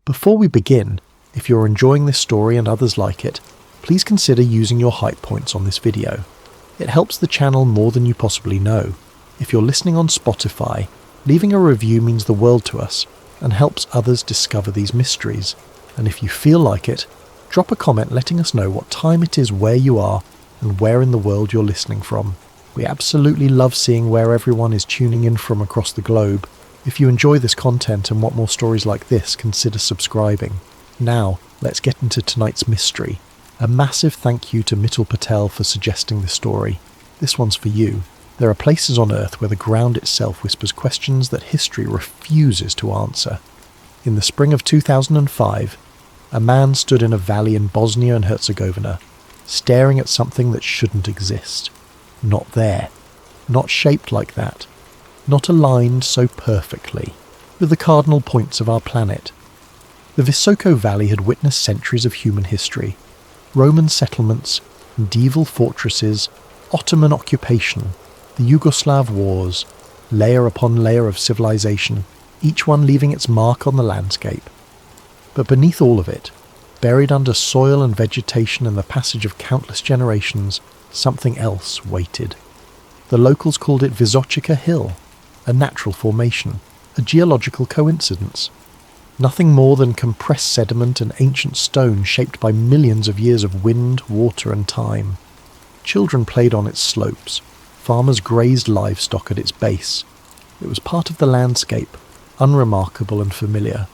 Before we begin, if you're enjoying this story and others like it, please consider using your hype points on this video. It helps the channel more than you possibly know. If you're listening on Spotify, leaving a review means the world to us and helps others discover these mysteries. And if you feel like it, drop a comment letting us know what time it is where you are and where in the world you're listening from. We absolutely love seeing where everyone is tuning in from across the globe. If you enjoy this content and want more stories like this, consider subscribing. Now, let's get into tonight's mystery. A massive thank you to Mittal Patel for suggesting this story. This one's for you. There are places on Earth where the ground itself whispers questions that history refuses to answer. In the spring of 2005, a man stood in a valley in Bosnia and Herzegovina, staring at something that shouldn't exist. Not there. Not shaped like that. Not aligned so perfectly with the cardinal points of our planet. The Visoko Valley had witnessed centuries of human history. Roman settlements, medieval fortresses, Ottoman occupation, the Yugoslav wars, layer upon layer of civilization, each one leaving its mark on the landscape. But beneath all of it, buried under soil and vegetation and the passage of countless generations, something else waited. The locals called it Visočica Hill, a natural formation, a geological coincidence. Nothing more than compressed sediment and ancient stone shaped by millions of years of wind, water and time. Children played on its slopes. Farmers grazed livestock at its base. It was part of the landscape, unremarkable and familiar.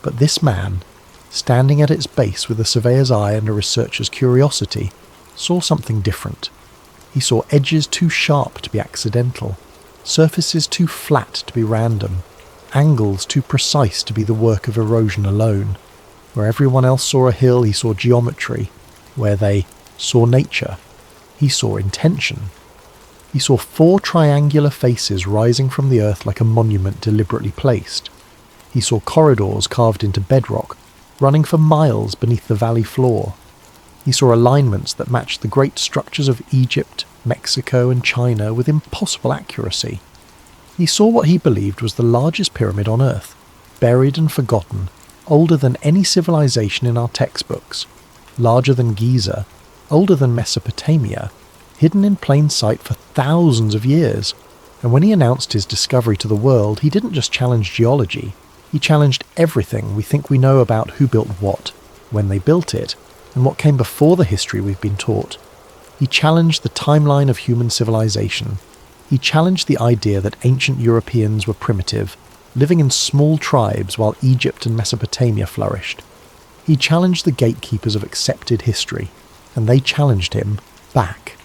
But this man, standing at its base with a surveyor's eye and a researcher's curiosity, saw something different. He saw edges too sharp to be accidental, surfaces too flat to be random, angles too precise to be the work of erosion alone. Where everyone else saw a hill, he saw geometry. Where they saw nature, he saw intention. He saw 4 triangular faces rising from the earth like a monument deliberately placed. He saw corridors carved into bedrock, running for miles beneath the valley floor. He saw alignments that matched the great structures of Egypt, Mexico and China with impossible accuracy. He saw what he believed was the largest pyramid on Earth, buried and forgotten, older than any civilization in our textbooks, larger than Giza, older than Mesopotamia, hidden in plain sight for thousands of years. And when he announced his discovery to the world, he didn't just challenge geology, he challenged everything we think we know about who built what, when they built it, and what came before the history we've been taught. He challenged the timeline of human civilization. He challenged the idea that ancient Europeans were primitive, living in small tribes while Egypt and Mesopotamia flourished. He challenged the gatekeepers of accepted history, and they challenged him back.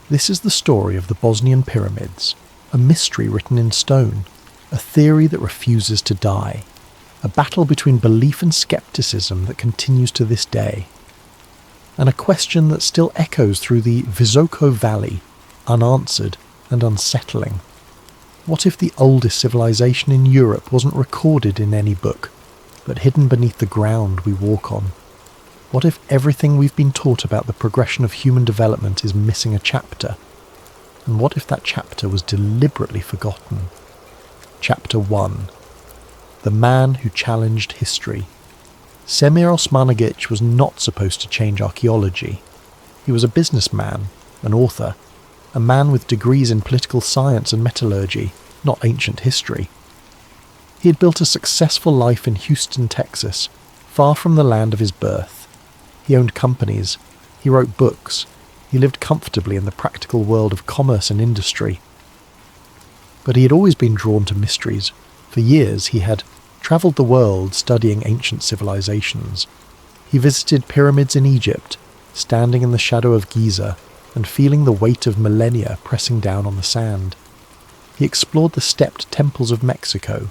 This is the story of the Bosnian pyramids, a mystery written in stone, a theory that refuses to die, a battle between belief and skepticism that continues to this day, and a question that still echoes through the Visoko Valley, unanswered and unsettling. What if the oldest civilization in Europe wasn't recorded in any book, but hidden beneath the ground we walk on? What if everything we've been taught about the progression of human development is missing a chapter? And what if that chapter was deliberately forgotten? Chapter 1. The Man Who Challenged History. Semir Osmanagic was not supposed to change archaeology. He was a businessman, an author, a man with degrees in political science and metallurgy, not ancient history. He had built a successful life in Houston, Texas, far from the land of his birth. He owned companies, he wrote books, he lived comfortably in the practical world of commerce and industry. But he had always been drawn to mysteries. For years he had travelled the world studying ancient civilizations. He visited pyramids in Egypt, standing in the shadow of Giza and feeling the weight of millennia pressing down on the sand. He explored the stepped temples of Mexico,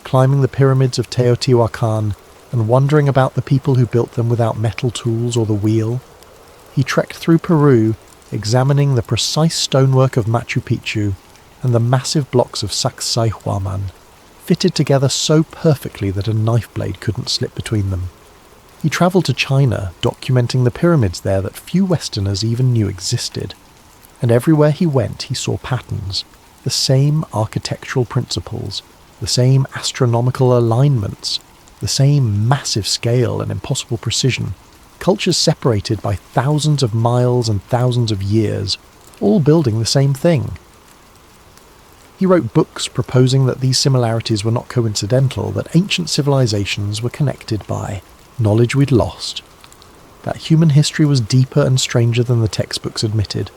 climbing the pyramids of Teotihuacan and wondering about the people who built them without metal tools or the wheel. He trekked through Peru, examining the precise stonework of Machu Picchu and the massive blocks of Sacsayhuaman, fitted together so perfectly that a knife blade couldn't slip between them. He travelled to China, documenting the pyramids there that few Westerners even knew existed. And everywhere he went he saw patterns, the same architectural principles, the same astronomical alignments, the same massive scale and impossible precision, cultures separated by thousands of miles and thousands of years, all building the same thing. He wrote books proposing that these similarities were not coincidental, that ancient civilizations were connected by knowledge we'd lost, that human history was deeper and stranger than the textbooks admitted.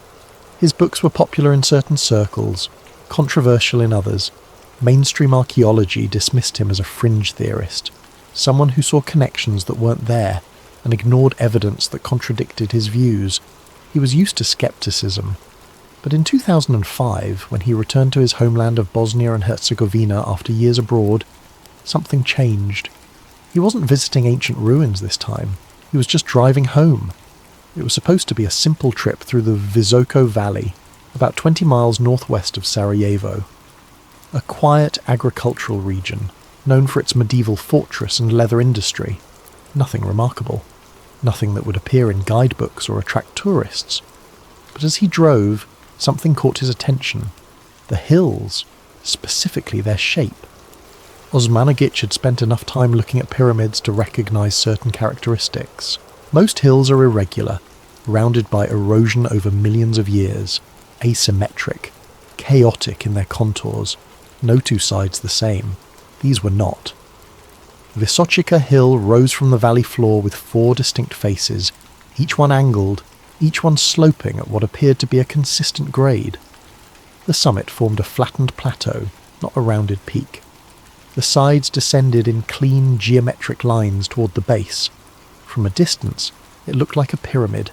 His books were popular in certain circles, controversial in others. Mainstream archaeology dismissed him as a fringe theorist, someone who saw connections that weren't there and ignored evidence that contradicted his views. He was used to skepticism. But in 2005, when he returned to his homeland of Bosnia and Herzegovina after years abroad, something changed. He wasn't visiting ancient ruins this time. He was just driving home. It was supposed to be a simple trip through the Visoko Valley, about 20 miles northwest of Sarajevo. A quiet agricultural region, known for its medieval fortress and leather industry. Nothing remarkable. Nothing that would appear in guidebooks or attract tourists. But as he drove, something caught his attention. The hills, specifically their shape. Osmanagic had spent enough time looking at pyramids to recognize certain characteristics. Most hills are irregular, rounded by erosion over millions of years, asymmetric, chaotic in their contours, no two sides the same. These were not. Visočica Hill rose from the valley floor with 4 distinct faces, each one angled, each one sloping at what appeared to be a consistent grade. The summit formed a flattened plateau, not a rounded peak. The sides descended in clean geometric lines toward the base. From a distance, it looked like a pyramid.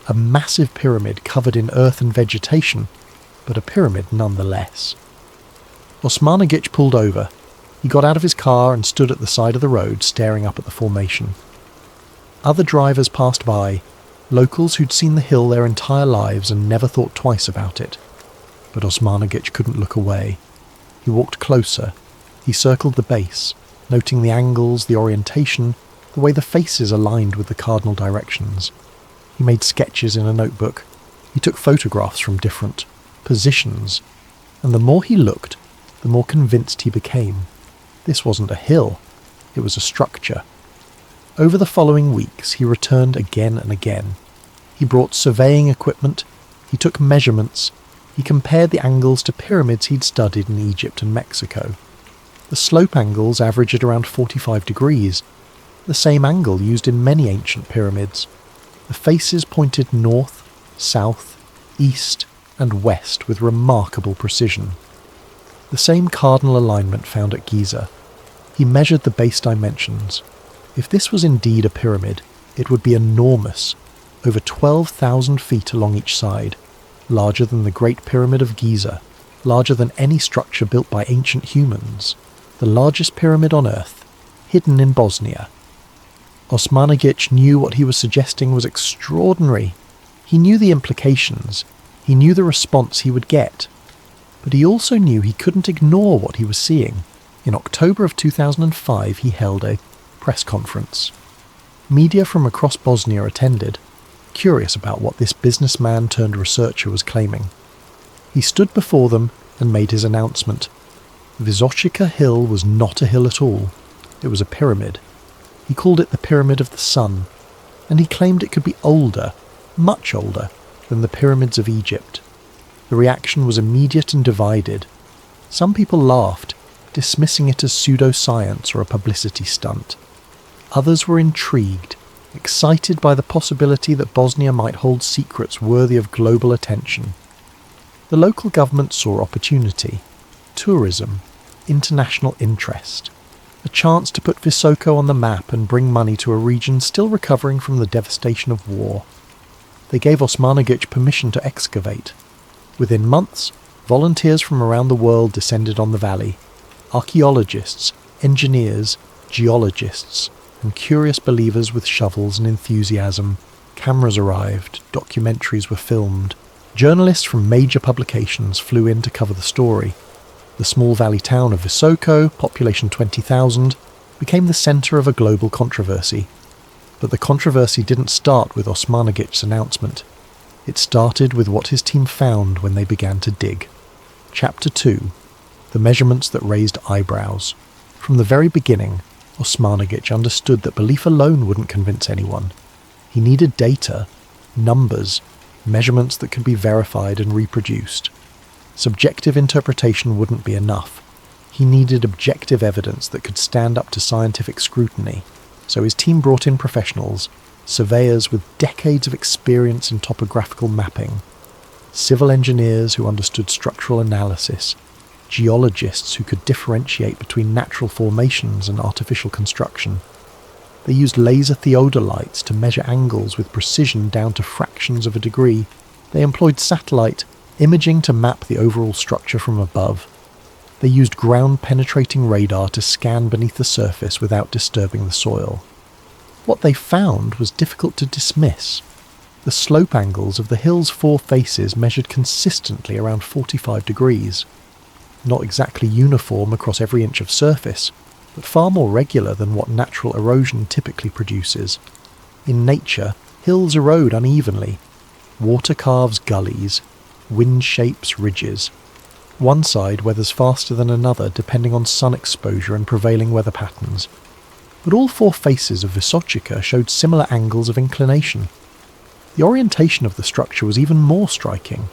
A massive pyramid covered in earth and vegetation, but a pyramid nonetheless. Osmanagic pulled over. He got out of his car and stood at the side of the road, staring up at the formation. Other drivers passed by, locals who'd seen the hill their entire lives and never thought twice about it. But Osmanagic couldn't look away. He walked closer. He circled the base, noting the angles, the orientation, the way the faces aligned with the cardinal directions. He made sketches in a notebook. He took photographs from different positions. And the more he looked, the more convinced he became. This wasn't a hill. It was a structure. Over the following weeks, he returned again and again. He brought surveying equipment. He took measurements. He compared the angles to pyramids he'd studied in Egypt and Mexico. The slope angles averaged at around 45 degrees, the same angle used in many ancient pyramids. The faces pointed north, south, east, and west with remarkable precision. The same cardinal alignment found at Giza. He measured the base dimensions. If this was indeed a pyramid, it would be enormous, over 12,000 feet along each side, larger than the Great Pyramid of Giza, larger than any structure built by ancient humans. The largest pyramid on Earth, hidden in Bosnia. Osmanagic knew what he was suggesting was extraordinary. He knew the implications. He knew the response he would get. But he also knew he couldn't ignore what he was seeing. In October of 2005, he held a press conference. Media from across Bosnia attended, curious about what this businessman turned researcher was claiming. He stood before them and made his announcement. Visočica Hill was not a hill at all. It was a pyramid. He called it the Pyramid of the Sun, and he claimed it could be older, much older, than the pyramids of Egypt. The reaction was immediate and divided. Some people laughed, dismissing it as pseudoscience or a publicity stunt. Others were intrigued, excited by the possibility that Bosnia might hold secrets worthy of global attention. The local government saw opportunity. Tourism, international interest, a chance to put Visoko on the map and bring money to a region still recovering from the devastation of war. They gave Osmanagic permission to excavate. Within months, volunteers from around the world descended on the valley. Archaeologists, engineers, geologists, and curious believers with shovels and enthusiasm. Cameras arrived, documentaries were filmed. Journalists from major publications flew in to cover the story. The small valley town of Visoko, population 20,000, became the centre of a global controversy. But the controversy didn't start with Osmanagic's announcement. It started with what his team found when they began to dig. Chapter 2. The measurements that raised eyebrows. From the very beginning, Osmanagic understood that belief alone wouldn't convince anyone. He needed data, numbers, measurements that could be verified and reproduced. Subjective interpretation wouldn't be enough. He needed objective evidence that could stand up to scientific scrutiny, so his team brought in professionals, surveyors with decades of experience in topographical mapping, civil engineers who understood structural analysis, geologists who could differentiate between natural formations and artificial construction. They used laser theodolites to measure angles with precision down to fractions of a degree. They employed satellite imaging to map the overall structure from above. They used ground-penetrating radar to scan beneath the surface without disturbing the soil. What they found was difficult to dismiss. The slope angles of the hill's four faces measured consistently around 45 degrees. Not exactly uniform across every inch of surface, but far more regular than what natural erosion typically produces. In nature, hills erode unevenly. Water carves gullies, wind shapes ridges. One side weathers faster than another depending on sun exposure and prevailing weather patterns. But all four faces of Vysotsika showed similar angles of inclination. The orientation of the structure was even more striking.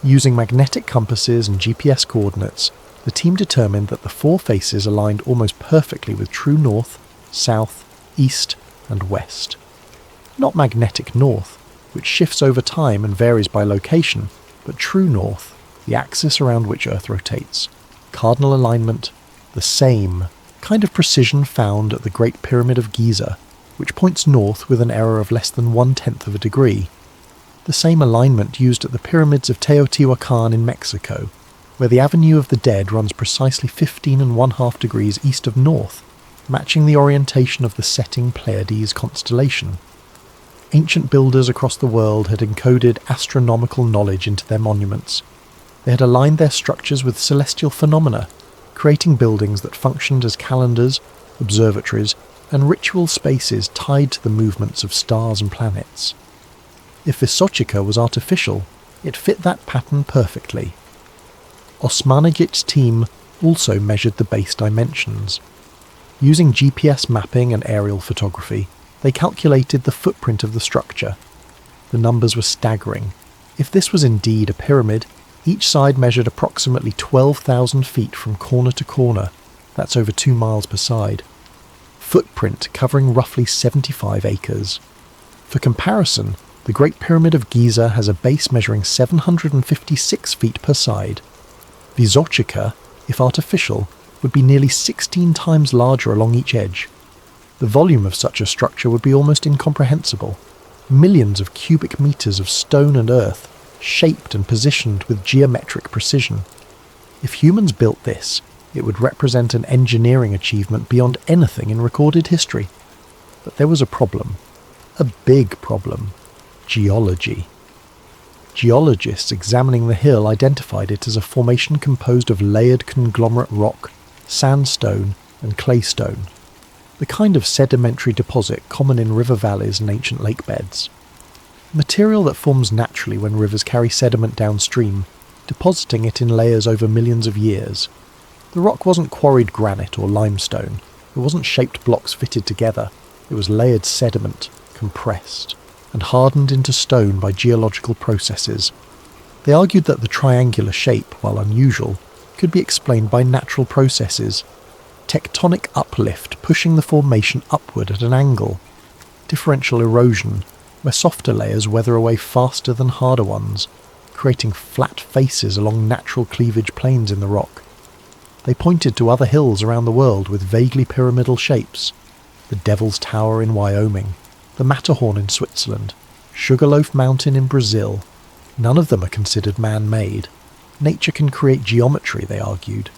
Using magnetic compasses and GPS coordinates, the team determined that the four faces aligned almost perfectly with true north, south, east, and west. Not magnetic north, which shifts over time and varies by location, but true north, the axis around which Earth rotates. Cardinal alignment, the same kind of precision found at the Great Pyramid of Giza, which points north with an error of less than 1/10 of a degree. The same alignment used at the pyramids of Teotihuacan in Mexico, where the Avenue of the Dead runs precisely 15½ degrees east of north, matching the orientation of the setting Pleiades constellation. Ancient builders across the world had encoded astronomical knowledge into their monuments. They had aligned their structures with celestial phenomena, creating buildings that functioned as calendars, observatories, and ritual spaces tied to the movements of stars and planets. If Vysotsika was artificial, it fit that pattern perfectly. Osmanagic's team also measured the base dimensions. Using GPS mapping and aerial photography, they calculated the footprint of the structure. The numbers were staggering. If this was indeed a pyramid, each side measured approximately 12,000 feet from corner to corner. That's over 2 miles per side. Footprint covering roughly 75 acres. For comparison, the Great Pyramid of Giza has a base measuring 756 feet per side. Vysotsika, if artificial, would be nearly 16 times larger along each edge. The volume of such a structure would be almost incomprehensible. Millions of cubic meters of stone and earth, shaped and positioned with geometric precision. If humans built this, it would represent an engineering achievement beyond anything in recorded history. But there was a problem. A big problem. Geology. Geologists examining the hill identified it as a formation composed of layered conglomerate rock, sandstone, and claystone, the kind of sedimentary deposit common in river valleys and ancient lake beds. Material that forms naturally when rivers carry sediment downstream, depositing it in layers over millions of years. The rock wasn't quarried granite or limestone. It wasn't shaped blocks fitted together. It was layered sediment, compressed, and hardened into stone by geological processes. They argued that the triangular shape, while unusual, could be explained by natural processes. Tectonic uplift pushing the formation upward at an angle. Differential erosion, where softer layers weather away faster than harder ones, creating flat faces along natural cleavage planes in the rock. They pointed to other hills around the world with vaguely pyramidal shapes. The Devil's Tower in Wyoming, the Matterhorn in Switzerland, Sugarloaf Mountain in Brazil. None of them are considered man-made. Nature can create geometry, they argued.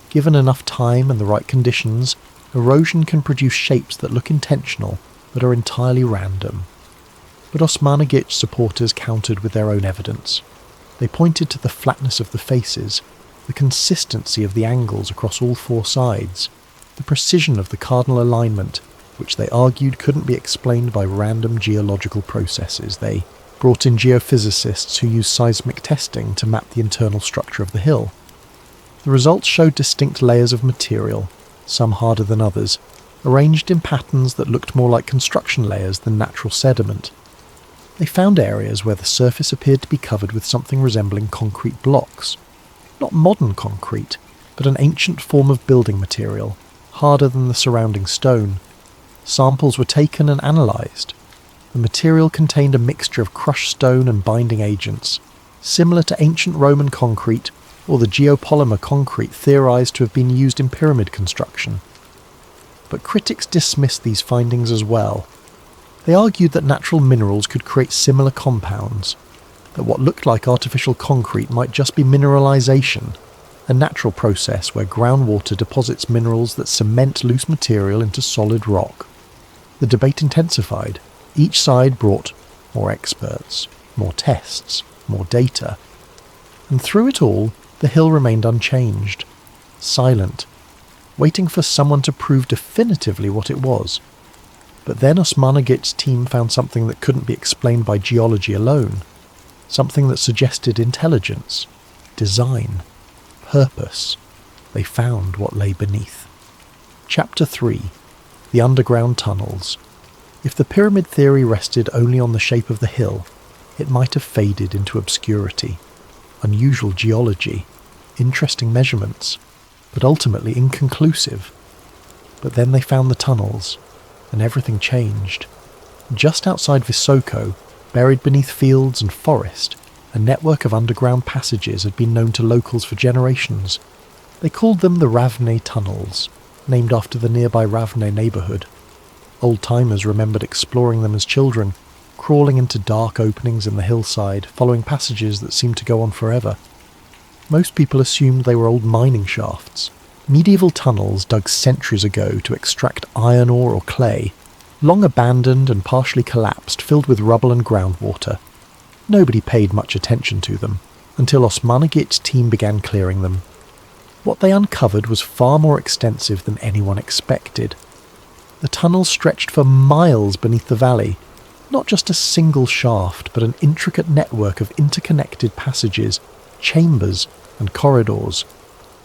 Given enough time and the right conditions, erosion can produce shapes that look intentional, but are entirely random. But Osmanagic supporters countered with their own evidence. They pointed to the flatness of the faces, the consistency of the angles across all four sides, the precision of the cardinal alignment, which they argued couldn't be explained by random geological processes. They brought in geophysicists who used seismic testing to map the internal structure of the hill. The results showed distinct layers of material, some harder than others, arranged in patterns that looked more like construction layers than natural sediment. They found areas where the surface appeared to be covered with something resembling concrete blocks. Not modern concrete, but an ancient form of building material, harder than the surrounding stone. Samples were taken and analysed. The material contained a mixture of crushed stone and binding agents, similar to ancient Roman concrete or the geopolymer concrete theorised to have been used in pyramid construction. But critics dismissed these findings as well. They argued that natural minerals could create similar compounds, that what looked like artificial concrete might just be mineralisation, a natural process where groundwater deposits minerals that cement loose material into solid rock. The debate intensified. Each side brought more experts, more tests, more data. And through it all, the hill remained unchanged, silent, waiting for someone to prove definitively what it was. But then Osmanagic's team found something that couldn't be explained by geology alone, something that suggested intelligence, design, purpose. They found what lay beneath. Chapter 3. The Underground Tunnels. If the pyramid theory rested only on the shape of the hill, it might have faded into obscurity. Unusual geology, interesting measurements, but ultimately inconclusive. But then they found the tunnels, and everything changed. Just outside Visoko, buried beneath fields and forest, a network of underground passages had been known to locals for generations. They called them the Ravne Tunnels, named after the nearby Ravne neighbourhood. Old-timers remembered exploring them as children, crawling into dark openings in the hillside, following passages that seemed to go on forever. Most people assumed they were old mining shafts, medieval tunnels dug centuries ago to extract iron ore or clay, long abandoned and partially collapsed, filled with rubble and groundwater. Nobody paid much attention to them, until Osmanagic's team began clearing them. What they uncovered was far more extensive than anyone expected. The tunnels stretched for miles beneath the valley, not just a single shaft, but an intricate network of interconnected passages, chambers, and corridors.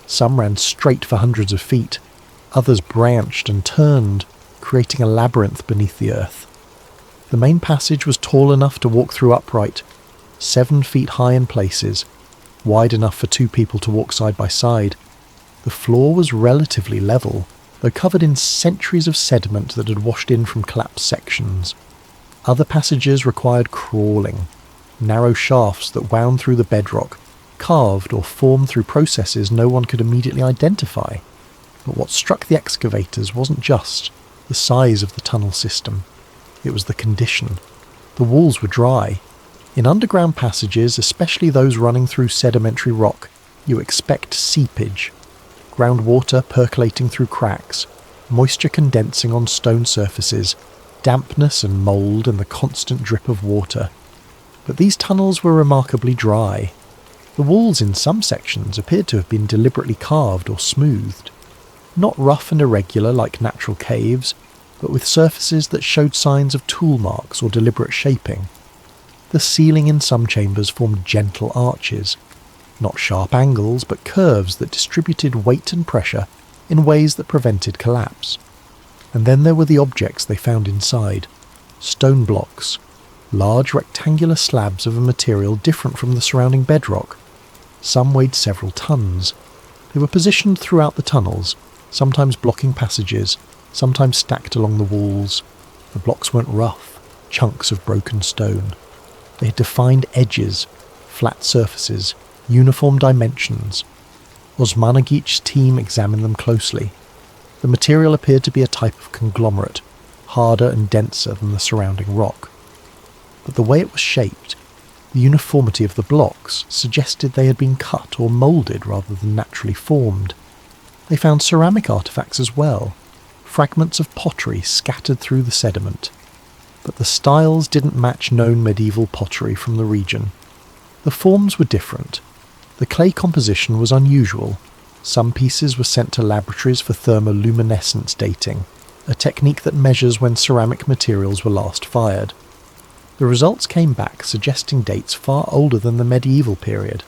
Some ran straight for hundreds of feet, others branched and turned, creating a labyrinth beneath the earth. The main passage was tall enough to walk through upright, 7 feet high in places, wide enough for 2 people to walk side by side. The floor was relatively level, though covered in centuries of sediment that had washed in from collapsed sections. Other passages required crawling, narrow shafts that wound through the bedrock, carved or formed through processes no one could immediately identify. But what struck the excavators wasn't just the size of the tunnel system, it was the condition. The walls were dry. In underground passages, especially those running through sedimentary rock, you expect seepage. Groundwater percolating through cracks, moisture condensing on stone surfaces, dampness and mould and the constant drip of water. But these tunnels were remarkably dry. The walls in some sections appeared to have been deliberately carved or smoothed. Not rough and irregular like natural caves, but with surfaces that showed signs of tool marks or deliberate shaping. The ceiling in some chambers formed gentle arches, not sharp angles, but curves that distributed weight and pressure in ways that prevented collapse. And then there were the objects they found inside. Stone blocks, large rectangular slabs of a material different from the surrounding bedrock. Some weighed several tons. They were positioned throughout the tunnels, sometimes blocking passages, sometimes stacked along the walls. The blocks weren't rough, chunks of broken stone. They had defined edges, flat surfaces, uniform dimensions. Osmanagic's team examined them closely. The material appeared to be a type of conglomerate, harder and denser than the surrounding rock. But the way it was shaped, the uniformity of the blocks, suggested they had been cut or moulded rather than naturally formed. They found ceramic artefacts as well, fragments of pottery scattered through the sediment. But the styles didn't match known medieval pottery from the region. The forms were different. The clay composition was unusual. Some pieces were sent to laboratories for thermoluminescence dating, a technique that measures when ceramic materials were last fired. The results came back suggesting dates far older than the medieval period.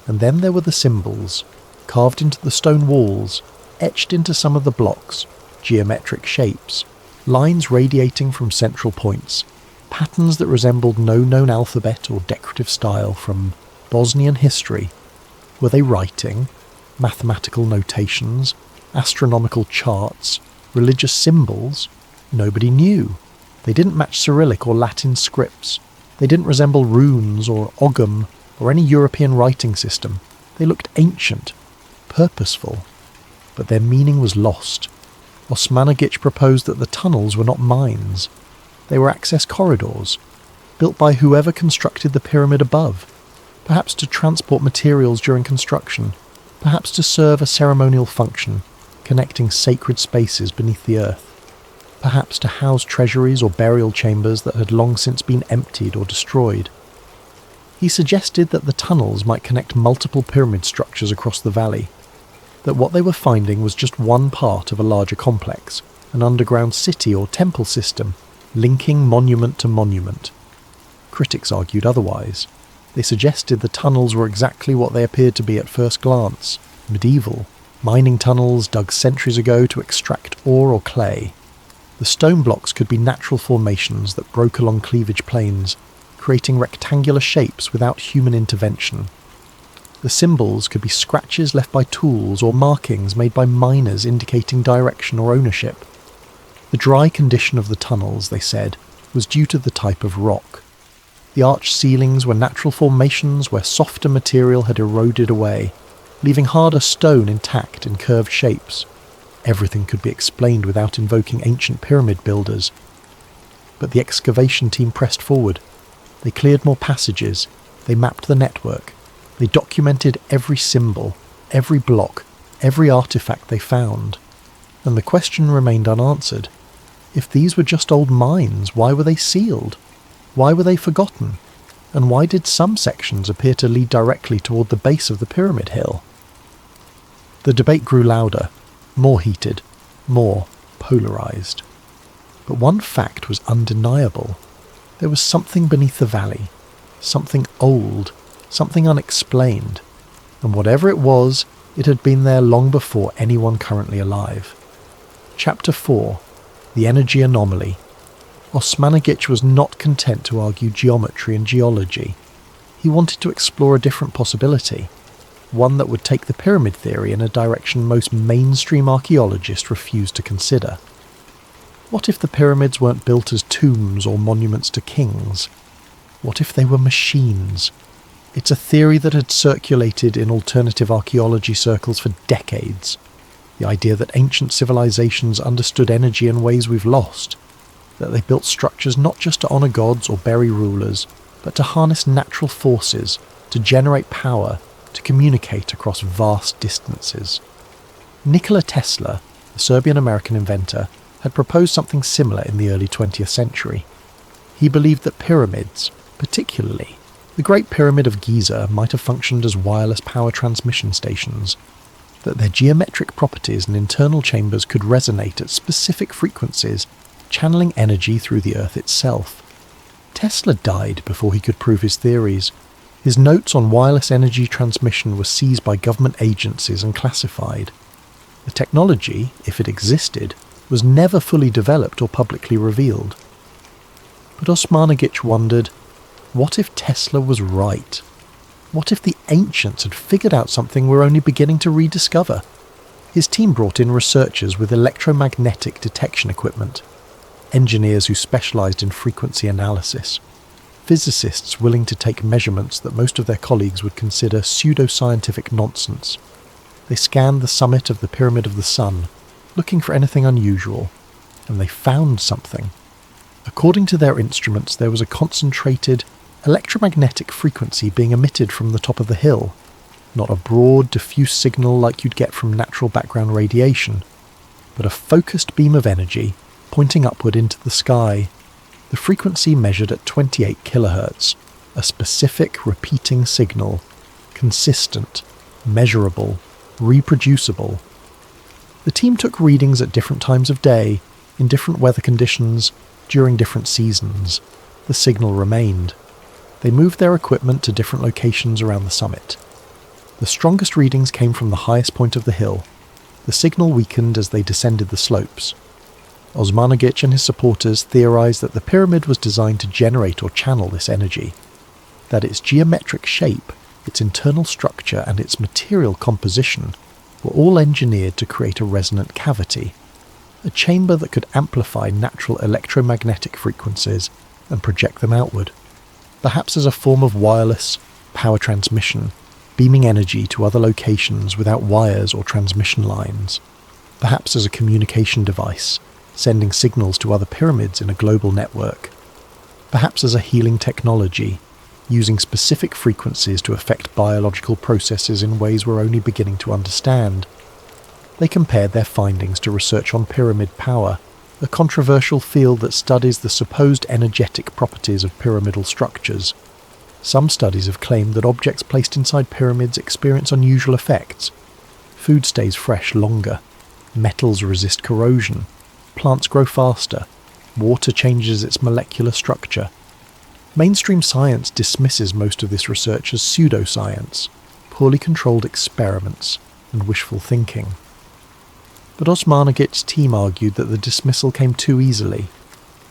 And then there were the symbols, carved into the stone walls, etched into some of the blocks, geometric shapes, lines radiating from central points, patterns that resembled no known alphabet or decorative style from Bosnian history. Were they writing, mathematical notations, astronomical charts, religious symbols? Nobody knew. They didn't match Cyrillic or Latin scripts. They didn't resemble runes or Ogham or any European writing system. They looked ancient, purposeful. But their meaning was lost. Osmanagic proposed that the tunnels were not mines. They were access corridors, built by whoever constructed the pyramid above, perhaps to transport materials during construction, perhaps to serve a ceremonial function, connecting sacred spaces beneath the earth, perhaps to house treasuries or burial chambers that had long since been emptied or destroyed. He suggested that the tunnels might connect multiple pyramid structures across the valley, that what they were finding was just one part of a larger complex, an underground city or temple system, linking monument to monument. Critics argued otherwise. They suggested the tunnels were exactly what they appeared to be at first glance, medieval, mining tunnels dug centuries ago to extract ore or clay. The stone blocks could be natural formations that broke along cleavage planes, creating rectangular shapes without human intervention. The symbols could be scratches left by tools or markings made by miners indicating direction or ownership. The dry condition of the tunnels, they said, was due to the type of rock. The arched ceilings were natural formations where softer material had eroded away, leaving harder stone intact in curved shapes. Everything could be explained without invoking ancient pyramid builders. But the excavation team pressed forward. They cleared more passages. They mapped the network. They documented every symbol, every block, every artifact they found. And the question remained unanswered. If these were just old mines, why were they sealed? Why were they forgotten? And why did some sections appear to lead directly toward the base of the pyramid hill? The debate grew louder, more heated, more polarized. But one fact was undeniable. There was something beneath the valley, something old, something unexplained, and whatever it was, it had been there long before anyone currently alive. Chapter 4. The Energy Anomaly. Osmanagic was not content to argue geometry and geology. He wanted to explore a different possibility, one that would take the pyramid theory in a direction most mainstream archaeologists refused to consider. What if the pyramids weren't built as tombs or monuments to kings? What if they were machines? It's a theory that had circulated in alternative archaeology circles for decades. The idea that ancient civilizations understood energy in ways we've lost, that they built structures not just to honour gods or bury rulers, but to harness natural forces, to generate power, to communicate across vast distances. Nikola Tesla, the Serbian-American inventor, had proposed something similar in the early 20th century. He believed that pyramids, particularly the Great Pyramid of Giza, might have functioned as wireless power transmission stations, that their geometric properties and internal chambers could resonate at specific frequencies, channeling energy through the Earth itself. Tesla died before he could prove his theories. His notes on wireless energy transmission were seized by government agencies and classified. The technology, if it existed, was never fully developed or publicly revealed. But Osmanagic wondered, what if Tesla was right? What if the ancients had figured out something we're only beginning to rediscover? His team brought in researchers with electromagnetic detection equipment, engineers who specialised in frequency analysis, physicists willing to take measurements that most of their colleagues would consider pseudoscientific nonsense. They scanned the summit of the Pyramid of the Sun, looking for anything unusual, and they found something. According to their instruments, there was a concentrated electromagnetic frequency being emitted from the top of the hill, not a broad, diffuse signal like you'd get from natural background radiation, but a focused beam of energy pointing upward into the sky. The frequency measured at 28 kilohertz, a specific repeating signal, consistent, measurable, reproducible. The team took readings at different times of day, in different weather conditions, during different seasons. The signal remained. They moved their equipment to different locations around the summit. The strongest readings came from the highest point of the hill, The signal weakened as they descended the slopes. Osmanagic and his supporters theorized that the pyramid was designed to generate or channel this energy, that its geometric shape, its internal structure and its material composition were all engineered to create a resonant cavity, a chamber that could amplify natural electromagnetic frequencies and project them outward, perhaps as a form of wireless power transmission, beaming energy to other locations without wires or transmission lines, perhaps as a communication device, sending signals to other pyramids in a global network, perhaps as a healing technology, using specific frequencies to affect biological processes in ways we're only beginning to understand. They compared their findings to research on pyramid power, a controversial field that studies the supposed energetic properties of pyramidal structures. Some studies have claimed that objects placed inside pyramids experience unusual effects. Food stays fresh longer, metals resist corrosion, plants grow faster, water changes its molecular structure. Mainstream science dismisses most of this research as pseudoscience, poorly controlled experiments, and wishful thinking. But Osmanagic's team argued that the dismissal came too easily,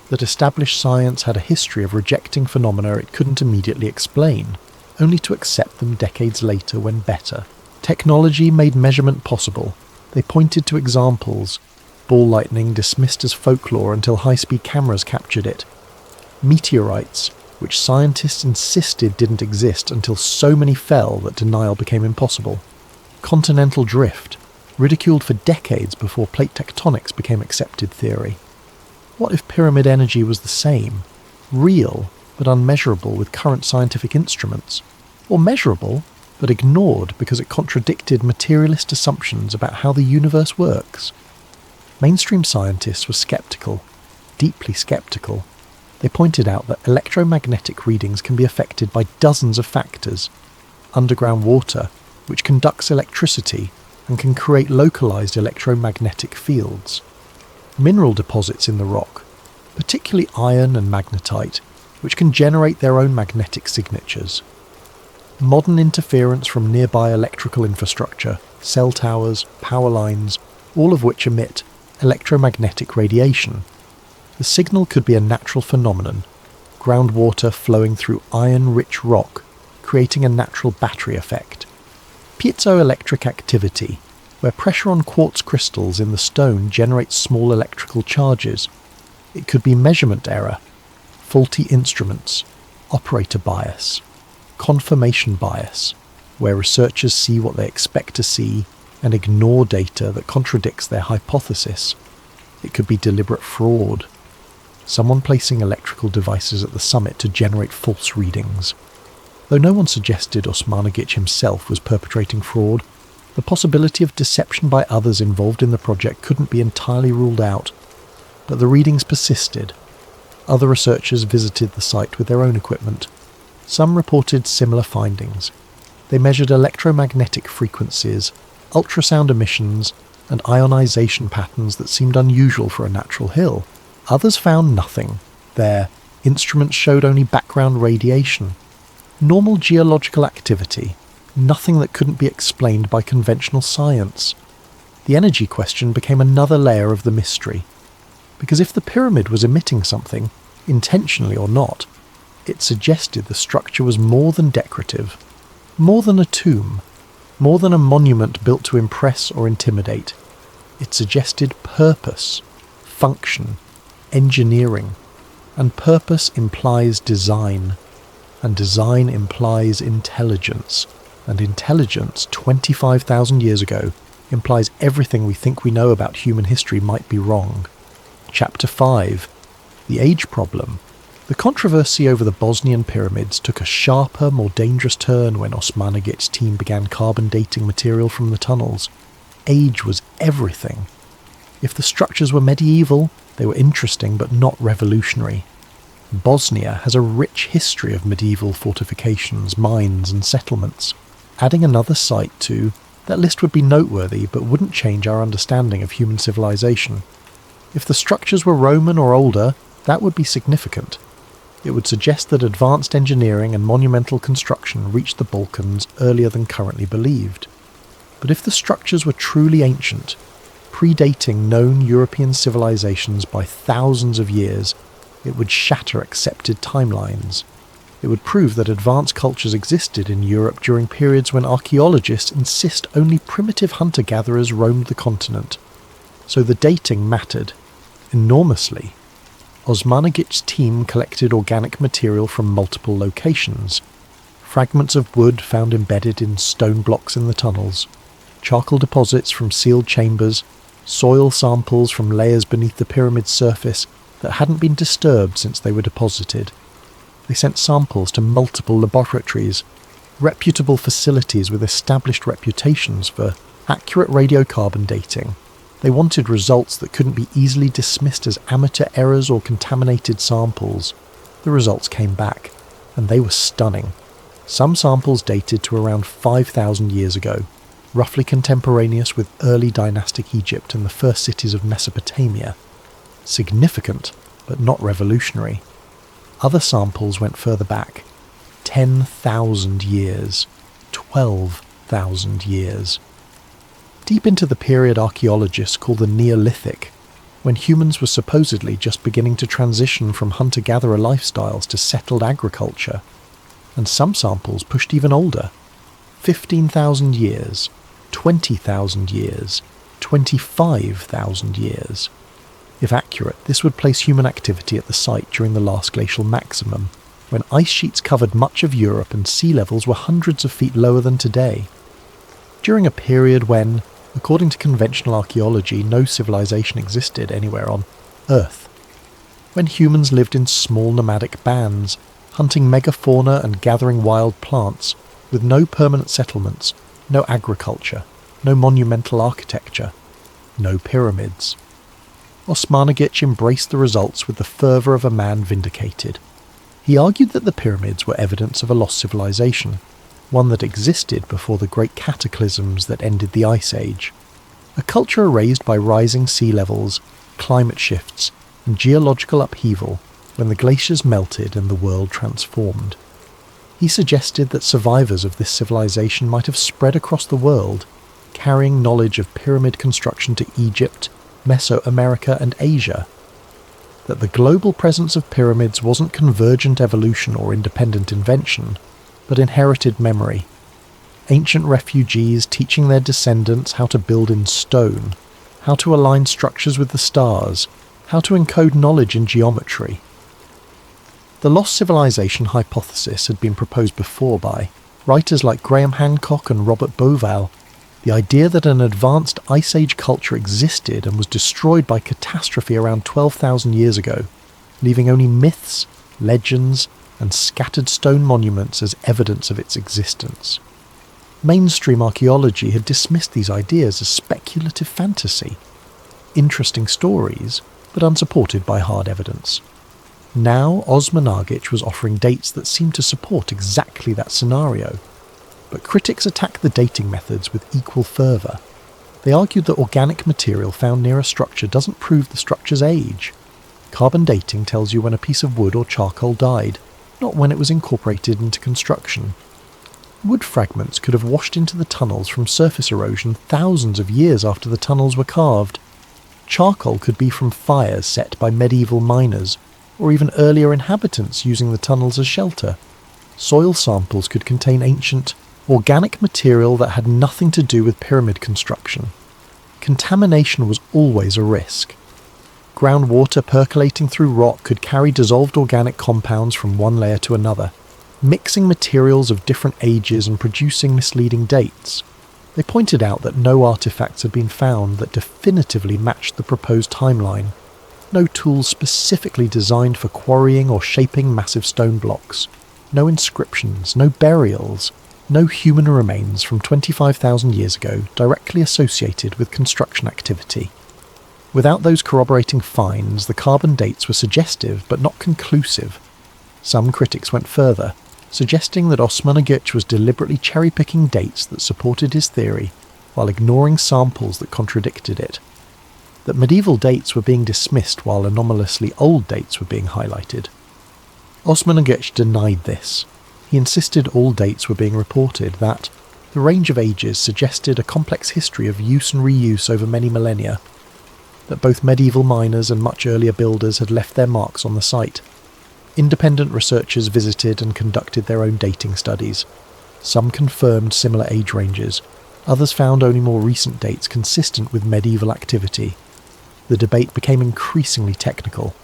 that established science had a history of rejecting phenomena it couldn't immediately explain, only to accept them decades later when better. Technology made measurement possible. They pointed to examples. Ball lightning dismissed as folklore until high-speed cameras captured it. Meteorites, which scientists insisted didn't exist until so many fell that denial became impossible. Continental drift, ridiculed for decades before plate tectonics became accepted theory. What if pyramid energy was the same, real but unmeasurable with current scientific instruments, or measurable but ignored because it contradicted materialist assumptions about how the universe works? Mainstream scientists were skeptical, deeply skeptical. They pointed out that electromagnetic readings can be affected by dozens of factors. Underground water, which conducts electricity and can create localized electromagnetic fields. Mineral deposits in the rock, particularly iron and magnetite, which can generate their own magnetic signatures. Modern interference from nearby electrical infrastructure, cell towers, power lines, all of which emit electromagnetic radiation. The signal could be a natural phenomenon, groundwater flowing through iron-rich rock, creating a natural battery effect. Piezoelectric activity, where pressure on quartz crystals in the stone generates small electrical charges. It could be measurement error, faulty instruments, operator bias, confirmation bias, where researchers see what they expect to see and ignore data that contradicts their hypothesis. It could be deliberate fraud, someone placing electrical devices at the summit to generate false readings. Though no one suggested Osmanagic himself was perpetrating fraud, the possibility of deception by others involved in the project couldn't be entirely ruled out. But the readings persisted. Other researchers visited the site with their own equipment. Some reported similar findings. They measured electromagnetic frequencies, ultrasound emissions, and ionization patterns that seemed unusual for a natural hill. Others found nothing. Their instruments showed only background radiation. Normal geological activity, nothing that couldn't be explained by conventional science. The energy question became another layer of the mystery. Because if the pyramid was emitting something, intentionally or not, it suggested the structure was more than decorative, more than a tomb, more than a monument built to impress or intimidate. It suggested purpose, function, engineering, and purpose implies design, and design implies intelligence, and intelligence 25,000 years ago implies everything we think we know about human history might be wrong. Chapter 5. The Age Problem. The controversy over the Bosnian pyramids took a sharper, more dangerous turn when Osmanagic's team began carbon dating material from the tunnels. Age was everything. If the structures were medieval, they were interesting but not revolutionary. Bosnia has a rich history of medieval fortifications, mines and settlements. Adding another site to that list would be noteworthy but wouldn't change our understanding of human civilization. If the structures were Roman or older, that would be significant. It would suggest that advanced engineering and monumental construction reached the Balkans earlier than currently believed. But if the structures were truly ancient, predating known European civilizations by thousands of years, it would shatter accepted timelines. It would prove that advanced cultures existed in Europe during periods when archaeologists insist only primitive hunter-gatherers roamed the continent. So the dating mattered enormously. Osmanagic's team collected organic material from multiple locations. Fragments of wood found embedded in stone blocks in the tunnels, charcoal deposits from sealed chambers, soil samples from layers beneath the pyramid's surface that hadn't been disturbed since they were deposited. They sent samples to multiple laboratories, reputable facilities with established reputations for accurate radiocarbon dating. They wanted results that couldn't be easily dismissed as amateur errors or contaminated samples. The results came back, and they were stunning. Some samples dated to around 5,000 years ago, roughly contemporaneous with early dynastic Egypt and the first cities of Mesopotamia. Significant, but not revolutionary. Other samples went further back, 10,000 years, 12,000 years. Deep into the period archaeologists call the Neolithic, when humans were supposedly just beginning to transition from hunter-gatherer lifestyles to settled agriculture. And some samples pushed even older, 15,000 years, 20,000 years, 25,000 years. If accurate, this would place human activity at the site during the last glacial maximum, when ice sheets covered much of Europe and sea levels were hundreds of feet lower than today. During a period when, according to conventional archaeology, no civilization existed anywhere on Earth. When humans lived in small nomadic bands, hunting megafauna and gathering wild plants, with no permanent settlements, no agriculture, no monumental architecture, no pyramids. Osmanagic embraced the results with the fervour of a man vindicated. He argued that the pyramids were evidence of a lost civilization, one that existed before the great cataclysms that ended the Ice Age. A culture erased by rising sea levels, climate shifts, and geological upheaval when the glaciers melted and the world transformed. He suggested that survivors of this civilization might have spread across the world, carrying knowledge of pyramid construction to Egypt, Mesoamerica and Asia. That the global presence of pyramids wasn't convergent evolution or independent invention, but inherited memory. Ancient refugees teaching their descendants how to build in stone, how to align structures with the stars, how to encode knowledge in geometry. The lost civilization hypothesis had been proposed before by writers like Graham Hancock and Robert Bauval. The idea that an advanced Ice Age culture existed and was destroyed by catastrophe around 12,000 years ago, leaving only myths, legends, and scattered stone monuments as evidence of its existence. Mainstream archaeology had dismissed these ideas as speculative fantasy, interesting stories, but unsupported by hard evidence. Now Osmanagic was offering dates that seemed to support exactly that scenario. But critics attacked the dating methods with equal fervour. They argued that organic material found near a structure doesn't prove the structure's age. Carbon dating tells you when a piece of wood or charcoal died, not when it was incorporated into construction. Wood fragments could have washed into the tunnels from surface erosion thousands of years after the tunnels were carved. Charcoal could be from fires set by medieval miners, or even earlier inhabitants using the tunnels as shelter. Soil samples could contain ancient, organic material that had nothing to do with pyramid construction. Contamination was always a risk. Groundwater percolating through rock could carry dissolved organic compounds from one layer to another, mixing materials of different ages and producing misleading dates. They pointed out that no artifacts had been found that definitively matched the proposed timeline. No tools specifically designed for quarrying or shaping massive stone blocks. No inscriptions, no burials, no human remains from 25,000 years ago directly associated with construction activity. Without those corroborating finds, the carbon dates were suggestive but not conclusive. Some critics went further, suggesting that Osmanagic was deliberately cherry-picking dates that supported his theory while ignoring samples that contradicted it. That medieval dates were being dismissed while anomalously old dates were being highlighted. Osmanagic denied this. He insisted all dates were being reported, that The range of ages suggested a complex history of use and reuse over many millennia, that both medieval miners and much earlier builders had left their marks on the site. Independent researchers visited and conducted their own dating studies. Some confirmed similar age ranges, others found only more recent dates consistent with medieval activity. The debate became increasingly technical.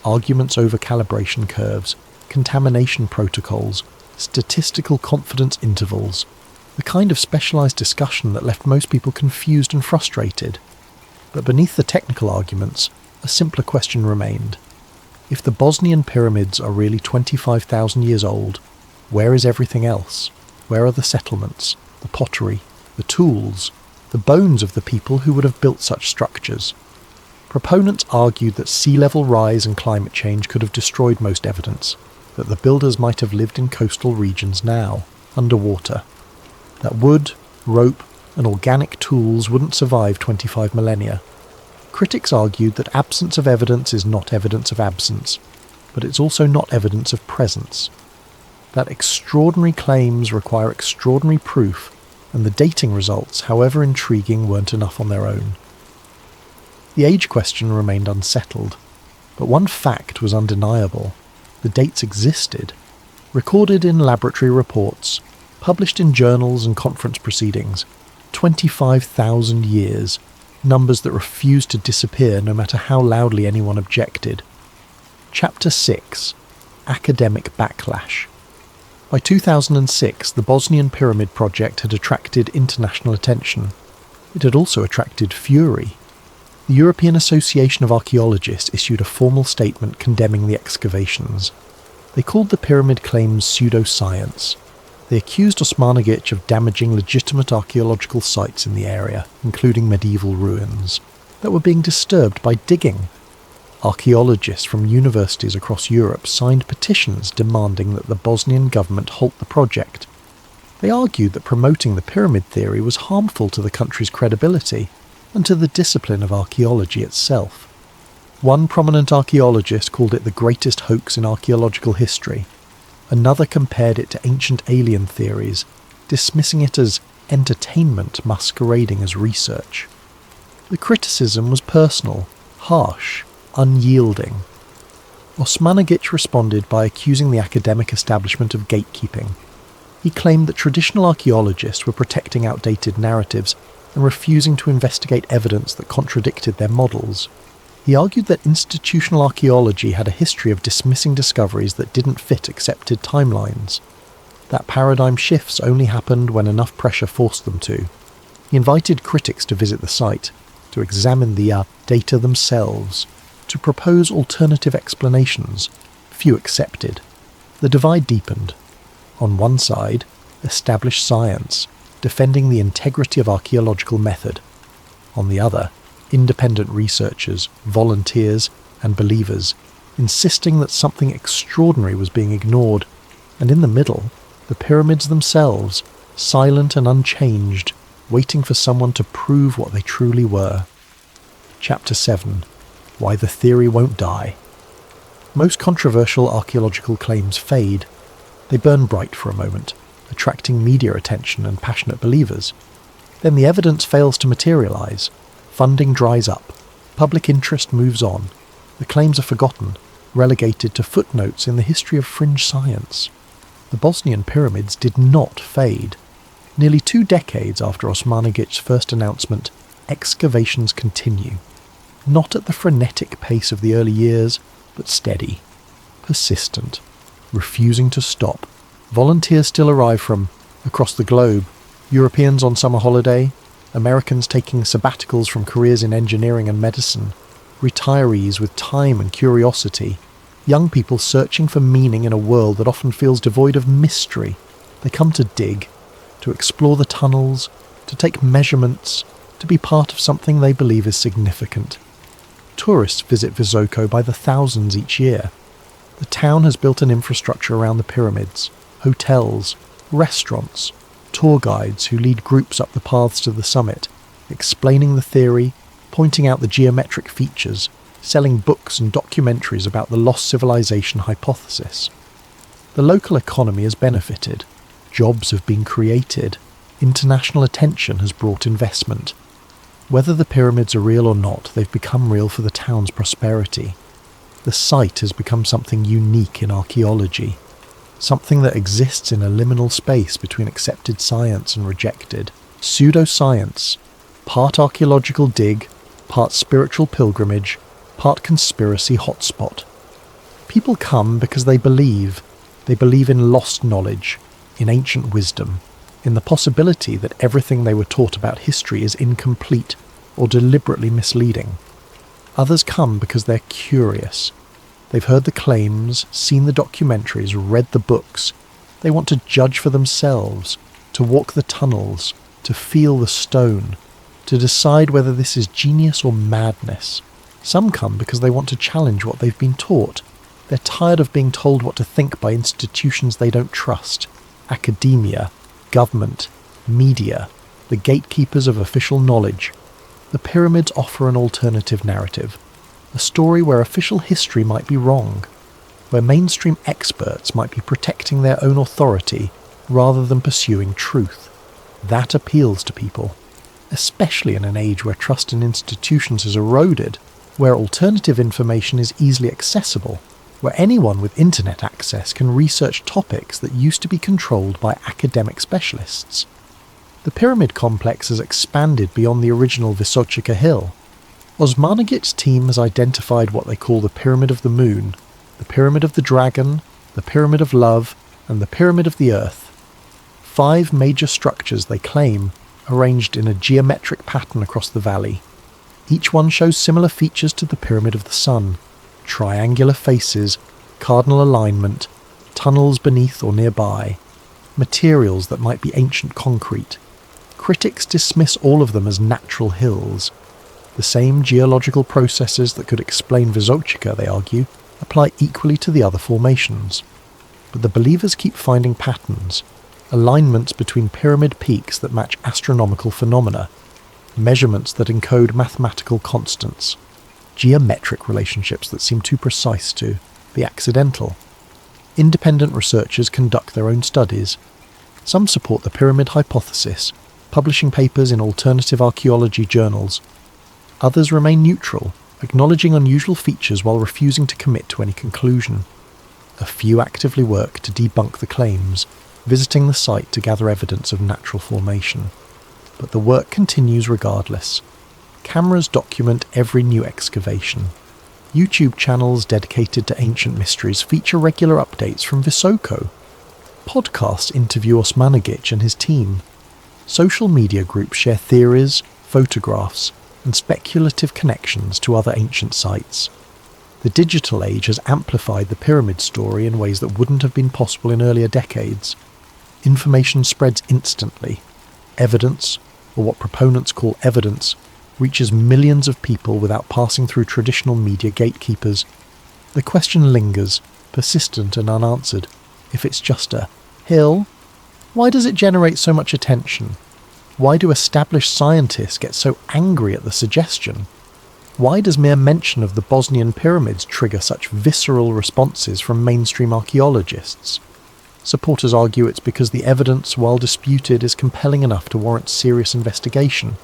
Arguments over calibration curves, contamination protocols, statistical confidence intervals, the kind of specialised discussion that left most people confused and frustrated. But beneath the technical arguments, a simpler question remained. If the Bosnian pyramids are really 25,000 years old, where is everything else? Where are the settlements, the pottery, the tools, the bones of the people who would have built such structures? Proponents argued that sea level rise and climate change could have destroyed most evidence, that the builders might have lived in coastal regions now, underwater, that wood, rope, and organic tools wouldn't survive 25 millennia. Critics argued that absence of evidence is not evidence of absence, but it's also not evidence of presence. That extraordinary claims require extraordinary proof, and the dating results, however intriguing, weren't enough on their own. The age question remained unsettled, but one fact was undeniable. The dates existed, recorded in laboratory reports, published in journals and conference proceedings. 25,000 years, numbers that refused to disappear no matter how loudly anyone objected. Chapter 6. Academic Backlash. By 2006, the Bosnian Pyramid project had attracted international attention. It had also attracted fury. The European Association of Archaeologists issued a formal statement condemning the excavations. They called the pyramid claims pseudoscience. They accused Osmanagic of damaging legitimate archaeological sites in the area, including medieval ruins, that were being disturbed by digging. Archaeologists from universities across Europe signed petitions demanding that the Bosnian government halt the project. They argued that promoting the pyramid theory was harmful to the country's credibility and to the discipline of archaeology itself. One prominent archaeologist called it the greatest hoax in archaeological history. Another compared it to ancient alien theories, dismissing it as entertainment masquerading as research. The criticism was personal, harsh, unyielding. Osmanagic responded by accusing the academic establishment of gatekeeping. He claimed that traditional archaeologists were protecting outdated narratives and refusing to investigate evidence that contradicted their models. He argued that institutional archaeology had a history of dismissing discoveries that didn't fit accepted timelines. That paradigm shifts only happened when enough pressure forced them to. He invited critics to visit the site, to examine the data themselves, to propose alternative explanations. Few accepted. The divide deepened. On one side, established science, defending the integrity of archaeological method. On the other, independent researchers, volunteers, and believers, insisting that something extraordinary was being ignored, and in the middle, the pyramids themselves, silent and unchanged, waiting for someone to prove what they truly were. Chapter 7. Why the Theory Won't Die. Most controversial archaeological claims fade. They burn bright for a moment, attracting media attention and passionate believers. Then the evidence fails to materialise. Funding dries up. Public interest moves on. The claims are forgotten, relegated to footnotes in the history of fringe science. The Bosnian pyramids did not fade. Nearly 2 decades after Osmanagic's first announcement, excavations continue. Not at the frenetic pace of the early years, but steady, persistent, refusing to stop. Volunteers still arrive from across the globe, Europeans on summer holiday, Americans taking sabbaticals from careers in engineering and medicine, retirees with time and curiosity, young people searching for meaning in a world that often feels devoid of mystery. They come to dig, to explore the tunnels, to take measurements, to be part of something they believe is significant. Tourists visit Visoko by the thousands each year. The town has built an infrastructure around the pyramids, hotels, restaurants, tour guides who lead groups up the paths to the summit, explaining the theory, pointing out the geometric features, selling books and documentaries about the lost civilization hypothesis. The local economy has benefited. Jobs have been created. International attention has brought investment. Whether the pyramids are real or not, they've become real for the town's prosperity. The site has become something unique in archaeology, something that exists in a liminal space between accepted science and rejected. Pseudoscience, part archaeological dig, part spiritual pilgrimage, part conspiracy hotspot. People come because they believe in lost knowledge, in ancient wisdom, in the possibility that everything they were taught about history is incomplete or deliberately misleading. Others come because they're curious. They've heard the claims, seen the documentaries, read the books. They want to judge for themselves, to walk the tunnels, to feel the stone, to decide whether this is genius or madness. Some come because they want to challenge what they've been taught. They're tired of being told what to think by institutions they don't trust. Academia, government, media, the gatekeepers of official knowledge. The pyramids offer an alternative narrative, a story where official history might be wrong, where mainstream experts might be protecting their own authority rather than pursuing truth. That appeals to people, especially in an age where trust in institutions has eroded, where alternative information is easily accessible, where anyone with internet access can research topics that used to be controlled by academic specialists. The pyramid complex has expanded beyond the original Vysotsika Hill. Osmanagit's team has identified what they call the Pyramid of the Moon, the Pyramid of the Dragon, the Pyramid of Love, and the Pyramid of the Earth. 5 major structures, they claim, arranged in a geometric pattern across the valley. Each one shows similar features to the Pyramid of the Sun: triangular faces, cardinal alignment, tunnels beneath or nearby, materials that might be ancient concrete. Critics dismiss all of them as natural hills. The same geological processes that could explain Vysotsika, they argue, apply equally to the other formations. But the believers keep finding patterns, alignments between pyramid peaks that match astronomical phenomena, measurements that encode mathematical constants, geometric relationships that seem too precise to be accidental. Independent researchers conduct their own studies. Some support the pyramid hypothesis, publishing papers in alternative archaeology journals. Others remain neutral, acknowledging unusual features while refusing to commit to any conclusion. A few actively work to debunk the claims, visiting the site to gather evidence of natural formation. But the work continues regardless. Cameras document every new excavation. YouTube channels dedicated to ancient mysteries feature regular updates from Visoko. Podcasts interview Osmanagich and his team. Social media groups share theories, photographs, and speculative connections to other ancient sites. The digital age has amplified the pyramid story in ways that wouldn't have been possible in earlier decades. Information spreads instantly. Evidence, or what proponents call evidence, reaches millions of people without passing through traditional media gatekeepers. The question lingers, persistent and unanswered. If it's just a hill, why does it generate so much attention? Why do established scientists get so angry at the suggestion? Why does mere mention of the Bosnian pyramids trigger such visceral responses from mainstream archaeologists? Supporters argue it's because the evidence, while disputed, is compelling enough to warrant serious investigation.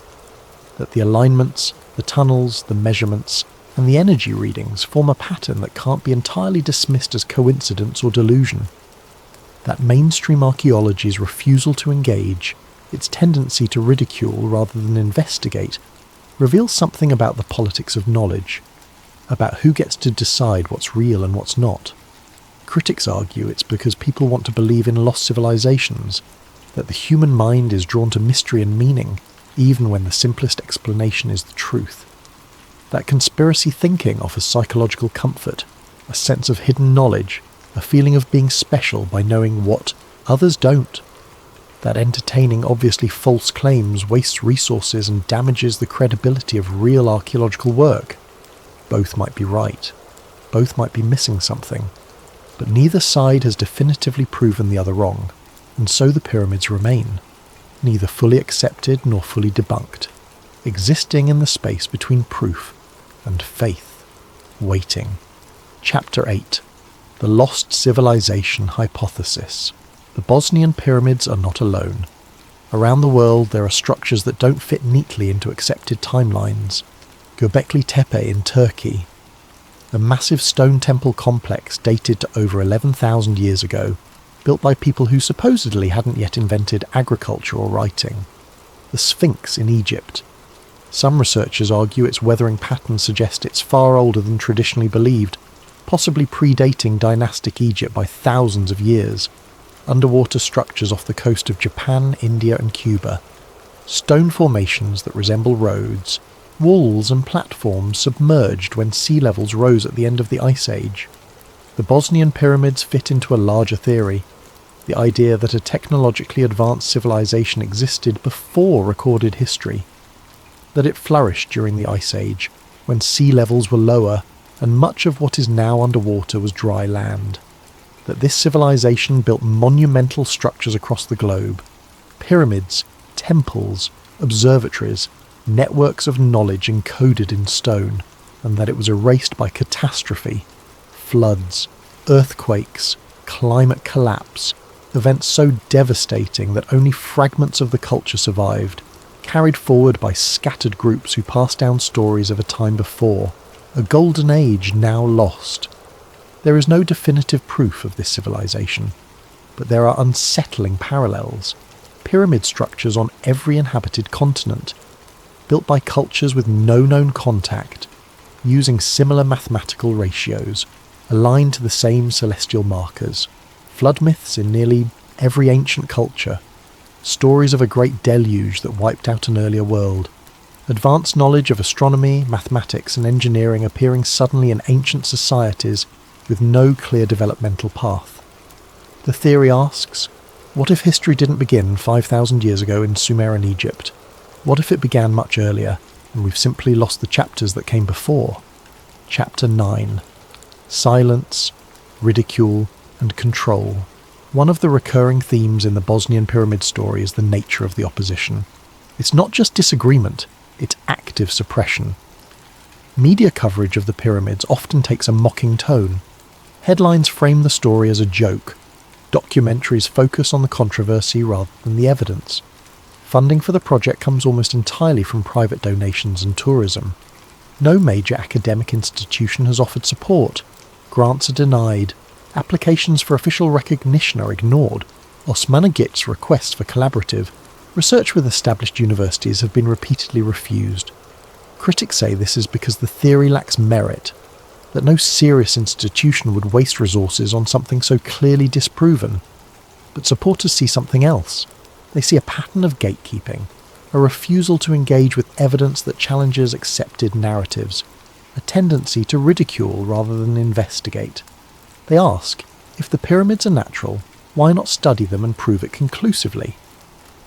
That the alignments, the tunnels, the measurements, and the energy readings form a pattern that can't be entirely dismissed as coincidence or delusion. That mainstream archaeology's refusal to engage, its tendency to ridicule rather than investigate, reveals something about the politics of knowledge, about who gets to decide what's real and what's not. Critics argue it's because people want to believe in lost civilizations, that the human mind is drawn to mystery and meaning, even when the simplest explanation is the truth. That conspiracy thinking offers psychological comfort, a sense of hidden knowledge, a feeling of being special by knowing what others don't. That entertaining obviously false claims wastes resources and damages the credibility of real archaeological work. Both might be right. Both might be missing something. But neither side has definitively proven the other wrong, and so the pyramids remain, neither fully accepted nor fully debunked, existing in the space between proof and faith, waiting. Chapter 8. The Lost Civilization Hypothesis. The Bosnian pyramids are not alone. Around the world there are structures that don't fit neatly into accepted timelines. Göbekli Tepe in Turkey, a massive stone temple complex dated to over 11,000 years ago, built by people who supposedly hadn't yet invented agriculture or writing. The Sphinx in Egypt. Some researchers argue its weathering patterns suggest it's far older than traditionally believed, possibly predating dynastic Egypt by thousands of years. Underwater structures off the coast of Japan, India and Cuba. Stone formations that resemble roads. Walls and platforms submerged when sea levels rose at the end of the Ice Age. The Bosnian pyramids fit into a larger theory, the idea that a technologically advanced civilization existed before recorded history, that it flourished during the Ice Age, when sea levels were lower and much of what is now underwater was dry land, that this civilization built monumental structures across the globe, pyramids, temples, observatories, networks of knowledge encoded in stone, and that it was erased by catastrophe, floods, earthquakes, climate collapse, events so devastating that only fragments of the culture survived, carried forward by scattered groups who passed down stories of a time before, a golden age now lost. There is no definitive proof of this civilization, but there are unsettling parallels. Pyramid structures on every inhabited continent, built by cultures with no known contact, using similar mathematical ratios, aligned to the same celestial markers. Flood myths in nearly every ancient culture, stories of a great deluge that wiped out an earlier world, advanced knowledge of astronomy, mathematics and engineering appearing suddenly in ancient societies with no clear developmental path. The theory asks, what if history didn't begin 5,000 years ago in Sumerian Egypt? What if it began much earlier, and we've simply lost the chapters that came before? Chapter 9. Silence, ridicule, and control. One of the recurring themes in the Bosnian pyramid story is the nature of the opposition. It's not just disagreement, it's active suppression. Media coverage of the pyramids often takes a mocking tone. Headlines frame the story as a joke. Documentaries focus on the controversy rather than the evidence. Funding for the project comes almost entirely from private donations and tourism. No major academic institution has offered support. Grants are denied. Applications for official recognition are ignored. Osmanagit's requests for collaborative research with established universities have been repeatedly refused. Critics say this is because the theory lacks merit, that no serious institution would waste resources on something so clearly disproven. But supporters see something else. They see a pattern of gatekeeping, a refusal to engage with evidence that challenges accepted narratives, a tendency to ridicule rather than investigate. They ask, if the pyramids are natural, why not study them and prove it conclusively?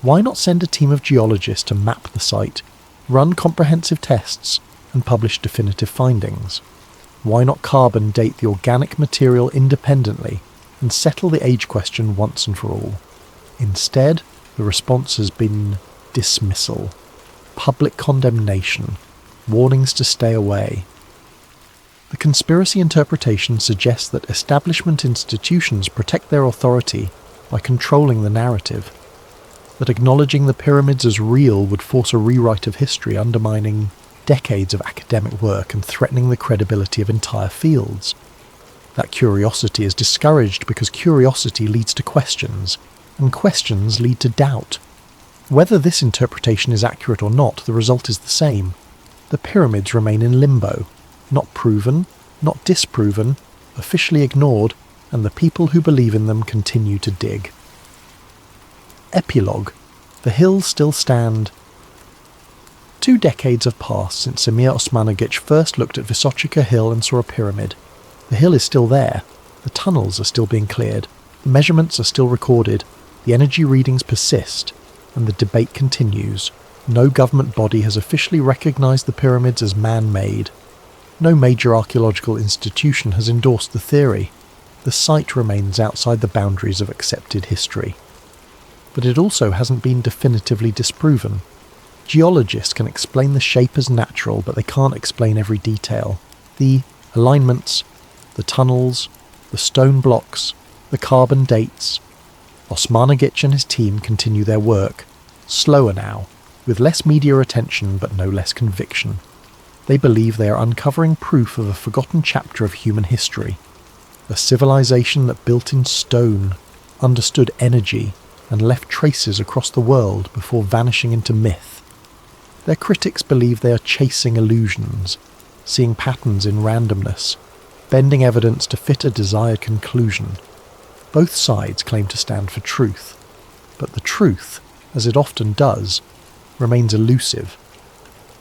Why not send a team of geologists to map the site, run comprehensive tests, and publish definitive findings? Why not carbon date the organic material independently and settle the age question once and for all? Instead, the response has been dismissal, public condemnation, warnings to stay away. The conspiracy interpretation suggests that establishment institutions protect their authority by controlling the narrative, that acknowledging the pyramids as real would force a rewrite of history, undermining decades of academic work and threatening the credibility of entire fields. That curiosity is discouraged because curiosity leads to questions, and questions lead to doubt. Whether this interpretation is accurate or not, the result is the same. The pyramids remain in limbo, not proven, not disproven, officially ignored, and the people who believe in them continue to dig. Epilogue. The hills still stand. 2 decades have passed since Samir Osmanagic first looked at Vysochika Hill and saw a pyramid. The hill is still there. The tunnels are still being cleared. The measurements are still recorded. The energy readings persist. And the debate continues. No government body has officially recognised the pyramids as man-made. No major archaeological institution has endorsed the theory. The site remains outside the boundaries of accepted history. But it also hasn't been definitively disproven. Geologists can explain the shape as natural, but they can't explain every detail. The alignments, the tunnels, the stone blocks, the carbon dates. Osmanagic and his team continue their work, slower now, with less media attention but no less conviction. They believe they are uncovering proof of a forgotten chapter of human history, a civilization that built in stone, understood energy, and left traces across the world before vanishing into myth. Their critics believe they are chasing illusions, seeing patterns in randomness, bending evidence to fit a desired conclusion. Both sides claim to stand for truth, but the truth, as it often does, remains elusive.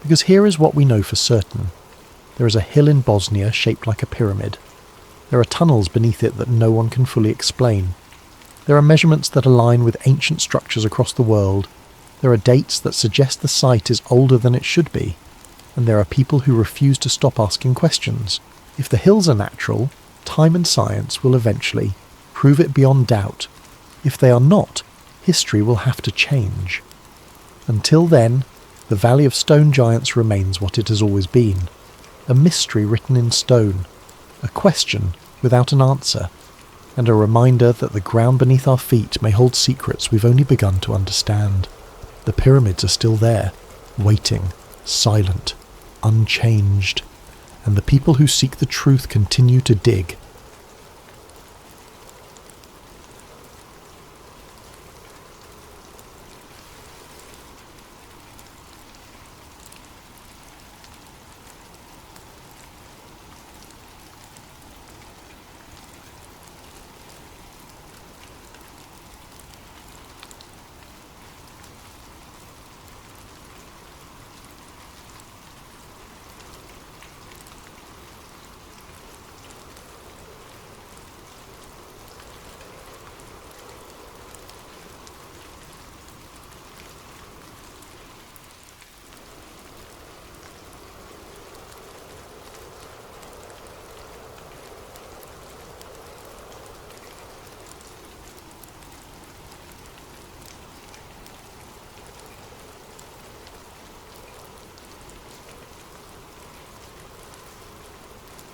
Because here is what we know for certain. There is a hill in Bosnia shaped like a pyramid. There are tunnels beneath it that no one can fully explain. There are measurements that align with ancient structures across the world. There are dates that suggest the site is older than it should be. And there are people who refuse to stop asking questions. If the hills are natural, time and science will eventually prove it beyond doubt. If they are not, history will have to change. Until then, the Valley of Stone Giants remains what it has always been. A mystery written in stone, a question without an answer, and a reminder that the ground beneath our feet may hold secrets we've only begun to understand. The pyramids are still there, waiting, silent, unchanged, and the people who seek the truth continue to dig.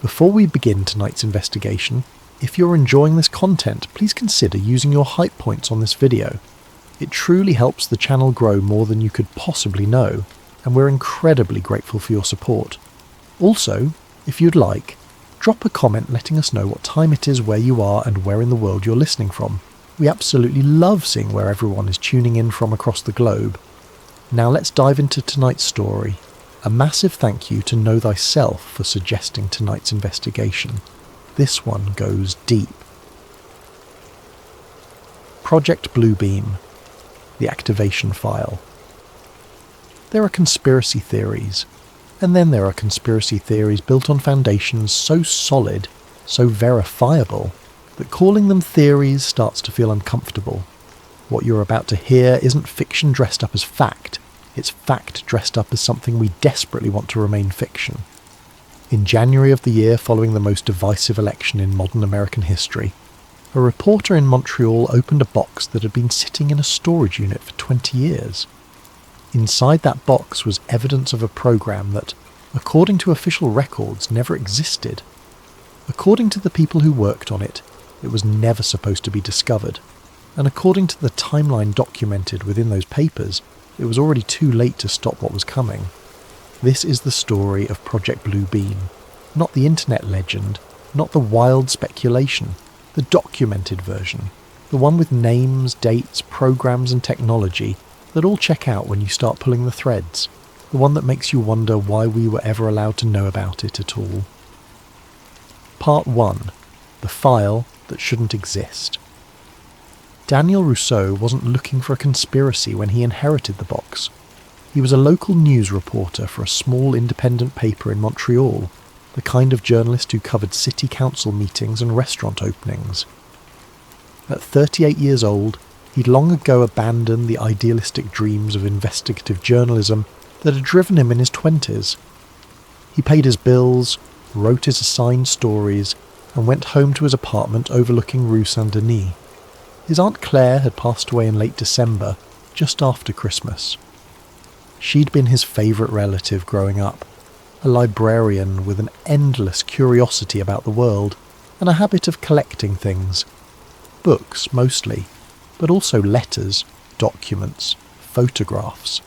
Before we begin tonight's investigation, if you're enjoying this content, please consider using your hype points on this video. It truly helps the channel grow more than you could possibly know, and we're incredibly grateful for your support. Also, if you'd like, drop a comment letting us know what time it is where you are and where in the world you're listening from. We absolutely love seeing where everyone is tuning in from across the globe. Now let's dive into tonight's story. A massive thank you to Know Thyself for suggesting tonight's investigation. This one goes deep. Project Bluebeam. The activation file. There are conspiracy theories, and then there are conspiracy theories built on foundations so solid, so verifiable, that calling them theories starts to feel uncomfortable. What you're about to hear isn't fiction dressed up as fact. It's fact dressed up as something we desperately want to remain fiction. In January of the year following the most divisive election in modern American history, a reporter in Montreal opened a box that had been sitting in a storage unit for 20 years. Inside that box was evidence of a program that, according to official records, never existed. According to the people who worked on it, it was never supposed to be discovered. And according to the timeline documented within those papers, it was already too late to stop what was coming. This is the story of Project Bluebeam. Not the internet legend, not the wild speculation, the documented version. The one with names, dates, programs and technology that all check out when you start pulling the threads. The one that makes you wonder why we were ever allowed to know about it at all. Part 1. The file that shouldn't exist. Daniel Rousseau wasn't looking for a conspiracy when he inherited the box. He was a local news reporter for a small independent paper in Montreal, the kind of journalist who covered city council meetings and restaurant openings. At 38 years old, he'd long ago abandoned the idealistic dreams of investigative journalism that had driven him in his 20s. He paid his bills, wrote his assigned stories, and went home to his apartment overlooking Rue Saint-Denis. His Aunt Claire had passed away in late December, just after Christmas. She'd been his favourite relative growing up, a librarian with an endless curiosity about the world and a habit of collecting things. Books, mostly, but also letters, documents, photographs.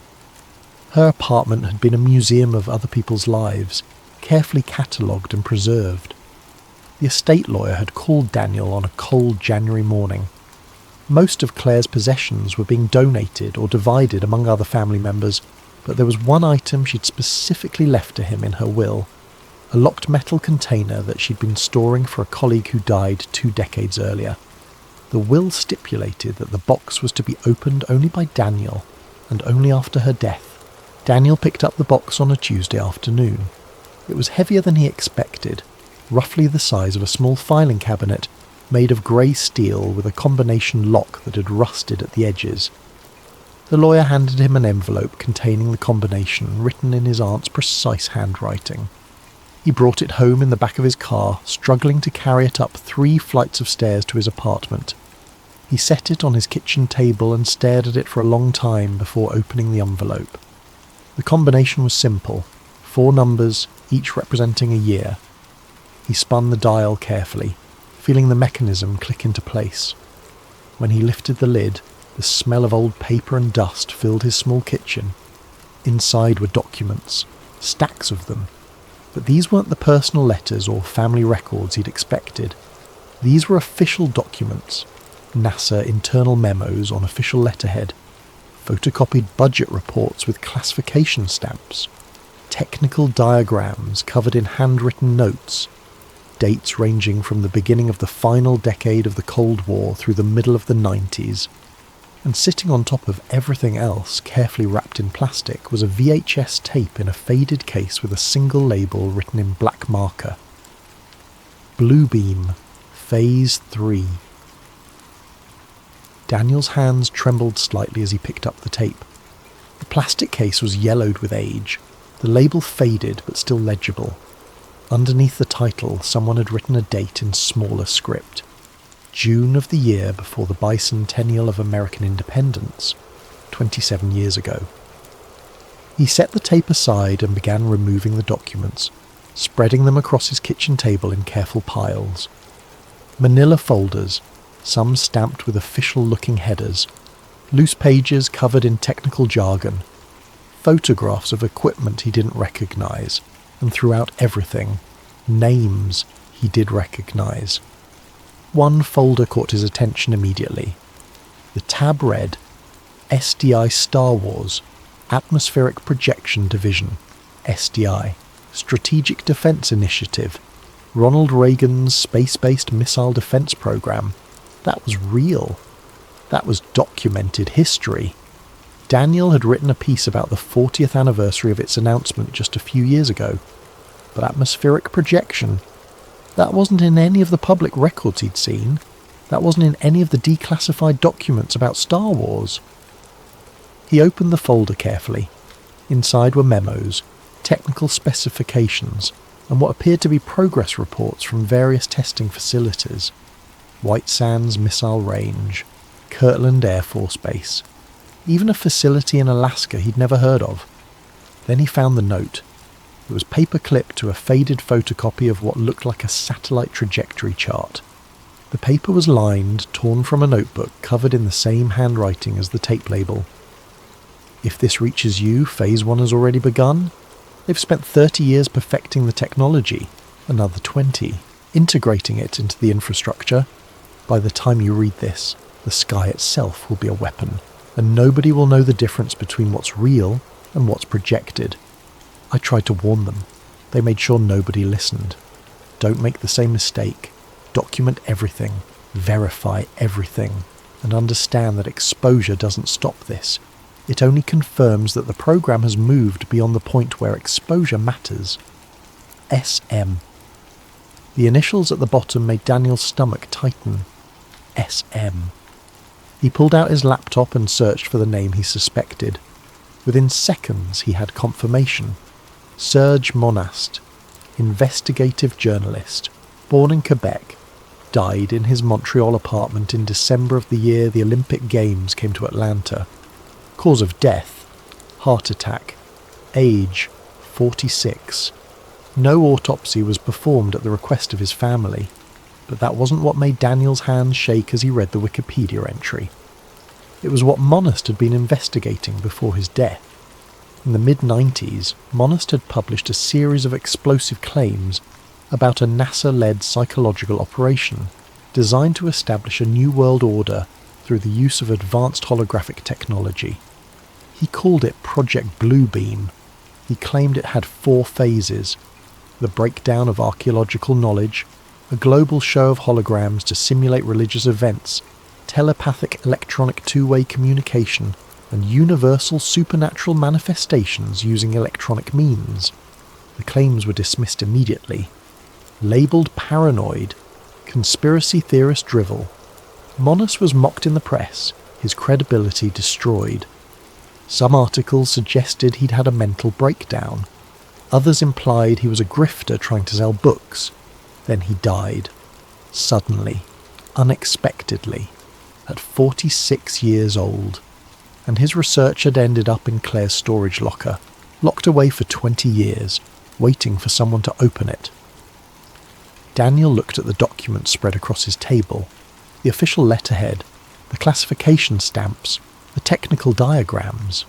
Her apartment had been a museum of other people's lives, carefully catalogued and preserved. The estate lawyer had called Daniel on a cold January morning. Most of Claire's possessions were being donated or divided among other family members, but there was one item she'd specifically left to him in her will, a locked metal container that she'd been storing for a colleague who died 2 decades earlier. The will stipulated that the box was to be opened only by Daniel, and only after her death. Daniel picked up the box on a Tuesday afternoon. It was heavier than he expected, roughly the size of a small filing cabinet, made of grey steel with a combination lock that had rusted at the edges. The lawyer handed him an envelope containing the combination written in his aunt's precise handwriting. He brought it home in the back of his car, struggling to carry it up 3 flights of stairs to his apartment. He set it on his kitchen table and stared at it for a long time before opening the envelope. The combination was simple, 4 numbers, each representing a year. He spun the dial carefully, feeling the mechanism click into place. When he lifted the lid, the smell of old paper and dust filled his small kitchen. Inside were documents, stacks of them. But these weren't the personal letters or family records he'd expected. These were official documents, NASA internal memos on official letterhead, photocopied budget reports with classification stamps, technical diagrams covered in handwritten notes, dates ranging from the beginning of the final decade of the Cold War through the middle of the 90s. And sitting on top of everything else, carefully wrapped in plastic, was a VHS tape in a faded case with a single label written in black marker. Bluebeam, Phase 3. Daniel's hands trembled slightly as he picked up the tape. The plastic case was yellowed with age, the label faded but still legible. Underneath the title, someone had written a date in smaller script. June of the year before the bicentennial of American independence, 27 years ago. He set the tape aside and began removing the documents, spreading them across his kitchen table in careful piles. Manila folders, some stamped with official-looking headers, loose pages covered in technical jargon, photographs of equipment he didn't recognize, and throughout everything, names he did recognize. One folder caught his attention immediately. The tab read, SDI Star Wars, Atmospheric Projection Division, SDI, Strategic Defense Initiative, Ronald Reagan's space-based missile defense program. That was real. That was documented history. Daniel had written a piece about the 40th anniversary of its announcement just a few years ago. But atmospheric projection, that wasn't in any of the public records he'd seen. That wasn't in any of the declassified documents about Star Wars. He opened the folder carefully. Inside were memos, technical specifications, and what appeared to be progress reports from various testing facilities. White Sands Missile Range, Kirtland Air Force Base, even a facility in Alaska he'd never heard of. Then he found the note. It was paper-clipped to a faded photocopy of what looked like a satellite trajectory chart. The paper was lined, torn from a notebook, covered in the same handwriting as the tape label. If this reaches you, Phase 1 has already begun. They've spent 30 years perfecting the technology, another 20, integrating it into the infrastructure. By the time you read this, the sky itself will be a weapon, and nobody will know the difference between what's real and what's projected. I tried to warn them. They made sure nobody listened. Don't make the same mistake. Document everything. Verify everything. And understand that exposure doesn't stop this. It only confirms that the program has moved beyond the point where exposure matters. SM. The initials at the bottom made Daniel's stomach tighten. SM. He pulled out his laptop and searched for the name he suspected. Within seconds he had confirmation. Serge Monast, investigative journalist, born in Quebec, died in his Montreal apartment in December of the year the Olympic Games came to Atlanta. Cause of death, heart attack. Age, 46. No autopsy was performed at the request of his family, but that wasn't what made Daniel's hands shake as he read the Wikipedia entry. It was what Monast had been investigating before his death. In the mid-90s, Monast had published a series of explosive claims about a NASA-led psychological operation designed to establish a new world order through the use of advanced holographic technology. He called it Project Bluebeam. He claimed it had 4 phases: the breakdown of archaeological knowledge, a global show of holograms to simulate religious events, telepathic electronic two-way communication, and universal supernatural manifestations using electronic means. The claims were dismissed immediately. Labelled paranoid, conspiracy theorist drivel, Monast was mocked in the press, his credibility destroyed. Some articles suggested he'd had a mental breakdown. Others implied he was a grifter trying to sell books. Then he died. Suddenly. Unexpectedly. At 46 years old. And his research had ended up in Claire's storage locker, locked away for 20 years, waiting for someone to open it. Daniel looked at the documents spread across his table. The official letterhead, the classification stamps, the technical diagrams.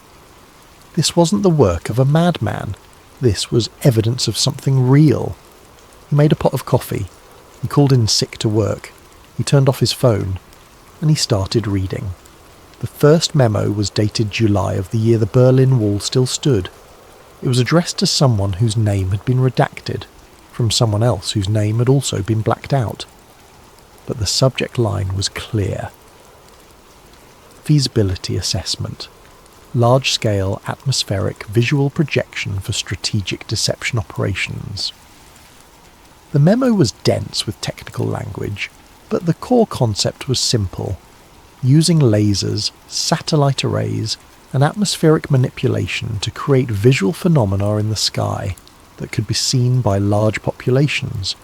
This wasn't the work of a madman. This was evidence of something real. He made a pot of coffee. He called in sick to work. He turned off his phone. And he started reading. The first memo was dated July of the year the Berlin Wall still stood. It was addressed to someone whose name had been redacted, from someone else whose name had also been blacked out. But the subject line was clear. Feasibility assessment. Large-scale atmospheric visual projection for strategic deception operations. The memo was dense with technical language, but the core concept was simple. Using lasers, satellite arrays, and atmospheric manipulation to create visual phenomena in the sky that could be seen by large populations.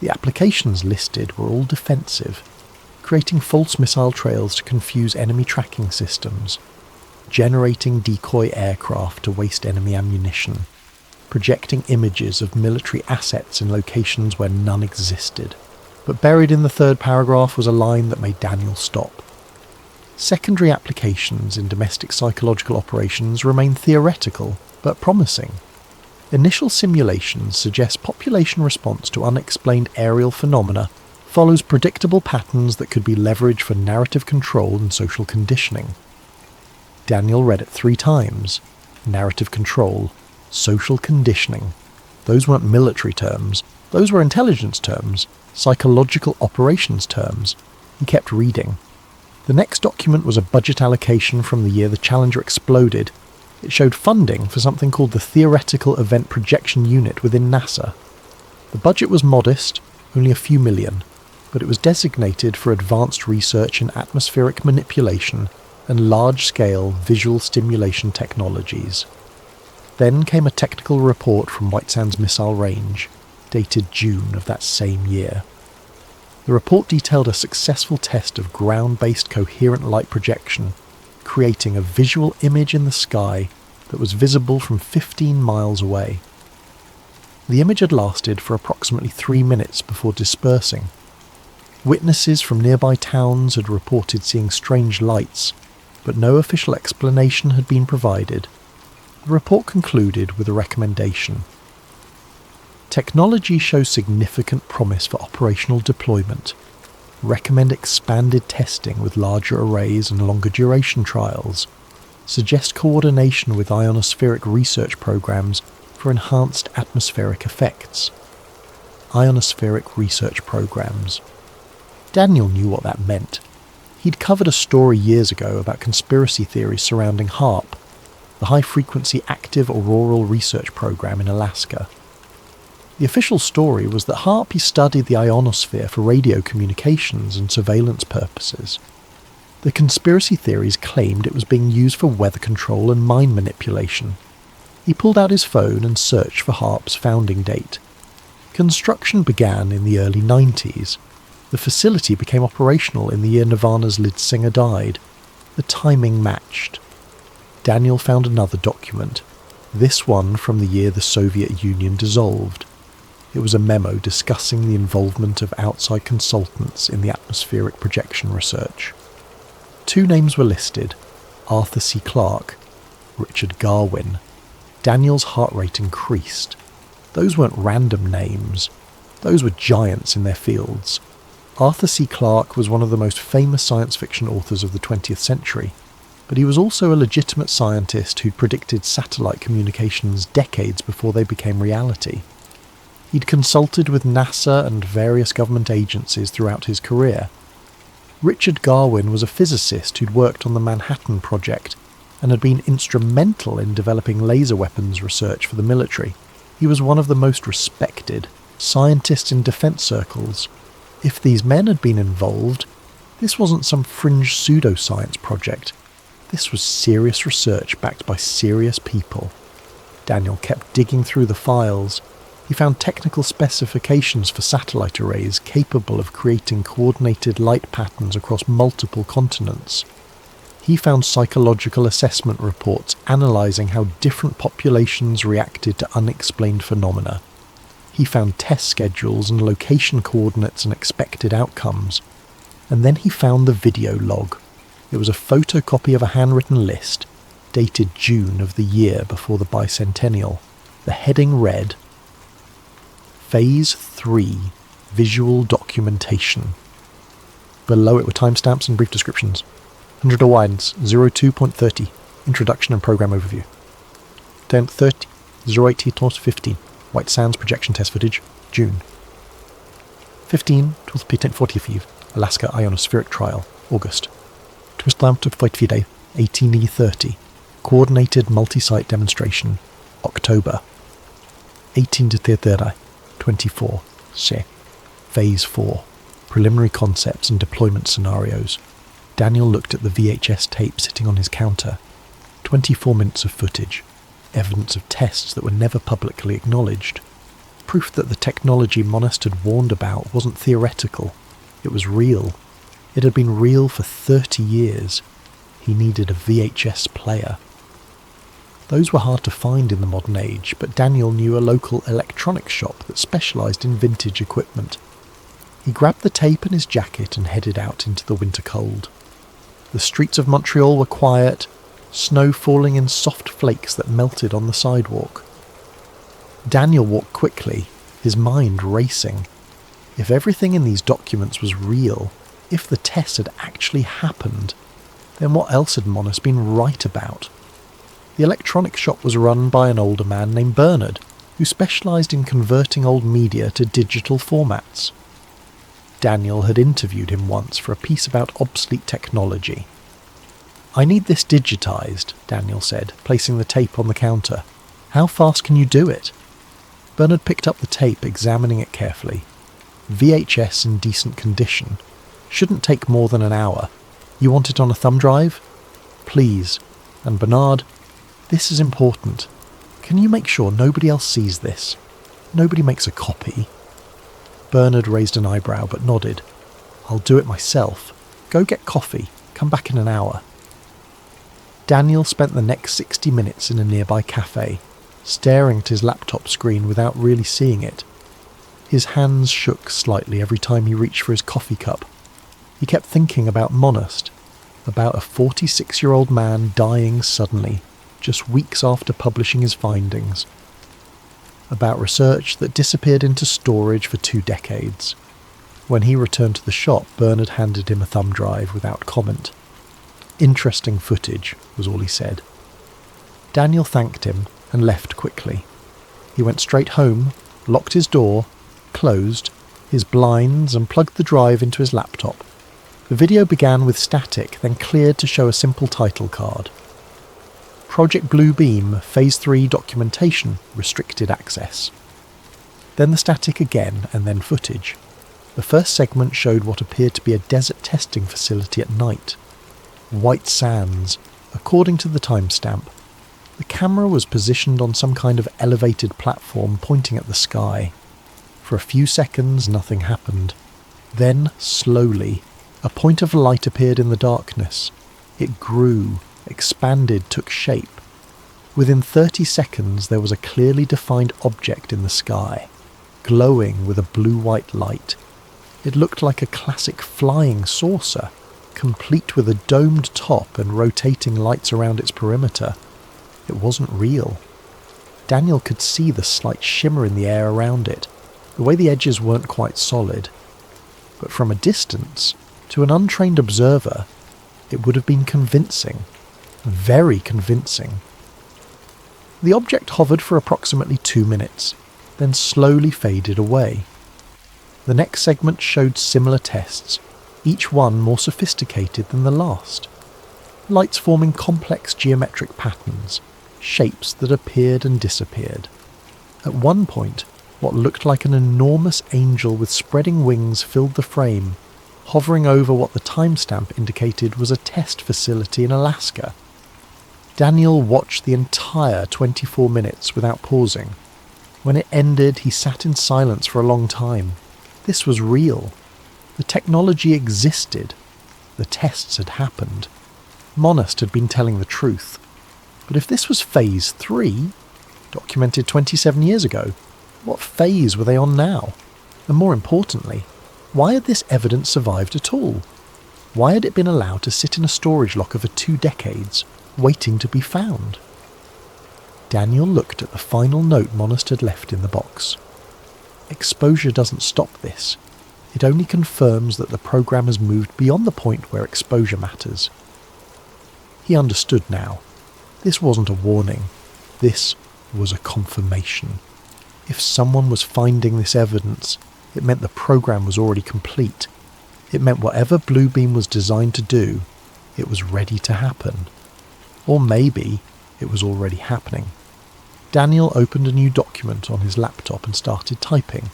The applications listed were all defensive, creating false missile trails to confuse enemy tracking systems, generating decoy aircraft to waste enemy ammunition, projecting images of military assets in locations where none existed. But buried in the third paragraph was a line that made Daniel stop. Secondary applications in domestic psychological operations remain theoretical, but promising. Initial simulations suggest population response to unexplained aerial phenomena follows predictable patterns that could be leveraged for narrative control and social conditioning. Daniel read it 3 times. Narrative control, social conditioning. Those weren't military terms. Those were intelligence terms, psychological operations terms. He kept reading. The next document was a budget allocation from the year the Challenger exploded. It showed funding for something called the Theoretical Event Projection Unit within NASA. The budget was modest, only a few million, but it was designated for advanced research in atmospheric manipulation and large-scale visual stimulation technologies. Then came a technical report from White Sands Missile Range, dated June of that same year. The report detailed a successful test of ground-based coherent light projection, creating a visual image in the sky that was visible from 15 miles away. The image had lasted for approximately 3 minutes before dispersing. Witnesses from nearby towns had reported seeing strange lights, but no official explanation had been provided. The report concluded with a recommendation. Technology shows significant promise for operational deployment. Recommend expanded testing with larger arrays and longer duration trials. Suggest coordination with ionospheric research programs for enhanced atmospheric effects. Ionospheric research programs. Daniel knew what that meant. He'd covered a story years ago about conspiracy theories surrounding HAARP, the High-Frequency Active Auroral Research Program in Alaska. The official story was that HAARP studied the ionosphere for radio communications and surveillance purposes. The conspiracy theories claimed it was being used for weather control and mine manipulation. He pulled out his phone and searched for HAARP's founding date. Construction began in the early 90s. The facility became operational in the year Nirvana's lead singer died. The timing matched. Daniel found another document, this one from the year the Soviet Union dissolved. It was a memo discussing the involvement of outside consultants in the atmospheric projection research. Two names were listed: Arthur C. Clarke, Richard Garwin. Daniel's heart rate increased. Those weren't random names. Those were giants in their fields. Arthur C. Clarke was one of the most famous science fiction authors of the 20th century, but he was also a legitimate scientist who predicted satellite communications decades before they became reality. He'd consulted with NASA and various government agencies throughout his career. Richard Garwin was a physicist who'd worked on the Manhattan Project and had been instrumental in developing laser weapons research for the military. He was one of the most respected scientists in defense circles. If these men had been involved, this wasn't some fringe pseudoscience project. This was serious research backed by serious people. Daniel kept digging through the files. He found technical specifications for satellite arrays capable of creating coordinated light patterns across multiple continents. He found psychological assessment reports analysing how different populations reacted to unexplained phenomena. He found test schedules and location coordinates and expected outcomes. And then he found the video log. It was a photocopy of a handwritten list, dated June of the year before the bicentennial. The heading read, Phase 3, Visual Documentation. Below it were timestamps and brief descriptions. 100 Hawaiians, 02.30, Introduction and Program Overview. 10:30, 08:15, White Sands Projection Test Footage, June. 15, 12:45, Alaska Ionospheric Trial, August. Twist Lamp to Fight Fide, 18E30, Coordinated Multi-Site Demonstration, October. 18-24, 24, Se. Phase 4, Preliminary Concepts and Deployment Scenarios. Daniel looked at the VHS tape sitting on his counter. 24 minutes of footage. Evidence of tests that were never publicly acknowledged. Proof that the technology Monast had warned about wasn't theoretical. It was real. It had been real for 30 years. He needed a VHS player. Those were hard to find in the modern age, but Daniel knew a local electronics shop that specialised in vintage equipment. He grabbed the tape in his jacket and headed out into the winter cold. The streets of Montreal were quiet, snow falling in soft flakes that melted on the sidewalk. Daniel walked quickly, his mind racing. If everything in these documents was real, if the test had actually happened, then what else had Monast been right about? The electronics shop was run by an older man named Bernard, who specialised in converting old media to digital formats. Daniel had interviewed him once for a piece about obsolete technology. "I need this digitised," Daniel said, placing the tape on the counter. "How fast can you do it?" Bernard picked up the tape, examining it carefully. VHS in decent condition. Shouldn't take more than an hour. You want it on a thumb drive? Please. And Bernard, this is important. Can you make sure nobody else sees this? Nobody makes a copy. Bernard raised an eyebrow but nodded. "I'll do it myself. Go get coffee. Come back in an hour." Daniel spent the next 60 minutes in a nearby cafe, staring at his laptop screen without really seeing it. His hands shook slightly every time he reached for his coffee cup. He kept thinking about Monast, about a 46-year-old man dying suddenly, just weeks after publishing his findings. About research that disappeared into storage for 2 decades. When he returned to the shop, Bernard handed him a thumb drive without comment. "Interesting footage," was all he said. Daniel thanked him and left quickly. He went straight home, locked his door, closed his blinds and plugged the drive into his laptop. The video began with static, then cleared to show a simple title card. Project Blue Beam, Phase 3 Documentation, Restricted Access. Then the static again, and then footage. The first segment showed what appeared to be a desert testing facility at night. White Sands, according to the timestamp. The camera was positioned on some kind of elevated platform pointing at the sky. For a few seconds, nothing happened. Then, slowly, a point of light appeared in the darkness. It grew, expanded, took shape. Within 30 seconds there was a clearly defined object in the sky, glowing with a blue-white light. It looked like a classic flying saucer, complete with a domed top and rotating lights around its perimeter, it wasn't real. Daniel could see the slight shimmer in the air around it, the way the edges weren't quite solid. But from a distance, to an untrained observer, it would have been convincing. Very convincing. The object hovered for approximately 2 minutes, then slowly faded away. The next segment showed similar tests, each one more sophisticated than the last. Lights forming complex geometric patterns, shapes that appeared and disappeared. At one point, what looked like an enormous angel with spreading wings filled the frame, hovering over what the timestamp indicated was a test facility in Alaska. Daniel watched the entire 24 minutes without pausing. When it ended, he sat in silence for a long time. This was real. The technology existed. The tests had happened. Monast had been telling the truth. But if this was Phase 3, documented 27 years ago, what phase were they on now? And more importantly, why had this evidence survived at all? Why had it been allowed to sit in a storage locker for 2 decades, waiting to be found? Daniel looked at the final note Monast had left in the box. Exposure doesn't stop this. It only confirms that the program has moved beyond the point where exposure matters. He understood now. This wasn't a warning. This was a confirmation. If someone was finding this evidence, it meant the program was already complete. It meant whatever Bluebeam was designed to do, it was ready to happen. Or maybe it was already happening. Daniel opened a new document on his laptop and started typing.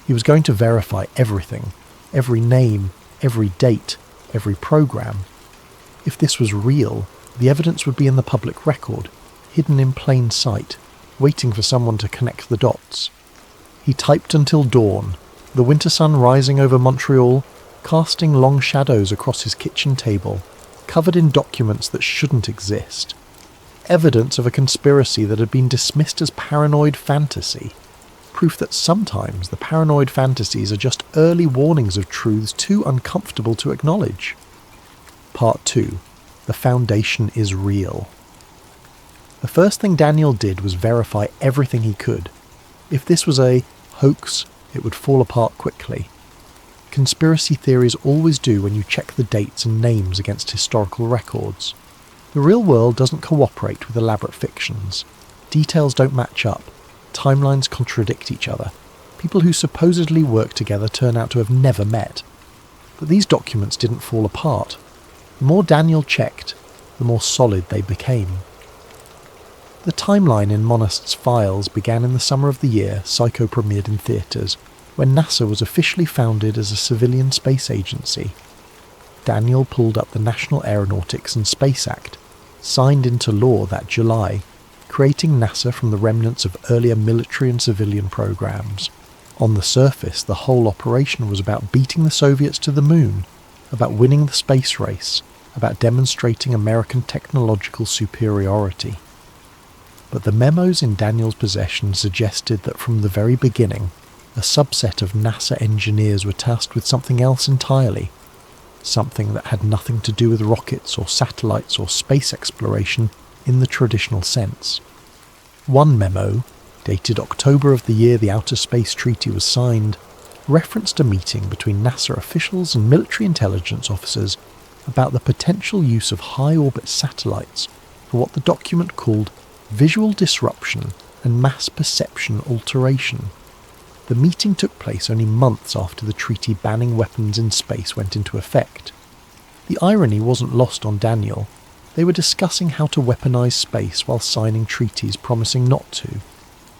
He was going to verify everything, every name, every date, every program. If this was real, the evidence would be in the public record, hidden in plain sight, waiting for someone to connect the dots. He typed until dawn, the winter sun rising over Montreal, casting long shadows across his kitchen table, covered in documents that shouldn't exist. Evidence of a conspiracy that had been dismissed as paranoid fantasy. Proof that sometimes the paranoid fantasies are just early warnings of truths too uncomfortable to acknowledge. Part 2. The foundation is real. The first thing Daniel did was verify everything he could. If this was a hoax, it would fall apart quickly. Conspiracy theories always do when you check the dates and names against historical records. The real world doesn't cooperate with elaborate fictions. Details don't match up. Timelines contradict each other. People who supposedly work together turn out to have never met. But these documents didn't fall apart. The more Daniel checked, the more solid they became. The timeline in Monast's files began in the summer of the year Psycho premiered in theatres, when NASA was officially founded as a civilian space agency. Daniel pulled up the National Aeronautics and Space Act, signed into law that July, creating NASA from the remnants of earlier military and civilian programs. On the surface, the whole operation was about beating the Soviets to the moon, about winning the space race, about demonstrating American technological superiority. But the memos in Daniel's possession suggested that from the very beginning, a subset of NASA engineers were tasked with something else entirely, something that had nothing to do with rockets or satellites or space exploration in the traditional sense. One memo, dated October of the year the Outer Space Treaty was signed, referenced a meeting between NASA officials and military intelligence officers about the potential use of high-orbit satellites for what the document called visual disruption and mass perception alteration. The meeting took place only months after the treaty banning weapons in space went into effect. The irony wasn't lost on Daniel. They were discussing how to weaponize space while signing treaties promising not to.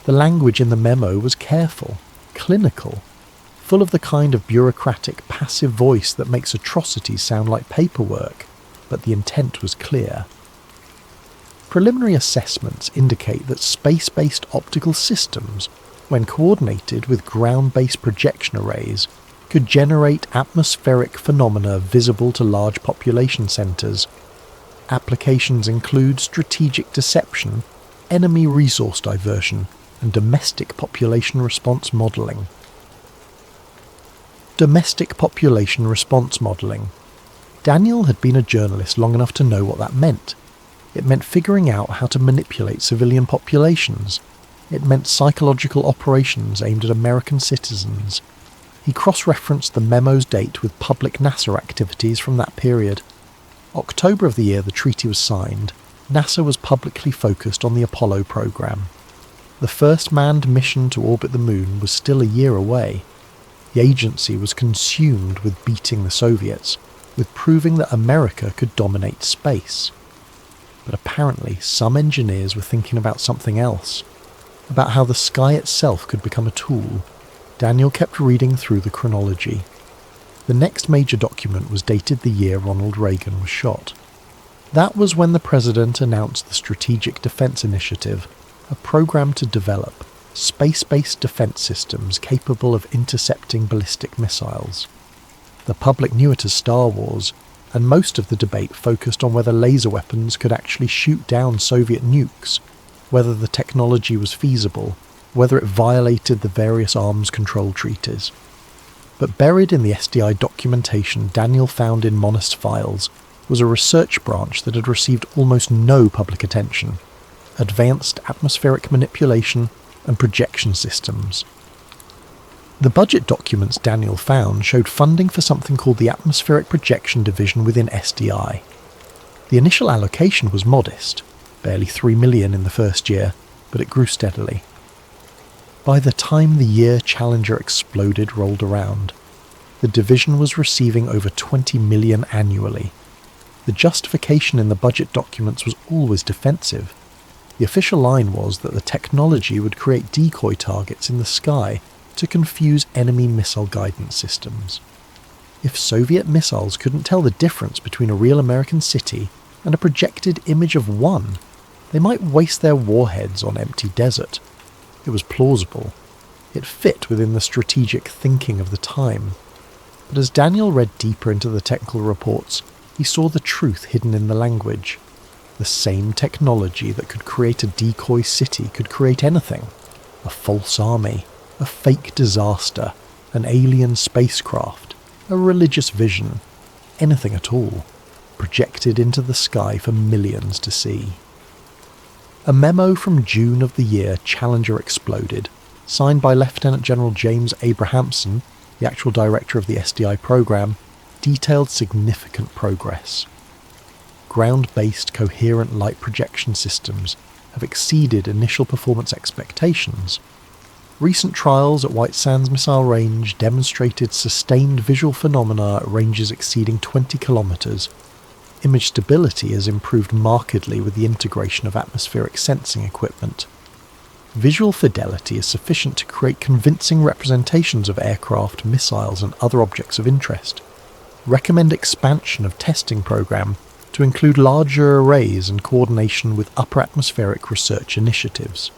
The language in the memo was careful, clinical, full of the kind of bureaucratic, passive voice that makes atrocities sound like paperwork, but the intent was clear. Preliminary assessments indicate that space-based optical systems, when coordinated with ground-based projection arrays, could generate atmospheric phenomena visible to large population centres. Applications include strategic deception, enemy resource diversion, and domestic population response modelling. Domestic population response modelling. Daniel had been a journalist long enough to know what that meant. It meant figuring out how to manipulate civilian populations. It meant psychological operations aimed at American citizens. He cross-referenced the memo's date with public NASA activities from that period. October of the year the treaty was signed, NASA was publicly focused on the Apollo program. The first manned mission to orbit the moon was still a year away. The agency was consumed with beating the Soviets, with proving that America could dominate space. But apparently some engineers were thinking about something else, about how the sky itself could become a tool. Daniel kept reading through the chronology. The next major document was dated the year Ronald Reagan was shot. That was when the president announced the Strategic Defense Initiative, a program to develop space-based defense systems capable of intercepting ballistic missiles. The public knew it as Star Wars, and most of the debate focused on whether laser weapons could actually shoot down Soviet nukes, whether the technology was feasible, whether it violated the various arms control treaties. But buried in the SDI documentation Daniel found in Monist files was a research branch that had received almost no public attention: advanced atmospheric manipulation and projection systems. The budget documents Daniel found showed funding for something called the Atmospheric Projection Division within SDI. The initial allocation was modest, barely $3 million in the first year, but it grew steadily. By the time the year Challenger exploded rolled around, the division was receiving over $20 million annually. The justification in the budget documents was always defensive. The official line was that the technology would create decoy targets in the sky to confuse enemy missile guidance systems. If Soviet missiles couldn't tell the difference between a real American city and a projected image of one, they might waste their warheads on empty desert. It was plausible. It fit within the strategic thinking of the time. But as Daniel read deeper into the technical reports, he saw the truth hidden in the language. The same technology that could create a decoy city could create anything: a false army, a fake disaster, an alien spacecraft, a religious vision, anything at all, projected into the sky for millions to see. A memo from June of the year Challenger exploded, signed by Lieutenant General James Abrahamson, the actual director of the SDI program, detailed significant progress. Ground-based coherent light projection systems have exceeded initial performance expectations. Recent trials at White Sands Missile Range demonstrated sustained visual phenomena at ranges exceeding 20 kilometers. Image stability has improved markedly with the integration of atmospheric sensing equipment. Visual fidelity is sufficient to create convincing representations of aircraft, missiles, and other objects of interest. Recommend expansion of testing program to include larger arrays and coordination with upper atmospheric research initiatives.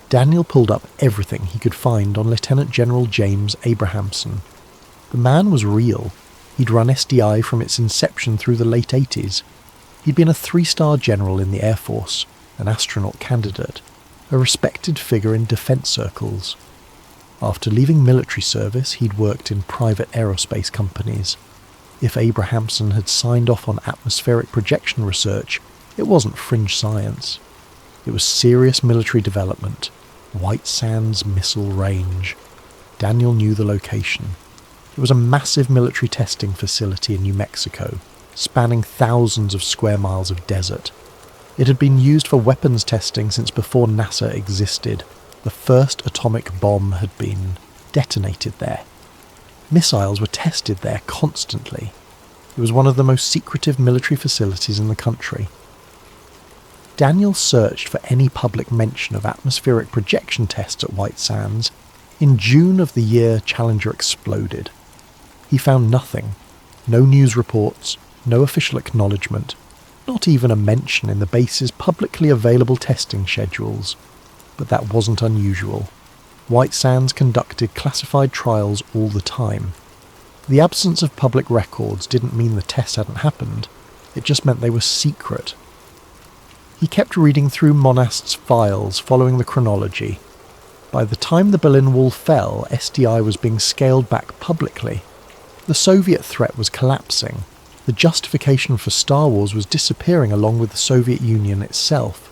Daniel pulled up everything he could find on Lieutenant General James Abrahamson. The man was real. He'd run SDI from its inception through the late 80s. He'd been a 3-star general in the Air Force, an astronaut candidate, a respected figure in defense circles. After leaving military service, he'd worked in private aerospace companies. If Abrahamson had signed off on atmospheric projection research, it wasn't fringe science. It was serious military development. White Sands Missile Range. Daniel knew the location. It was a massive military testing facility in New Mexico, spanning thousands of square miles of desert. It had been used for weapons testing since before NASA existed. The first atomic bomb had been detonated there. Missiles were tested there constantly. It was one of the most secretive military facilities in the country. Daniel searched for any public mention of atmospheric projection tests at White Sands in June of the year Challenger exploded. He found nothing. No news reports, no official acknowledgement, not even a mention in the base's publicly available testing schedules. But that wasn't unusual. White Sands conducted classified trials all the time. The absence of public records didn't mean the tests hadn't happened, it just meant they were secret. He kept reading through Monast's files following the chronology. By the time the Berlin Wall fell, SDI was being scaled back publicly. The Soviet threat was collapsing. The justification for Star Wars was disappearing along with the Soviet Union itself.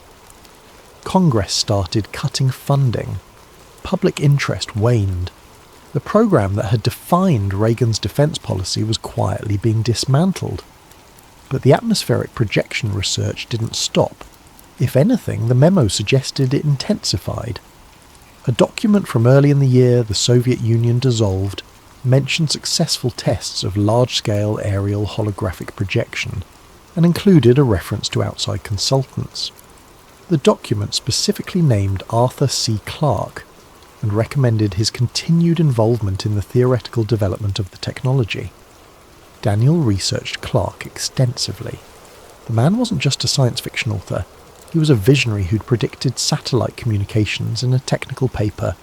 Congress started cutting funding. Public interest waned. The program that had defined Reagan's defense policy was quietly being dismantled. But the atmospheric projection research didn't stop. If anything, the memo suggested it intensified. A document from early in the year the Soviet Union dissolved mentioned successful tests of large-scale aerial holographic projection and included a reference to outside consultants. The document specifically named Arthur C. Clarke and recommended his continued involvement in the theoretical development of the technology. Daniel researched Clarke extensively. The man wasn't just a science fiction author. He was a visionary who'd predicted satellite communications in a technical paper